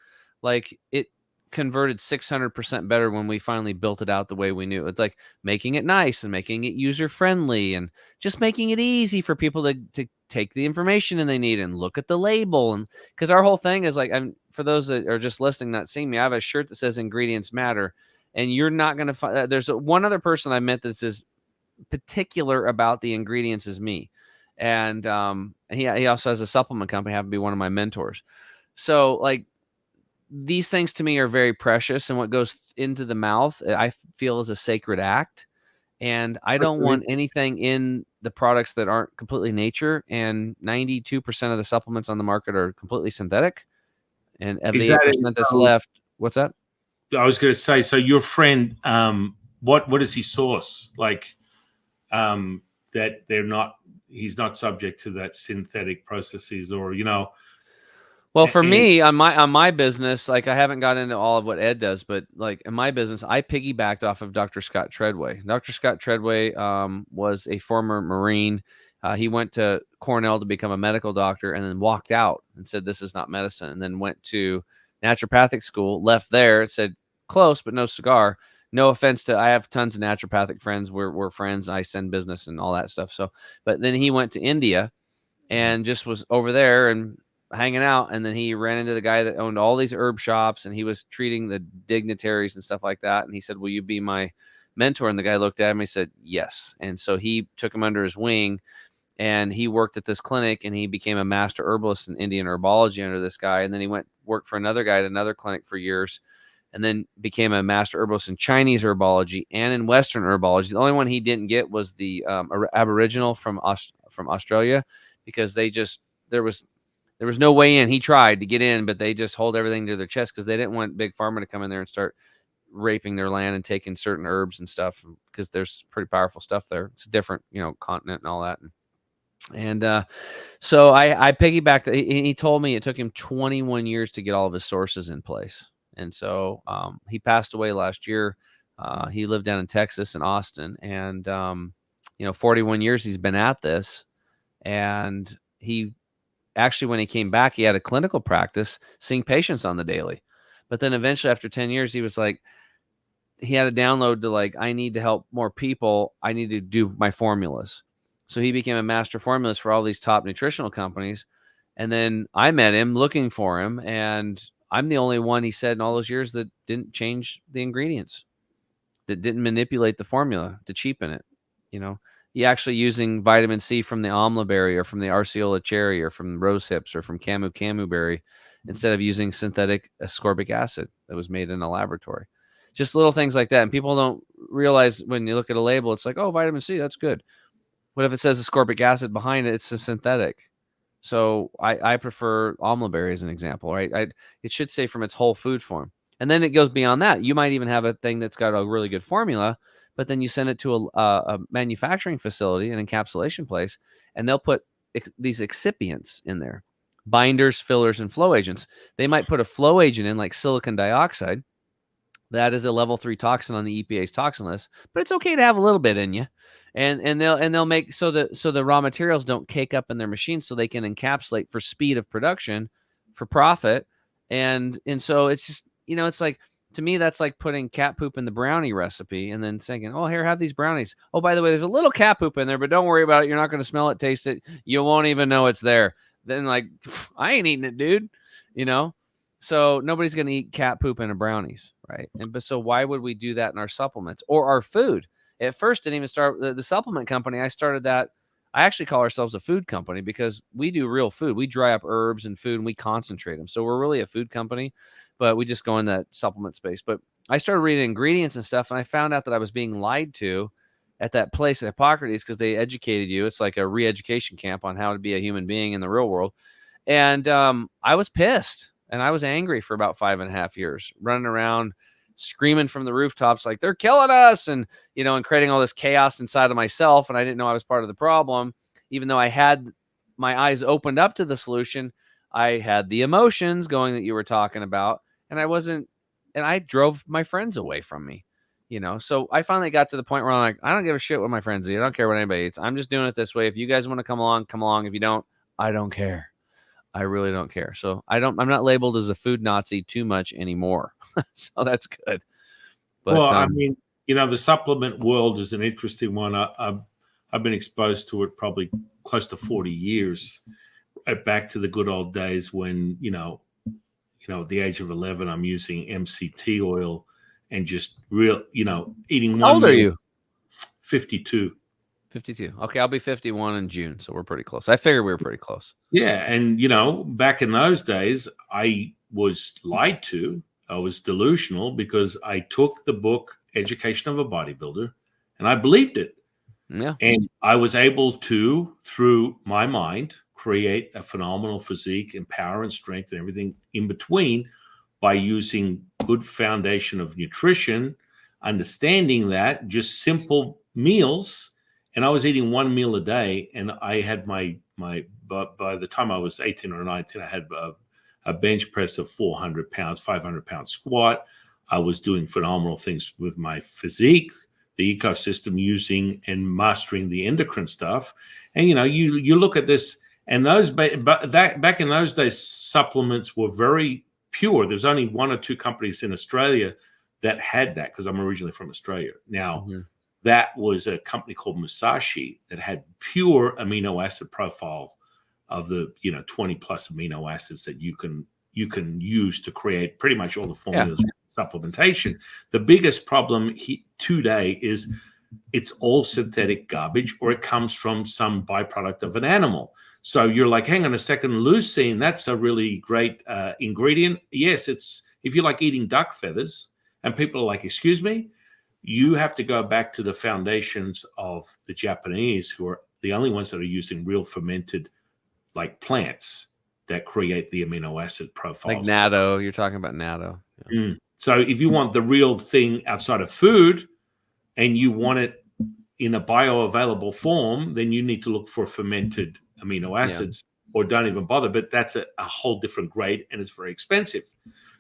S1: like it converted 600% better when we finally built it out the way we knew. It's like making it nice and making it user friendly and just making it easy for people to take the information and they need and look at the label. And because our whole thing is like, for those that are just listening, not seeing me, I have a shirt that says ingredients matter, and you're not going to find, there's one other person I met that's as particular about the ingredients as me. And he also has a supplement company, happen to be one of my mentors. So like, these things to me are very precious, and what goes into the mouth, I feel, is a sacred act. And I don't want anything in the products that aren't completely nature. And 92% of the supplements on the market are completely synthetic. And of the 8% that's left, what's that?
S2: I was going to say, so your friend, what does he source? Like, that he's not subject to that synthetic processes, or
S1: Well, for me, on my business, like I haven't got into all of what Ed does, but like in my business, I piggybacked off of Dr. Scott Treadway. Dr. Scott Treadway was a former Marine. He went to Cornell to become a medical doctor, and then walked out and said, "This is not medicine." And then went to naturopathic school, left there, said, "Close, but no cigar." No offense to, I have tons of naturopathic friends. We're friends. I send business and all that stuff. So, but then he went to India and just was over there and hanging out, and then he ran into the guy that owned all these herb shops, and he was treating the dignitaries and stuff like that, and he said, "Will you be my mentor?" And the guy looked at him and he said, "Yes." And so he took him under his wing, and he worked at this clinic, and he became a master herbalist in Indian herbology under this guy. And then he worked for another guy at another clinic for years, and then became a master herbalist in Chinese herbology and in Western herbology. The only one he didn't get was the Aboriginal from Australia, because there was no way in. He tried to get in, but they just hold everything to their chest because they didn't want Big Pharma to come in there and start raping their land and taking certain herbs and stuff, because there's pretty powerful stuff there. It's a different, continent and all that. And so I piggybacked. He told me it took him 21 years to get all of his sources in place. And so he passed away last year. He lived down in Texas, in Austin. And, 41 years he's been at this. And he actually, when he came back, he had a clinical practice seeing patients on the daily. But then eventually, after 10 years, he was like, he had a download to like, I need to help more people. I need to do my formulas. So he became a master formulist for all these top nutritional companies. And then I met him looking for him. And I'm the only one, he said, in all those years that didn't change the ingredients, that didn't manipulate the formula to cheapen it. He actually using vitamin C from the amla berry, or from the Arceola cherry, or from rose hips, or from camu berry, instead of using synthetic ascorbic acid that was made in a laboratory. Just little things like that. And people don't realize, when you look at a label, it's like, oh, vitamin C, that's good. What if it says ascorbic acid behind it? It's a synthetic. So I prefer amla berry as an example, right? It should say from its whole food form. And then it goes beyond that. You might even have a thing that's got a really good formula, but then you send it to a manufacturing facility, an encapsulation place, and they'll put these excipients in there: binders, fillers, and flow agents. They might put a flow agent in, like silicon dioxide, That is a level 3 toxin on the EPA's toxin list, but it's okay to have a little bit in you. And they'll make so the raw materials don't cake up in their machines, so they can encapsulate for speed of production, for profit. And so it's just, it's like, to me, that's like putting cat poop in the brownie recipe and then saying, "Oh, here, have these brownies. Oh, by the way, there's a little cat poop in there, but don't worry about it. You're not going to smell it, taste it. You won't even know it's there." Then, like, I ain't eating it, dude. You know. So nobody's going to eat cat poop in a brownies, right? But so why would we do that in our supplements or our food? At first, didn't even start the supplement company. I started that. I actually call ourselves a food company because we do real food. We dry up herbs and food and we concentrate them. So we're really a food company, but we just go in that supplement space. But I started reading ingredients and stuff, and I found out that I was being lied to at that place at Hippocrates because they educated you. It's like a re-education camp on how to be a human being in the real world. And I was pissed and I was angry for about 5.5 years, running around screaming from the rooftops like they're killing us, and and creating all this chaos inside of myself. And I didn't know I was part of the problem, even though I had my eyes opened up to the solution. I had the emotions going that you were talking about, and I drove my friends away from me. So I finally got to the point where I'm like, I don't give a shit what my friends eat. I don't care what anybody eats. I'm just doing it this way. If you guys want to come along, come along. If you don't, I don't care. I really don't care. So I'm not labeled as a food Nazi too much anymore. So that's good. But
S2: Well, I mean, the supplement world is an interesting one. I've been exposed to it probably close to 40 years, back to the good old days when, at the age of 11, I'm using MCT oil and just eating
S1: how
S2: one
S1: old are
S2: meal.
S1: you?
S2: 52.
S1: 52. Okay, I'll be 51 in June, so we're pretty close. I figured we were pretty close.
S2: Yeah, and back in those days, I was lied to. I was delusional because I took the book Education of a Bodybuilder and I believed it.
S1: Yeah.
S2: And I was able to, through my mind, create a phenomenal physique and power and strength and everything in between by using good foundation of nutrition, understanding that just simple meals. And I was eating one meal a day, and I had but by the time I was 18 or 19, I had a bench press of 400 pounds, 500-pound squat. I was doing phenomenal things with my physique, the ecosystem, using and mastering the endocrine stuff. And you look at this, and back in those days, supplements were very pure. There's only one or two companies in Australia that had that, because I'm originally from Australia. Now, that was a company called Musashi that had pure amino acid profile of the 20 plus amino acids that you can use to create pretty much all the formulas of supplementation. The biggest problem today is it's all synthetic garbage, or it comes from some byproduct of an animal. So you're like, hang on a second, leucine, that's a really great ingredient. Yes, it's if you like eating duck feathers, and people are like, excuse me, you have to go back to the foundations of the Japanese, who are the only ones that are using real fermented like plants that create the amino acid profiles.
S1: Like natto, you're talking about natto.
S2: Yeah. So if you want the real thing outside of food and you want it in a bioavailable form, then you need to look for fermented amino acids, or don't even bother. But that's a whole different grade, and it's very expensive.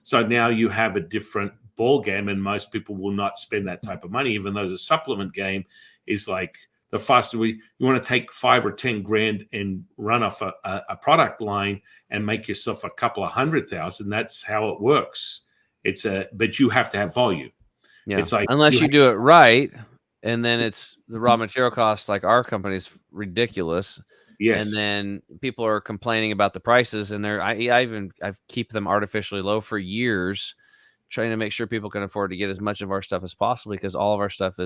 S2: So now you have a different ball game, and most people will not spend that type of money, even though the supplement game is like the faster you want to take 5 or 10 grand and run off a product line and make yourself a couple of 100,000. That's how it works. But you have to have volume.
S1: Yeah.
S2: It's like,
S1: unless you do it right, and then it's the raw material cost, like our company's ridiculous.
S2: yes.
S1: And then people are complaining about the prices, and I've keep them artificially low for years, trying to make sure people can afford to get as much of our stuff as possible, because all of our stuff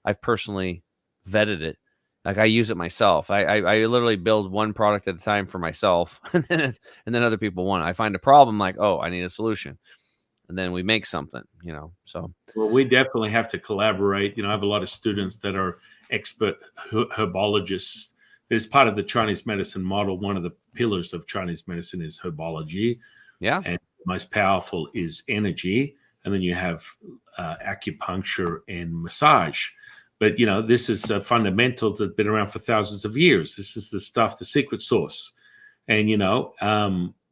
S1: I've personally vetted it. Like, I use it myself. I literally build one product at a time for myself, and then other people want it. I find a problem, like, oh, I need a solution, and then we make something, so.
S2: Well, we definitely have to collaborate. I have a lot of students that are expert herbologists. As part of the Chinese medicine model, one of the pillars of Chinese medicine is herbology.
S1: Yeah.
S2: And the most powerful is energy. And then you have acupuncture and massage. But, this is a fundamental that's been around for thousands of years. This is the stuff, the secret sauce. And,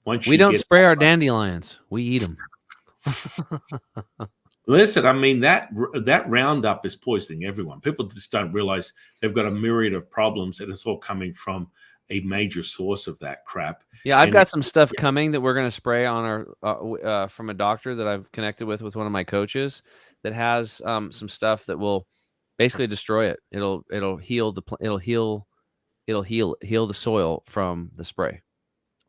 S2: once
S1: we don't spray our dandelions, we eat them.
S2: Listen, I mean that Roundup is poisoning everyone. People just don't realize they've got a myriad of problems, and it's all coming from a major source of that crap.
S1: Yeah, I've
S2: And
S1: got some stuff coming that we're going to spray on our from a doctor that I've connected with one of my coaches that has some stuff that will basically destroy it. It'll heal heal the soil from the spray.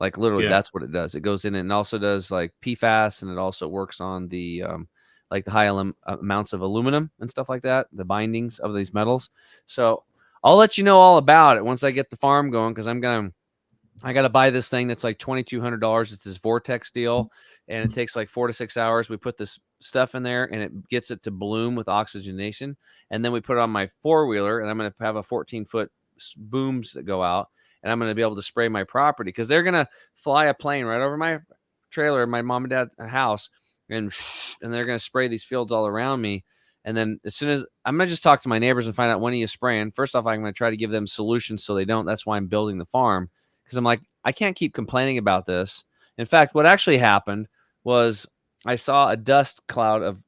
S1: Like literally,
S2: yeah,
S1: that's what it does. It goes in and also does like PFAS, and it also works on the like the high amounts of aluminum and stuff like that, the bindings of these metals. So I'll let you know all about it once I get the farm going because I got to buy this thing that's like $2,200. It's this Vortex deal, and it takes like 4 to 6 hours. We put this stuff in there, and it gets it to bloom with oxygenation. And then we put it on my four-wheeler, and I'm going to have a 14-foot booms that go out, and I'm going to be able to spray my property because they're going to fly a plane right over my trailer, my mom and dad's house, and they're going to spray these fields all around me. And then as soon as I'm going to just talk to my neighbors and find out when are you spraying. First off, I'm going to try to give them solutions so they don't. That's why I'm building the farm because I'm like, I can't keep complaining about this. In fact, what actually happened was I saw a dust cloud of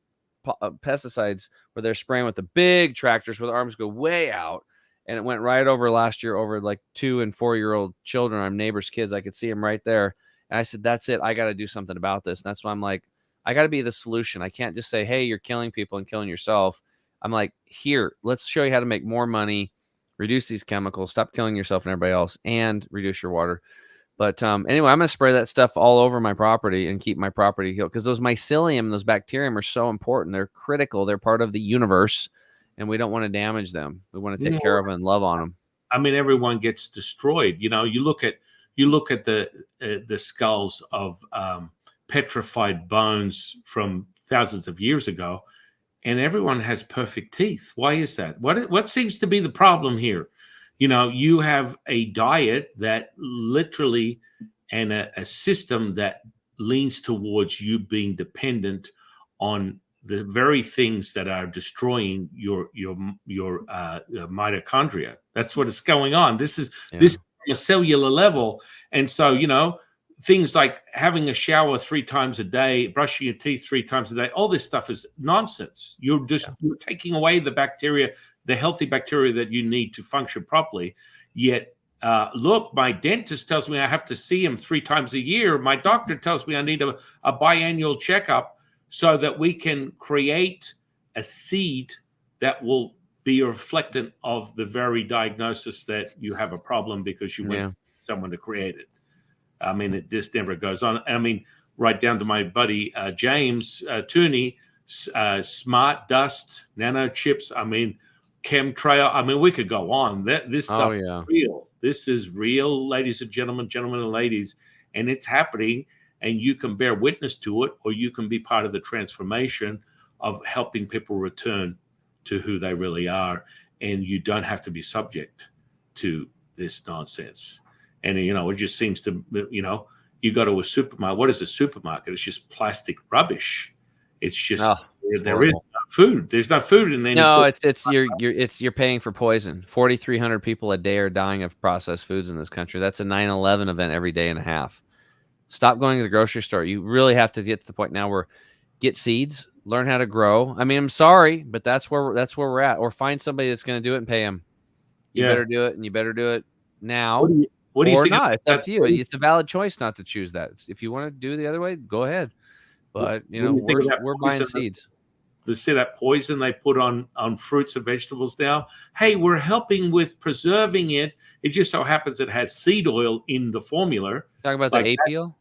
S1: pesticides where they're spraying with the big tractors where the arms go way out. And it went right over last year over like 2 and 4-year-old children, our neighbors' kids. I could see them right there. And I said, that's it. I got to do something about this. And that's why I'm like, I got to be the solution. I can't just say, hey, you're killing people and killing yourself. I'm like, here, let's show you how to make more money, reduce these chemicals, stop killing yourself and everybody else, and reduce your water. But anyway, I'm going to spray that stuff all over my property and keep my property healed because those mycelium, those bacterium are so important. They're critical. They're part of the universe, and we don't want to damage them. We want to take care of them and love on them.
S2: I mean, everyone gets destroyed. You know, you look at the skulls of petrified bones from thousands of years ago, and everyone has perfect teeth. Why is that? What seems to be the problem here? You know, you have a diet that literally and a system that leans towards you being dependent on the very things that are destroying your mitochondria. That's what is going on. This is on a cellular level, and so you know things like having a shower 3 times a day, brushing your teeth 3 times a day. All this stuff is nonsense. You're taking away the bacteria, the healthy bacteria that you need to function properly. Yet look, my dentist tells me I have to see him 3 times a year. My doctor tells me I need a biannual checkup so that we can create a seed that will be a reflectant of the very diagnosis that you have a problem because you went to someone to create it. I mean, it just never goes on. I mean, right down to my buddy James Tooney, smart dust, nano chips. I mean, chemtrail. I mean, we could go on. This stuff is real. This is real, ladies and gentlemen, gentlemen and ladies, and it's happening. And you can bear witness to it, or you can be part of the transformation of helping people return to who they really are. And you don't have to be subject to this nonsense. And, you know, it just seems to, you know, you go to a supermarket. What is a supermarket? It's just plastic rubbish. It's just, there is no food. There's no food in any.
S1: No, you're paying for poison. 4,300 people a day are dying of processed foods in this country. That's a 9/11 event every day and a half. Stop going to the grocery store. You really have to get to the point now where get seeds, learn how to grow. I mean, I'm sorry, but that's where we're at. Or find somebody that's going to do it and pay them. You better do it, and you better do it now.
S2: What do you think
S1: not? It's up to you. It's a valid choice not to choose that. If you want to do it the other way, go ahead. But you know, we're buying seeds.
S2: See that poison they put on fruits and vegetables now? Hey, we're helping with preserving it. It just so happens it has seed oil in the formula.
S1: Talk about like the apeel?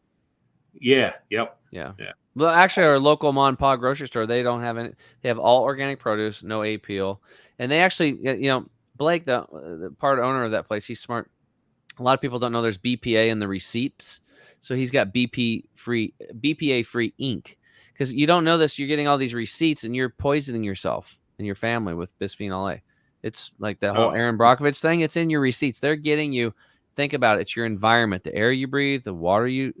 S2: Yeah. Yep.
S1: Yeah. Well, actually, our local mom and pop grocery store, they don't have any. They have all organic produce, no apeel, and they actually, you know, Blake, the part owner of that place, he's smart. A lot of people don't know there's BPA in the receipts, so he's got BPA free ink. Because you don't know this, you're getting all these receipts and you're poisoning yourself and your family with bisphenol A. It's like that whole Aaron Brockovich thing. It's in your receipts. They're getting you. Think about it. It's your environment, the air you breathe, the water you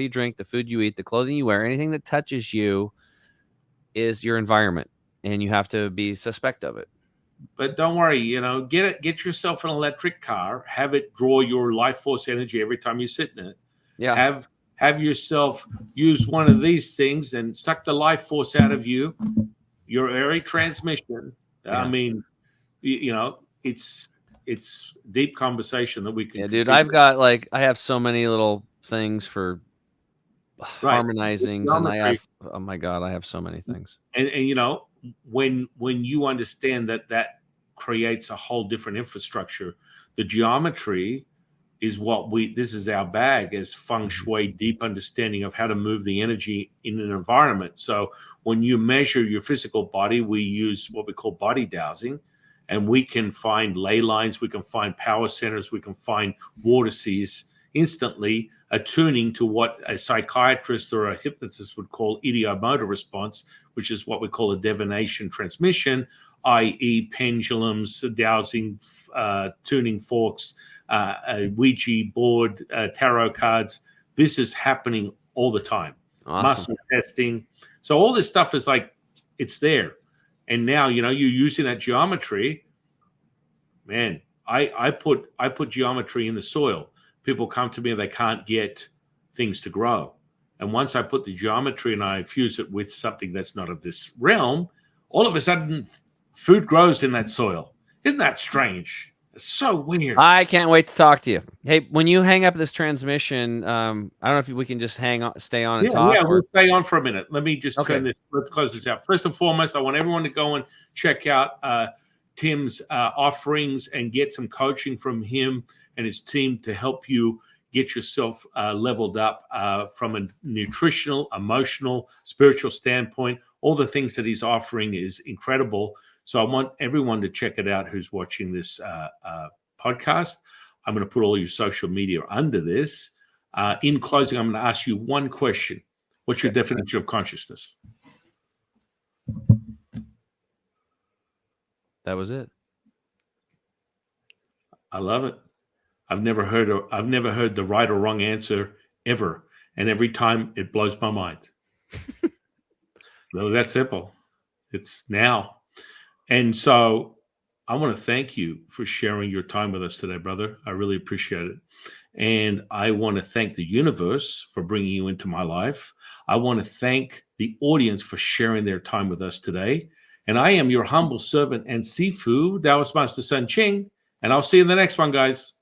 S1: drink, the food you eat, the clothing you wear. Anything that touches you is your environment, and you have to be suspect of it.
S2: But don't worry, you know, get yourself an electric car, have it draw your life force energy every time you sit in it.
S1: Yeah.
S2: have yourself use one of these things and suck the life force out of you, your airy transmission.
S1: Yeah.
S2: I mean, you know, it's deep conversation that we can
S1: Yeah, dude,
S2: continue.
S1: I have so many little things for
S2: Right.
S1: harmonizings, and I
S2: Geometry.
S1: have, oh my God, I have so many things.
S2: And you know, when you understand that that creates a whole different infrastructure, the geometry is what this is our bag as feng shui, deep understanding of how to move the energy in an environment. So when you measure your physical body, we use what we call body dowsing, and we can find ley lines, we can find power centers, we can find vortices instantly, attuning to what a psychiatrist or a hypnotist would call ideomotor response, which is what we call a divination transmission, i.e. pendulums, dowsing, tuning forks, a Ouija board, tarot cards. This is happening all the time.
S1: Awesome.
S2: Muscle testing. So all this stuff is like, it's there. And now, you know, you're using that geometry. Man, I put geometry in the soil. People come to me and they can't get things to grow. And once I put the geometry and I fuse it with something that's not of this realm, all of a sudden food grows in that soil. Isn't that strange? It's so weird.
S1: I can't wait to talk to you. Hey, when you hang up this transmission, I don't know if we can just stay on and talk.
S2: Yeah, we'll stay on for a minute. Let me just
S1: Okay.
S2: turn this. Let's close this out. First and foremost, I want everyone to go and check out Tim's offerings and get some coaching from him and his team to help you get yourself leveled up from a nutritional, emotional, spiritual standpoint. All the things that he's offering is incredible. So I want everyone to check it out who's watching this podcast. I'm going to put all your social media under this. In closing, I'm going to ask you one question. What's your definition of consciousness?
S1: That was it.
S2: I love it. I've never heard the right or wrong answer ever, and every time it blows my mind. So that's simple. It's now. And so I want to thank you for sharing your time with us today, brother. I really appreciate it. And I want to thank the universe for bringing you into my life. I want to thank the audience for sharing their time with us today. And I am your humble servant and Sifu, Taoist Master San Qing. And I'll see you in the next one, guys.